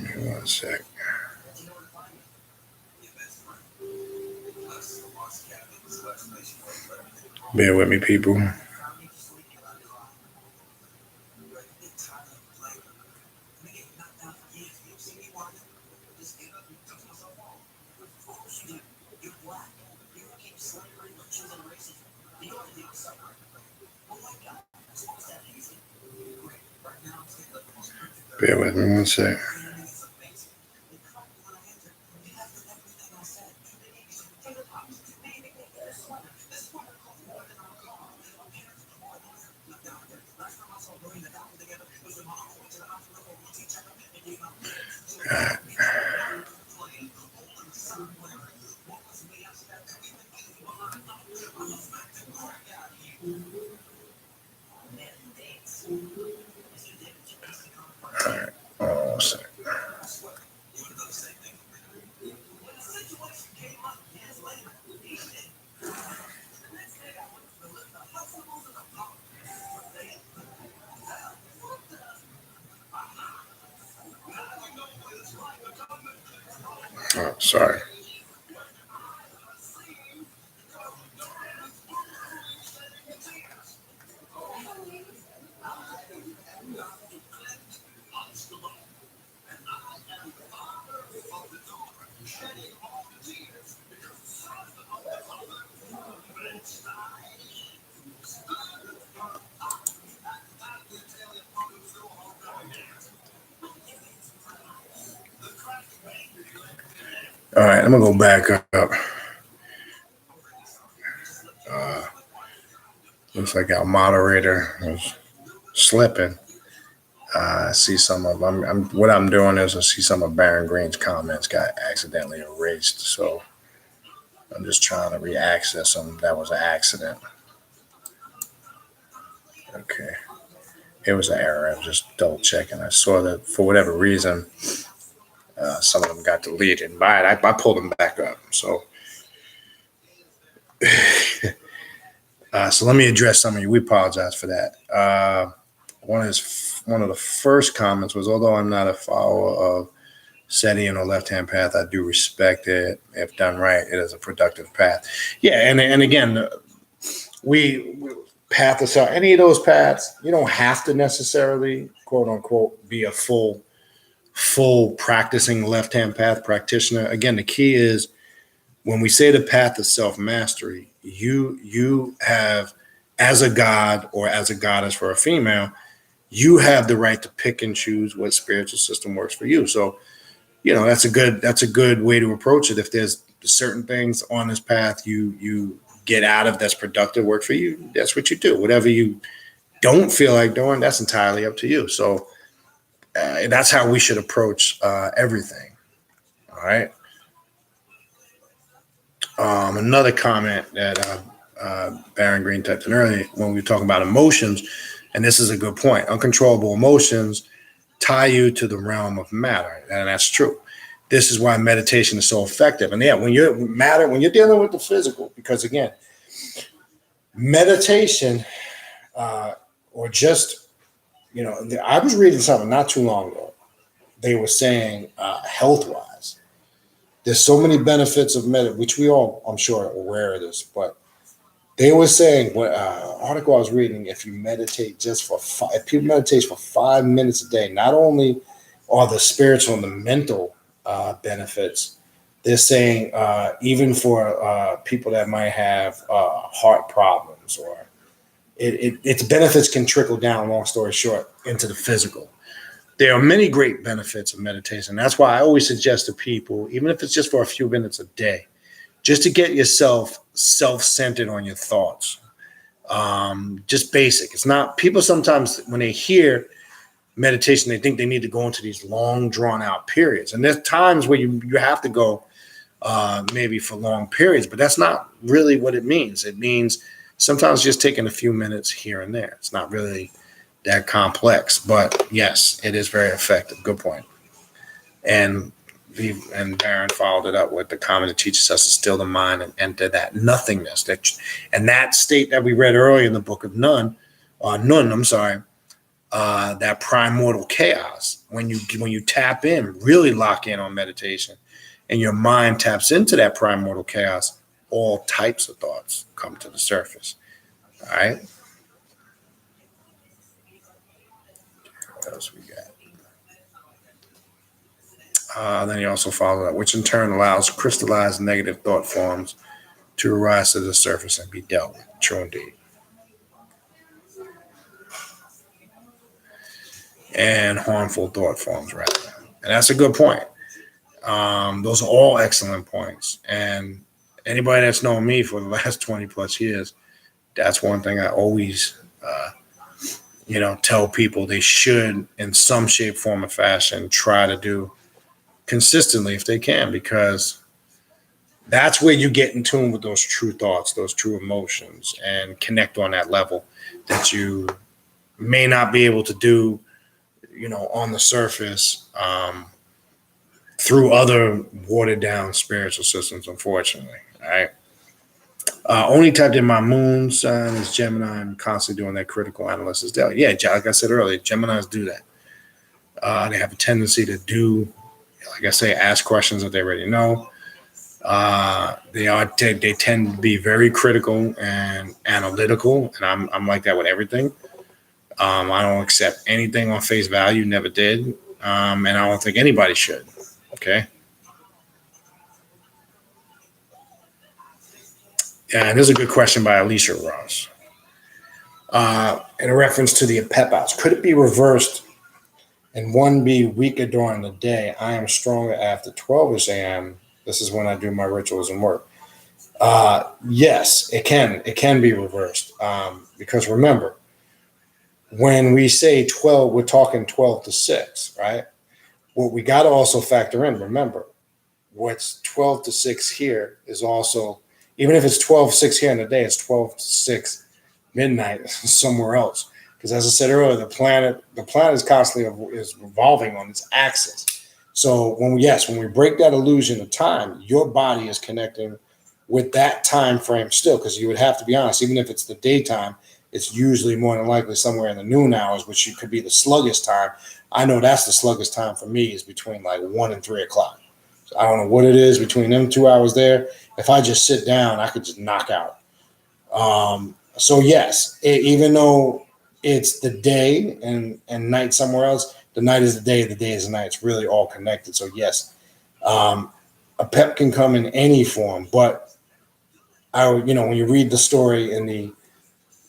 Give me 1 sec. Bear with me, people. Bear with me 1 sec. All right. Hold on 1 sec. Oh, sorry. All right, I'm gonna go back up. Looks like our moderator is slipping. I see some of what I'm doing is I see some of Baron Green's comments got accidentally erased, so I'm just trying to re-access them. That was an accident. Okay, it was an error. I was just double checking. I saw that for whatever reason, some of them got deleted. But I pulled them back up. So, so let me address some of you. We apologize for that. One of the first comments was, although I'm not a follower of Asetian or left-hand path, I do respect it. If done right, it is a productive path. Yeah, and again, we path aside any of those paths. You don't have to necessarily, quote unquote, be a full practicing left-hand path practitioner. Again, the key is when we say the path of self-mastery, you have, as a god or as a goddess for a female, you have the right to pick and choose what spiritual system works for you. So, that's a good way to approach it. If there's certain things on this path you get out of that's productive work for you, that's what you do. Whatever you don't feel like doing, that's entirely up to you. So that's how we should approach everything. All right. Another comment that Baron Green typed in earlier when we were talking about emotions, and this is a good point. Uncontrollable emotions tie you to the realm of matter, and that's true. This is why meditation is so effective. And yeah, when you're dealing with the physical, because again, meditation, or just, I was reading something not too long ago. They were saying health-wise, there's so many benefits of meditation, which we all, I'm sure, are aware of this, but they were saying, what article I was reading, if you meditate if people meditate for 5 minutes a day, not only are the spiritual and the mental benefits, they're saying even for people that might have heart problems, or its benefits can trickle down, long story short, into the physical. There are many great benefits of meditation. That's why I always suggest to people, even if it's just for a few minutes a day, just to get yourself self-centered on your thoughts. Just basic. It's not, people sometimes when they hear meditation, they think they need to go into these long drawn out periods. And there's times where you have to go maybe for long periods, but that's not really what it means. It means sometimes just taking a few minutes here and there. It's not really that complex, but yes, it is very effective. Good point. And and Baron followed it up with the comment that teaches us to still the mind and enter that nothingness. And that state that we read earlier in the book of Nun, that primordial chaos. When you tap in, really lock in on meditation, and your mind taps into that primordial chaos, all types of thoughts come to the surface. All right. What else we got? Then he also followed up, which in turn allows crystallized negative thought forms to arise to the surface and be dealt with. True indeed. And harmful thought forms, right? And that's a good point. Those are all excellent points. And anybody that's known me for the last 20 plus years, that's one thing I always, tell people they should, in some shape, form, or fashion, try to do consistently if they can, because that's where you get in tune with those true thoughts, those true emotions, and connect on that level that you may not be able to do, on the surface, through other watered down spiritual systems, unfortunately. All right. Only typed in my moon sign is Gemini. I'm constantly doing that critical analysis daily. Yeah, like I said earlier, Geminis do that. They have a tendency to do, like I say, ask questions that they already know. They tend to be very critical and analytical, and I'm like that with everything. I don't accept anything on face value, never did, and I don't think anybody should. Okay. And there's a good question by Alicia Ross. In a reference to the Apep could it be reversed and one be weaker during the day? I am stronger after 12 a.m. This is when I do my rituals and work. Yes, it can. It can be reversed. Because remember, when we say 12, we're talking 12 to 6, right? What we got to also factor in, remember, what's 12 to 6 here is also, even if it's 12-6 here in the day, it's 12 to 6 midnight somewhere else. Because as I said earlier, the planet is constantly is revolving on its axis. So when we break that illusion of time, your body is connecting with that time frame still, because you would have to be honest, even if it's the daytime, it's usually more than likely somewhere in the noon hours, which could be the sluggish time. I know that's the sluggish time for me, is between like 1 and 3 o'clock. So I don't know what it is between them 2 hours there. If I just sit down, I could just knock out. So yes, even though it's the day and night somewhere else, the night is the day is the night. It's really all connected. So yes, a pep can come in any form, but when you read the story in the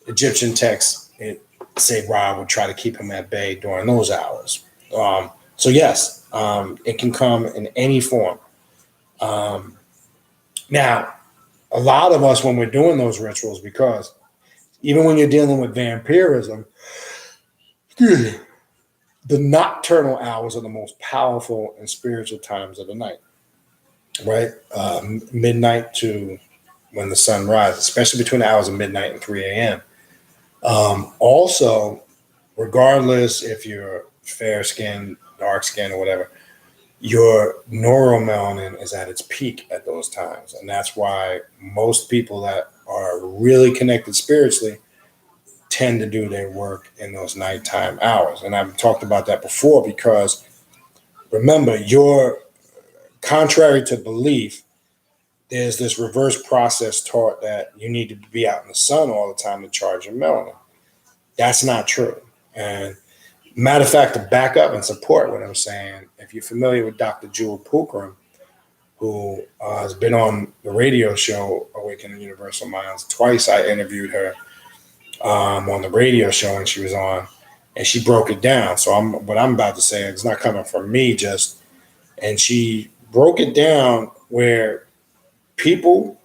Egyptian text, it say Ra would try to keep him at bay during those hours. So yes, it can come in any form. Now, a lot of us, when we're doing those rituals, because even when you're dealing with vampirism, the nocturnal hours are the most powerful and spiritual times of the night, right? Midnight to when the sun rises, especially between the hours of midnight and 3 a.m. Also, regardless if you're fair skin, dark skin, or whatever, your neuromelanin is at its peak at those times. And that's why most people that are really connected spiritually tend to do their work in those nighttime hours. And I've talked about that before, because remember, you're contrary to belief, there's this reverse process taught that you need to be out in the sun all the time to charge your melanin. That's not true. And matter of fact, to back up and support what I'm saying, if you're familiar with Dr. Jewel Pookrum, who has been on the radio show Awakening Universal Minds twice, I interviewed her on the radio show, and she was on, and she broke it down. So what I'm about to say is not coming from me, and she broke it down where people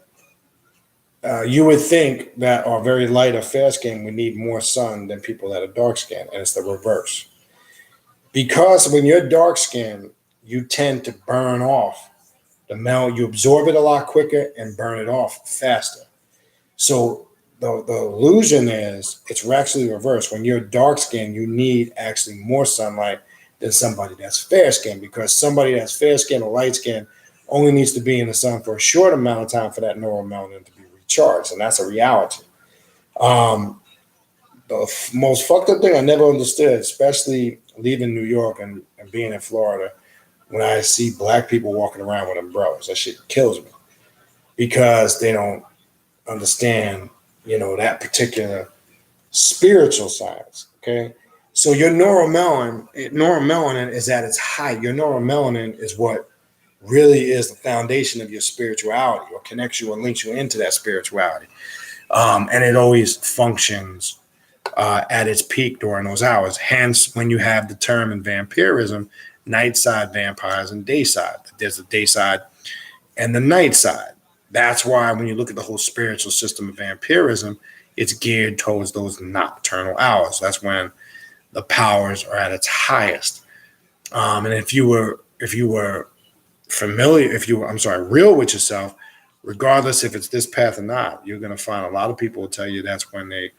you would think that are very light or fair skinned would need more sun than people that are dark skinned, and it's the reverse. Because when you're dark skinned, you tend to burn off the melanin. You absorb it a lot quicker and burn it off faster. So the illusion is it's actually reversed. When you're dark skinned, you need actually more sunlight than somebody that's fair skinned, because somebody that's fair skinned or light skinned only needs to be in the sun for a short amount of time for that neuromelanin to be recharged, and that's a reality. The most fucked up thing I never understood, especially leaving New York and being in Florida, when I see black people walking around with umbrellas, that shit kills me, because they don't understand, that spiritual science. Okay. So your neuromelanin is at its height. Your neuromelanin is what really is the foundation of your spirituality, or connects you and links you into that spirituality. And it always functions at its peak during those hours. Hence, when you have the term in vampirism, night side vampires and day side. There's the day side and the night side. That's why when you look at the whole spiritual system of vampirism, it's geared towards those nocturnal hours. That's when the powers are at its highest. And if you were real with yourself, regardless if it's this path or not, you're going to find a lot of people will tell you that's when they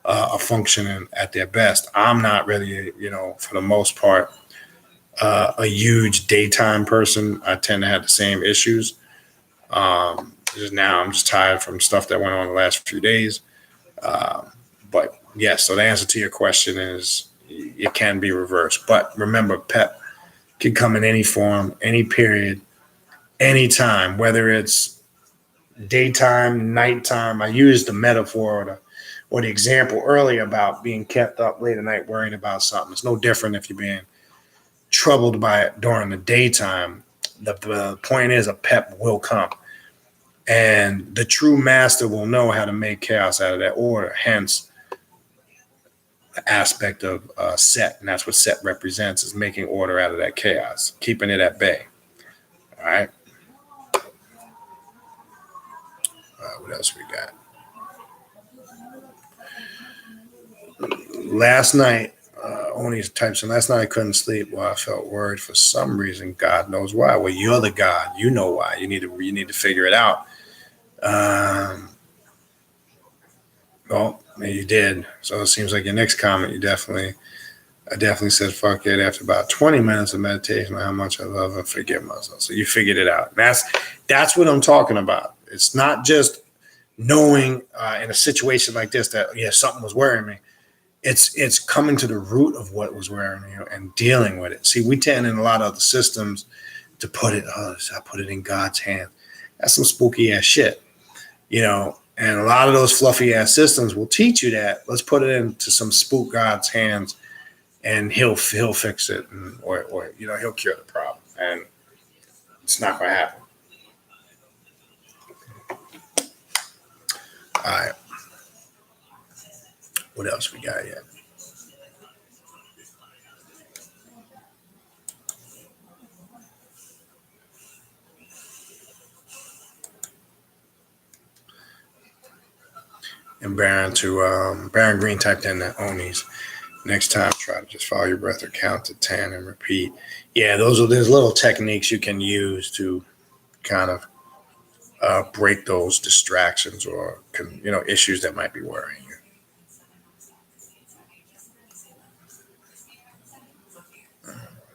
are functioning at their best. I'm not really, for the most part, a huge daytime person. I tend to have the same issues. Just now, I'm just tired from stuff that went on the last few days. But yes, so the answer to your question is it can be reversed. But remember, PEP can come in any form, any period, any time, whether it's daytime, nighttime. I used the metaphor or the example earlier about being kept up late at night worrying about something. It's no different if you're being troubled by it during the daytime. The point is, a PEP will come. And the true master will know how to make chaos out of that order. Hence, the aspect of Set, and that's what Set represents, is making order out of that chaos, keeping it at bay. All right. What else we got? Last night, only types in. Last night I couldn't sleep. Well, I felt worried for some reason. God knows why. Well, you're the God. You know why. You need to figure it out. Well, you did. So it seems like your next comment, I definitely said fuck it after about 20 minutes of meditation on how much I love and forgive myself. So you figured it out. And that's what I'm talking about. It's not just knowing in a situation like this that, something was worrying me. It's coming to the root of what was worrying you and dealing with it. See, we tend in a lot of other systems to put it, I put it in God's hand. That's some spooky ass shit, and a lot of those fluffy ass systems will teach you that. Let's put it into some spook God's hands and he'll fix it, or he'll cure the problem. And it's not going to happen. All right. What else we got yet? And Baron Green typed in the Onis. Next time, try to just follow your breath or count to 10 and repeat. Yeah, there's little techniques you can use to kind of break those distractions or issues that might be worrying you.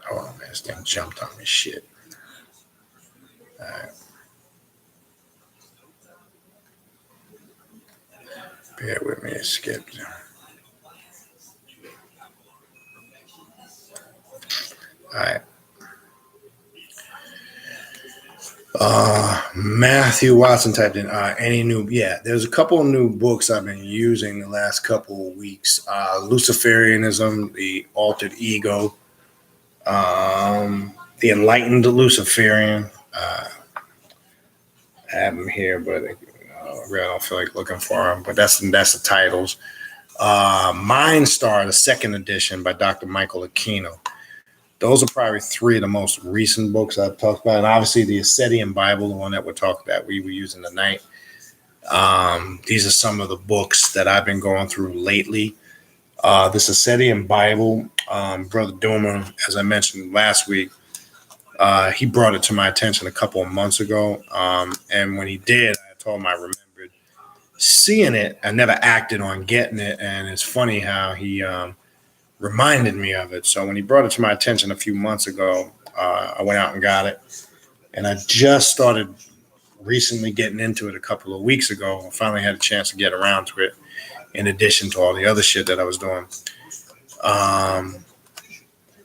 Hold on, man, this thing jumped on me. Shit. All right. Bear with me, it skipped. All right. Matthew Watson typed in any new. Yeah, there's a couple of new books I've been using the last couple of weeks. Luciferianism, the Altered Ego, the Enlightened Luciferian. I have them here, but I really don't feel like looking for them. But that's the titles. Mind Star, the second edition by Dr. Michael Aquino. Those are probably three of the most recent books I've talked about. And obviously the Asetian Bible, the one that we were using tonight. These are some of the books that I've been going through lately. This Asetian Bible, Brother Doomer, as I mentioned last week, he brought it to my attention a couple of months ago. And when he did, I told him I remembered seeing it. I never acted on getting it. And it's funny how he reminded me of it. So when he brought it to my attention a few months ago, I went out and got it. And I just started recently getting into it a couple of weeks ago. I finally had a chance to get around to it in addition to all the other shit that I was doing.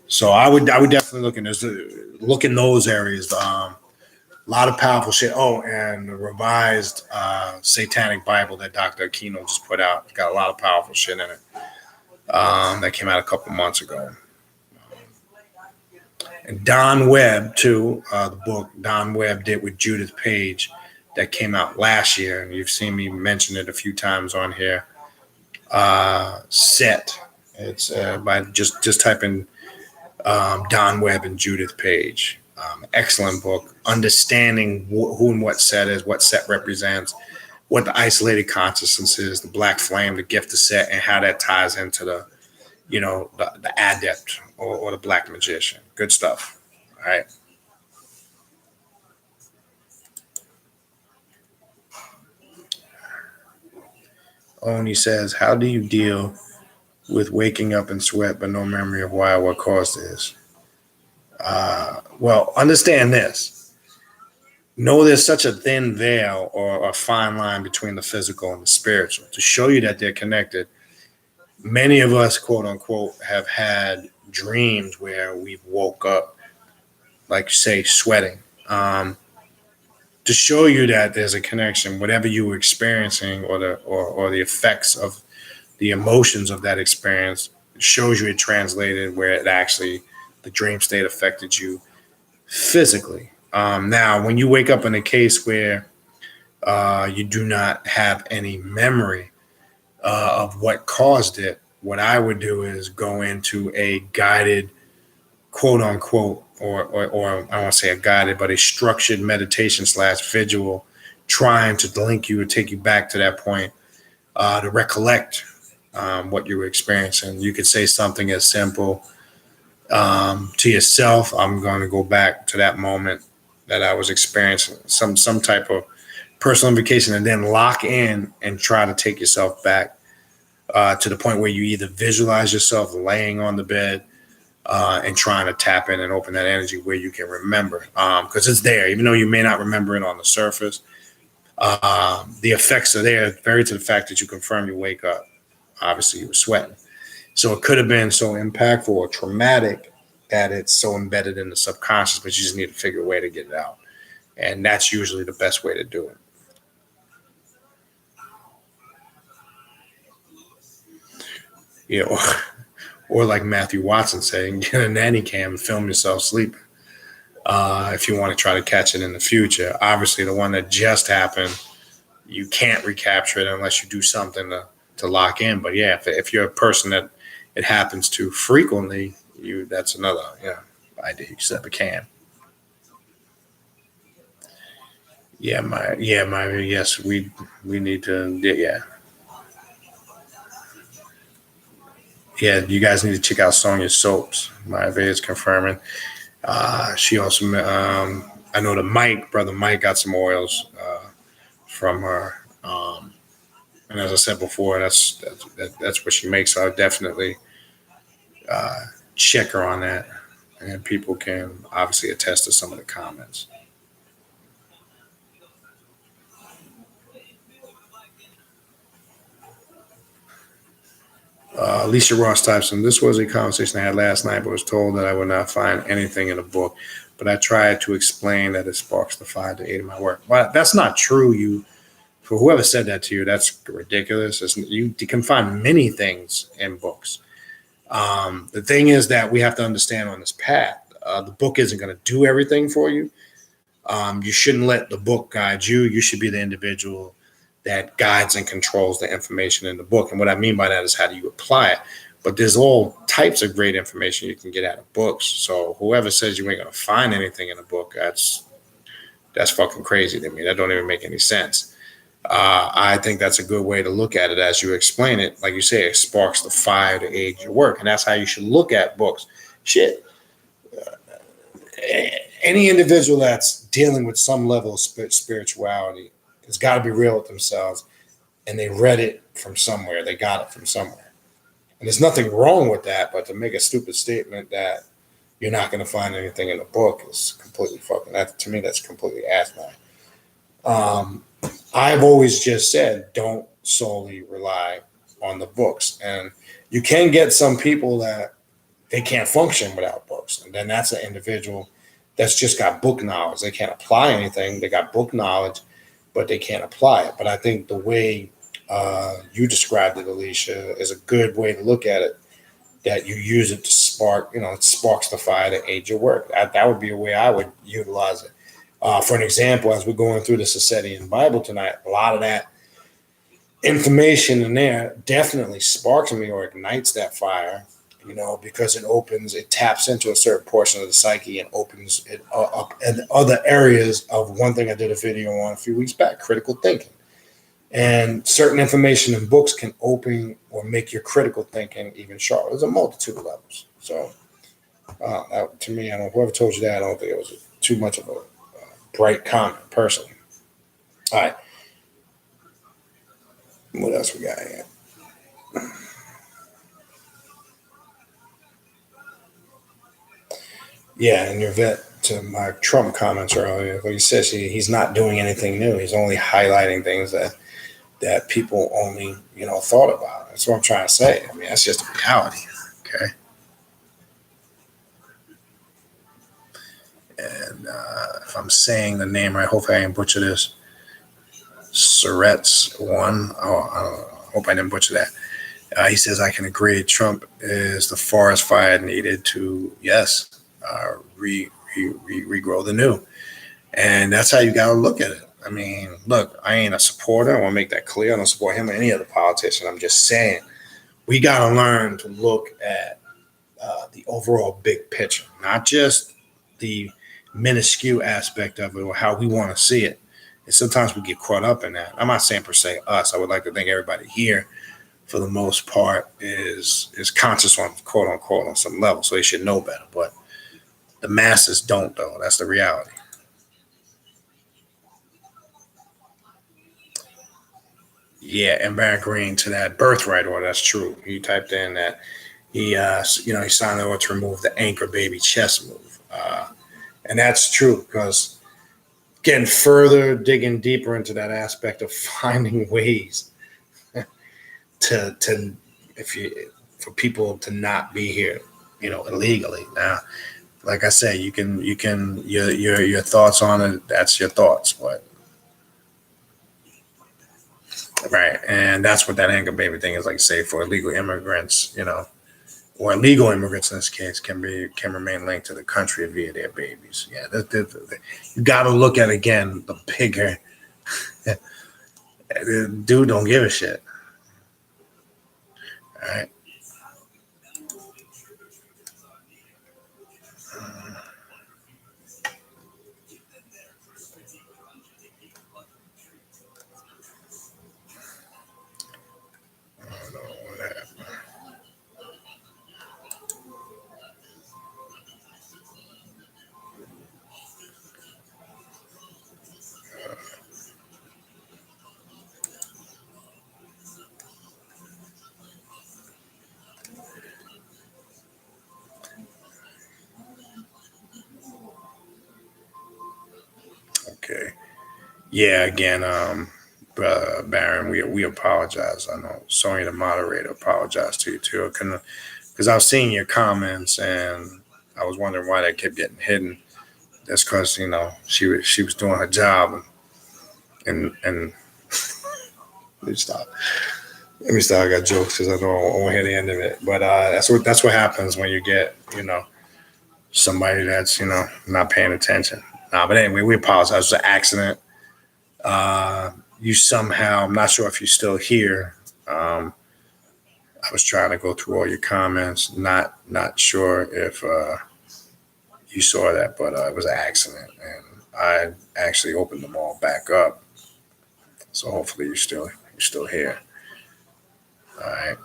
So I would definitely look in those areas. A lot of powerful shit. Oh, and the revised Satanic Bible that Dr. Aquino just put out. It's got a lot of powerful shit in it. That came out a couple months ago. And Don Webb, too, the book Don Webb did with Judith Page that came out last year. And you've seen me mention it a few times on here. Set. It's by just type in Don Webb and Judith Page. Excellent book. Understanding who and what Set is, what Set represents, what the isolated consciousness is, the black flame, the gift of Set, and how that ties into the adept or the black magician. Good stuff. All right. Oni says, how do you deal with waking up in sweat but no memory of why or what caused this? Well, understand this. Know there's such a thin veil or a fine line between the physical and the spiritual. To show you that they're connected, many of us, quote unquote, have had dreams where we've woke up, like say, sweating. To show you that there's a connection, whatever you were experiencing or the effects of the emotions of that experience, shows you it translated where it actually, the dream state affected you physically. Now, when you wake up in a case where you do not have any memory of what caused it, what I would do is go into a guided, quote unquote, or I don't want to say a guided, but a structured meditation / vigil, trying to link you or take you back to that point to recollect what you were experiencing. You could say something as simple to yourself. I'm going to go back to that moment that I was experiencing some type of personification, and then lock in and try to take yourself back to the point where you either visualize yourself laying on the bed and trying to tap in and open that energy where you can remember, because it's there, even though you may not remember it on the surface. The effects are there, very to the fact that you confirm you wake up. Obviously, you were sweating. So it could have been so impactful or traumatic that it's so embedded in the subconscious, but you just need to figure a way to get it out. And that's usually the best way to do it. Or like Matthew Watson saying, get a nanny cam and film yourself sleeping if you want to try to catch it in the future. Obviously, the one that just happened, you can't recapture it unless you do something to lock in. But yeah, if you're a person that it happens to frequently, that's another idea. You set up a cam. Yes, we need to, Yeah, you guys need to check out Sonia's soaps. My is confirming. She also, I know brother Mike got some oils from her. And as I said before, that's what she makes. So I'll definitely check her on that. And people can obviously attest to some of the comments. Alicia Ross types in, this was a conversation I had last night, but was told that I would not find anything in the book. But I tried to explain that it sparks the fire to aid in my work. Well, that's not true. For whoever said that to you, that's ridiculous. You can find many things in books. The thing is that we have to understand on this path, the book isn't going to do everything for you. You shouldn't let the book guide you. You should be the individual that guides and controls the information in the book. And what I mean by that is, how do you apply it? But there's all types of great information you can get out of books. So whoever says you ain't going to find anything in a book, that's fucking crazy to me. That don't even make any sense. I think that's a good way to look at it as you explain it. Like you say, it sparks the fire to aid your work. And that's how you should look at books. Shit. Any individual that's dealing with some level of spirituality has got to be real with themselves. And they read it from somewhere. They got it from somewhere. And there's nothing wrong with that, but to make a stupid statement that you're not going to find anything in the book is completely fucking, that to me, that's completely asinine. I've always just said, don't solely rely on the books. And you can get some people that they can't function without books. And then that's an individual that's just got book knowledge. They can't apply anything. They got book knowledge, but they can't apply it. But I think the way you described it, Alicia, is a good way to look at it, that you use it to spark, it sparks the fire to aid your work. That would be a way I would utilize it. For an example, as we're going through this Asetian Bible tonight, a lot of that information in there definitely sparks me or ignites that fire, because it taps into a certain portion of the psyche and opens it up in other areas of one thing I did a video on a few weeks back, critical thinking. And certain information in books can open or make your critical thinking even sharper. There's a multitude of levels. So to me, I don't know, whoever told you that, I don't think it was too much of a bright comment, personally. All right. What else we got here? Yeah, and your vet to my Trump comments earlier, what he says, he's not doing anything new. He's only highlighting things that people only, thought about. That's what I'm trying to say. I mean, that's just a reality. Okay. And if I'm saying the name right, hopefully I didn't butcher this. Surret's one. Oh, I hope I didn't butcher that. He says, I can agree. Trump is the forest fire needed to, yes, regrow the new. And that's how you got to look at it. I mean, look, I ain't a supporter. I want to make that clear. I don't support him or any other politician. I'm just saying we got to learn to look at the overall big picture, not just the minuscule aspect of it or how we want to see it. And sometimes we get caught up in that. I'm not saying per se us. I would like to think everybody here, for the most part, is conscious on, quote unquote, on some level. So they should know better. But the masses don't, though. That's the reality. Yeah, and Baron Green to that birthright order. That's true. He typed in that he signed the order to remove the anchor baby chess move, and that's true because digging deeper into that aspect of finding ways to for people to not be here, illegally. Now, like I say, you can your thoughts on it. That's your thoughts, but. Right. And that's what that anchor baby thing is, like, say, for illegal immigrants, or illegal immigrants in this case can remain linked to the country via their babies. Yeah. You got to look at, again, the bigger dude don't give a shit. All right. Okay. Yeah, again, Baron, we apologize. I know Sonya, the moderator, apologized to you too. Because I was seeing your comments and I was wondering why they kept getting hidden. That's because she was doing her job, and let me stop. Let me stop. I got jokes because I don't want to hear the end of it. But that's what happens when you get somebody that's not paying attention. But anyway, we apologize. It was an accident. You somehow, I'm not sure if you're still here. I was trying to go through all your comments. Not sure if you saw that, but it was an accident, and I actually opened them all back up. So hopefully you're still here. All right.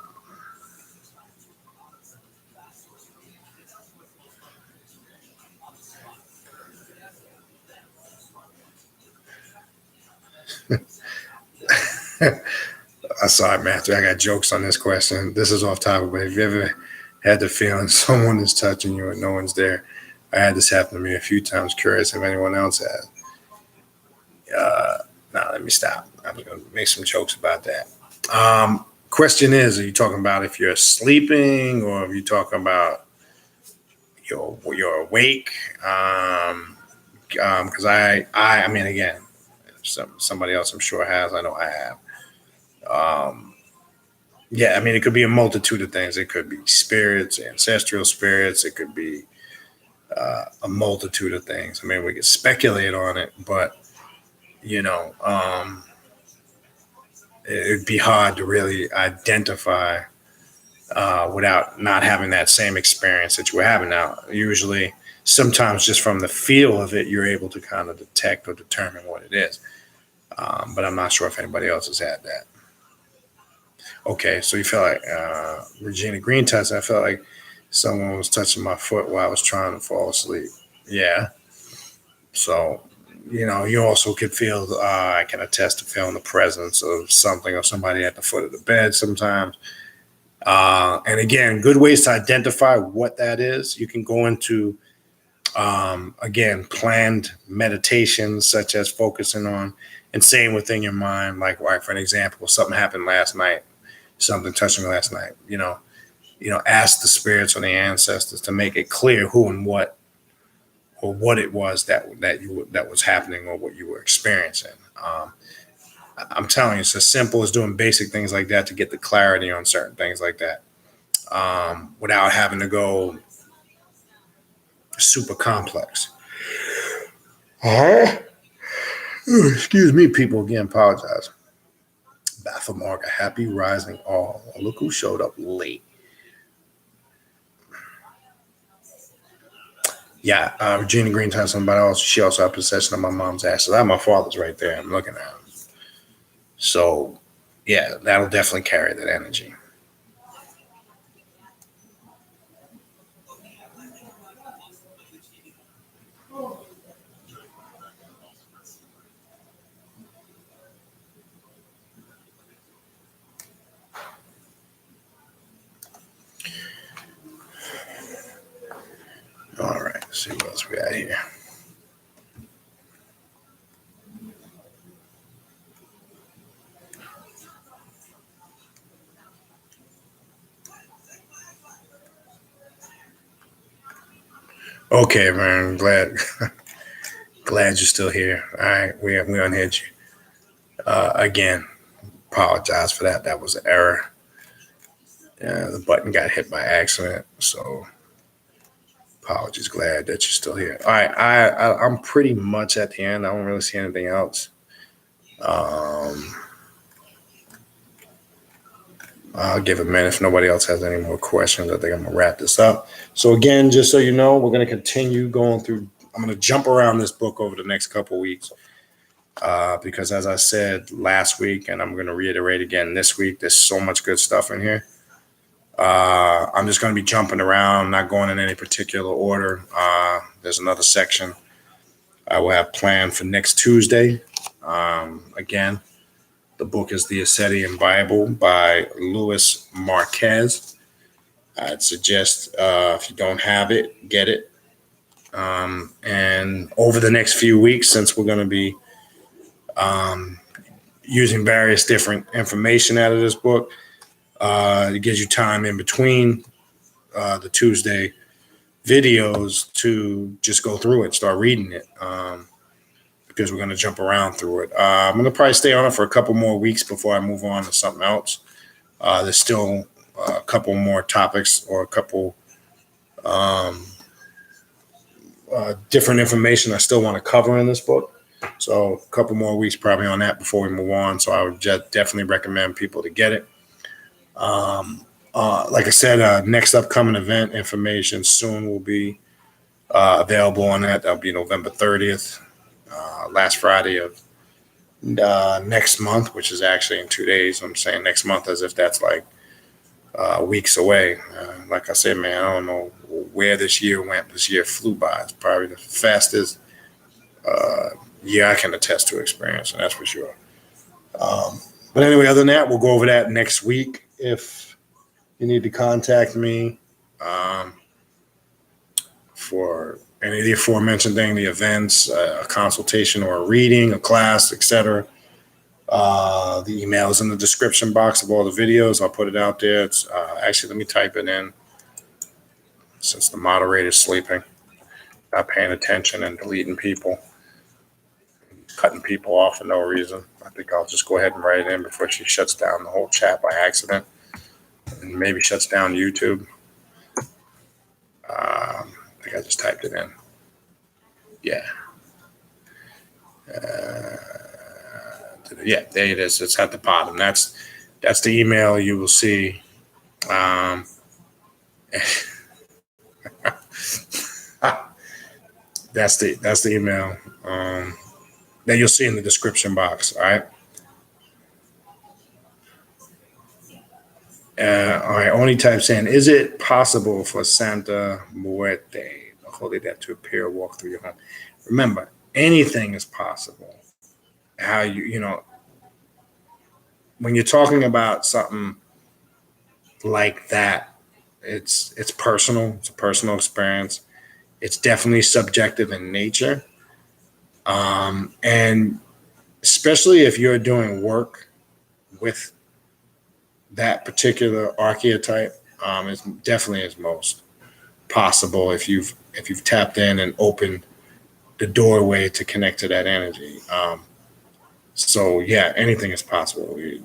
Sorry, Matthew, I got jokes on this question. This is off topic, but have you ever had the feeling someone is touching you and no one's there? I had this happen to me a few times. Curious if anyone else has. Now, let me stop. I'm going to make some jokes about that. Question is, are you talking about if you're sleeping or are you talking about you're awake? Because I mean, again, somebody else I'm sure has. I know I have. Yeah, I mean, it could be a multitude of things. It could be spirits, ancestral spirits. It could be a multitude of things. I mean, we could speculate on it, but it'd be hard to really identify without not having that same experience that you were having. Now, usually, sometimes just from the feel of it, you're able to kind of detect or determine what it is. But I'm not sure if anybody else has had that. Okay, so you feel like Regina Green touched. I felt like someone was touching my foot while I was trying to fall asleep. Yeah. So, you also could feel, I can attest to feeling the presence of something or somebody at the foot of the bed sometimes. And again, good ways to identify what that is. You can go into, again, planned meditations, such as focusing on and saying within your mind, like, right, for an example, something happened last night, something touched me last night, ask the spirits or the ancestors to make it clear who and what, or what it was that was happening or what you were experiencing. I'm telling you, it's as simple as doing basic things like that to get the clarity on certain things like that, without having to go super complex. Excuse me, people. Again, apologize. Baphomarga, happy rising all. Look who showed up late. Yeah, Regina Green tells somebody else. She also had possession of my mom's ashes. I have my father's right there. I'm looking at him. So, yeah, that'll definitely carry that energy. All right, let's see what else we got here. Okay, man. Glad you're still here. All right, we unhid you. Again, apologize for that. That was an error. The button got hit by accident, so apologies. Glad that you're still here. All right, I'm pretty much at the end. I don't really see anything else. I'll give a minute if nobody else has any more questions. I think I'm gonna wrap this up. So again, just so you know, we're gonna continue going through. I'm gonna jump around this book over the next couple of weeks because, as I said last week, and I'm gonna reiterate again this week, there's so much good stuff in here. I'm just gonna be jumping around, not going in any particular order. There's another section I will have planned for next Tuesday. Again. The book is The Asetian Bible by Louis Marquez. I'd suggest if you don't have it, get it. And over the next few weeks, since we're going to be using various different information out of this book, it gives you time in between the Tuesday videos to just go through it, start reading it. Because we're going to jump around through it. I'm going to probably stay on it for a couple more weeks before I move on to something else. There's still a couple more topics or a couple different information I still want to cover in this book. So a couple more weeks probably on that before we move on. So I would definitely recommend people to get it. Like I said, next upcoming event information soon will be available on that. That'll be November 30th. Last Friday of next month, which is actually in 2 days. I'm saying next month as if that's like weeks away. Like I said, man, I don't know where this year went. This year flew by. It's probably the fastest year I can attest to experience, and that's for sure. But anyway, other than that, we'll go over that next week. If you need to contact me for any of the aforementioned thing, the events, a consultation or a reading, a class, etc. The email is in the description box of all the videos. I'll put it out there. It's actually, let me type it in since the moderator's sleeping, not paying attention and deleting people, cutting people off for no reason. I think I'll just go ahead and write it in before she shuts down the whole chat by accident and maybe shuts down YouTube. I think I just typed it in. Yeah. Yeah, there it is. It's at the bottom. That's the email you will see. That's the email that you'll see in the description box. All right. All right. Only types in: is it possible for Santa Muerte, the Holy Dead, to appear or walk through your home? Remember, anything is possible. How you know when you're talking about something like that, it's personal. It's a personal experience. It's definitely subjective in nature, and especially if you're doing work with that particular archetype, it definitely is most possible if you've tapped in and opened the doorway to connect to that energy. So yeah, anything is possible. It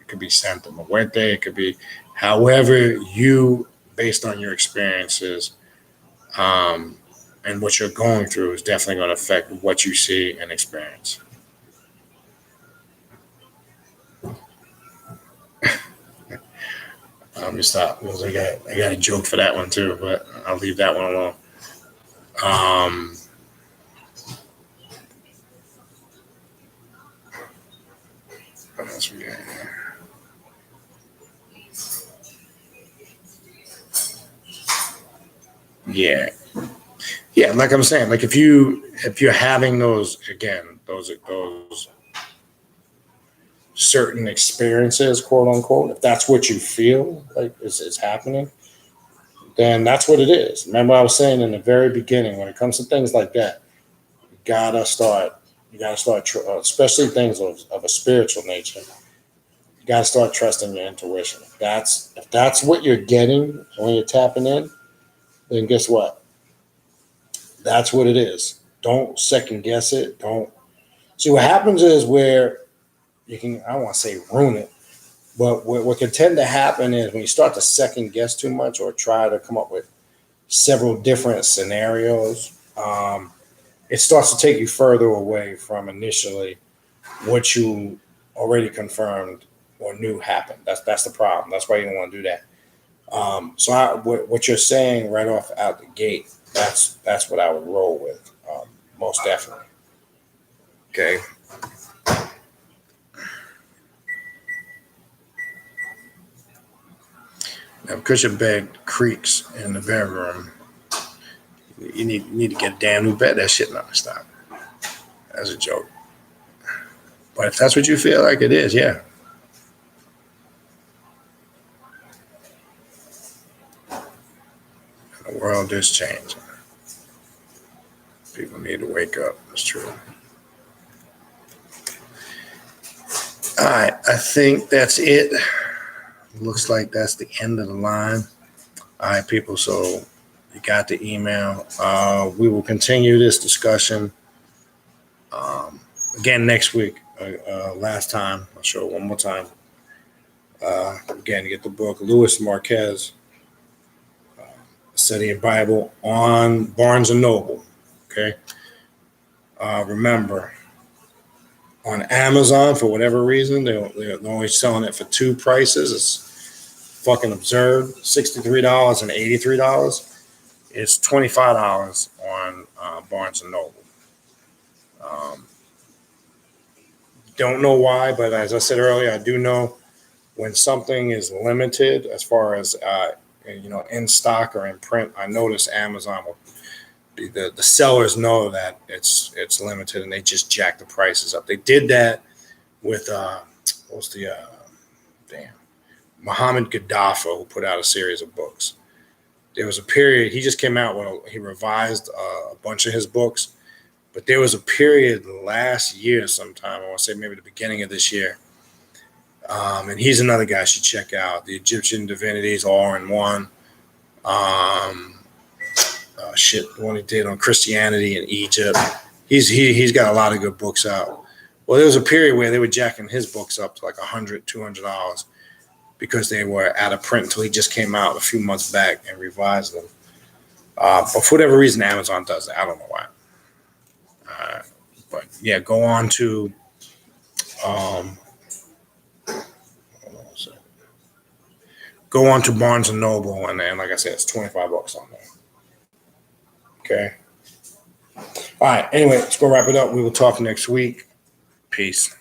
could be Santa Muerte. It could be however you, based on your experiences and what you're going through, is definitely going to affect what you see and experience. Let me stop because I got a joke for that one too, but I'll leave that one alone. What else we got here? Yeah. Like I'm saying, like if you're having those certain experiences, quote unquote, if that's what you feel like is happening, then that's what it is. Remember, I was saying in the very beginning, when it comes to things like that, you gotta start, especially things of a spiritual nature. You gotta start trusting your intuition. If that's what you're getting when you're tapping in, then guess what? That's what it is. Don't second guess it. Don't see what happens is where you can, I don't want to say ruin it, but what can tend to happen is when you start to second guess too much or try to come up with several different scenarios, it starts to take you further away from initially what you already confirmed or knew happened. That's the problem. That's why you don't want to do that. So what you're saying right off out the gate, that's what I would roll with, most definitely. Okay. Now, because your bed creaks in the bedroom, you need to get a damn new bed. That shit not to stop. That's a joke. But if that's what you feel like it is, yeah. The world is changing. People need to wake up. That's true. All right. I think that's it. Looks like that's the end of the line. All right, people. So you got the email. We will continue this discussion again next week. Last time, I'll show it one more time. Again, get the book, Louis Marquez, Studying Bible, on Barnes & Noble. Okay. Remember, on Amazon, for whatever reason, they're only selling it for two prices. It's fucking absurd. $63 and $83. It's $25 on Barnes & Noble. Don't know why, but as I said earlier, I do know when something is limited as far as in stock or in print. I notice Amazon will be the sellers know that it's limited and they just jack the prices up. They did that with what's the Muhammad Gaddafi, who put out a series of books. There was a period, he just came out when he revised a bunch of his books, but there was a period last year sometime, I want to say maybe the beginning of this year, and he's another guy you should check out. The Egyptian Divinities All in One. The one he did on Christianity in Egypt. He's got a lot of good books out. Well, there was a period where they were jacking his books up to like $100, $200 because they were out of print until he just came out a few months back and revised them. But for whatever reason, Amazon does that. I don't know why. But yeah, go on to Barnes and Noble, and like I said, it's $25 on there. Okay. All right. Anyway, let's go wrap it up. We will talk next week. Peace.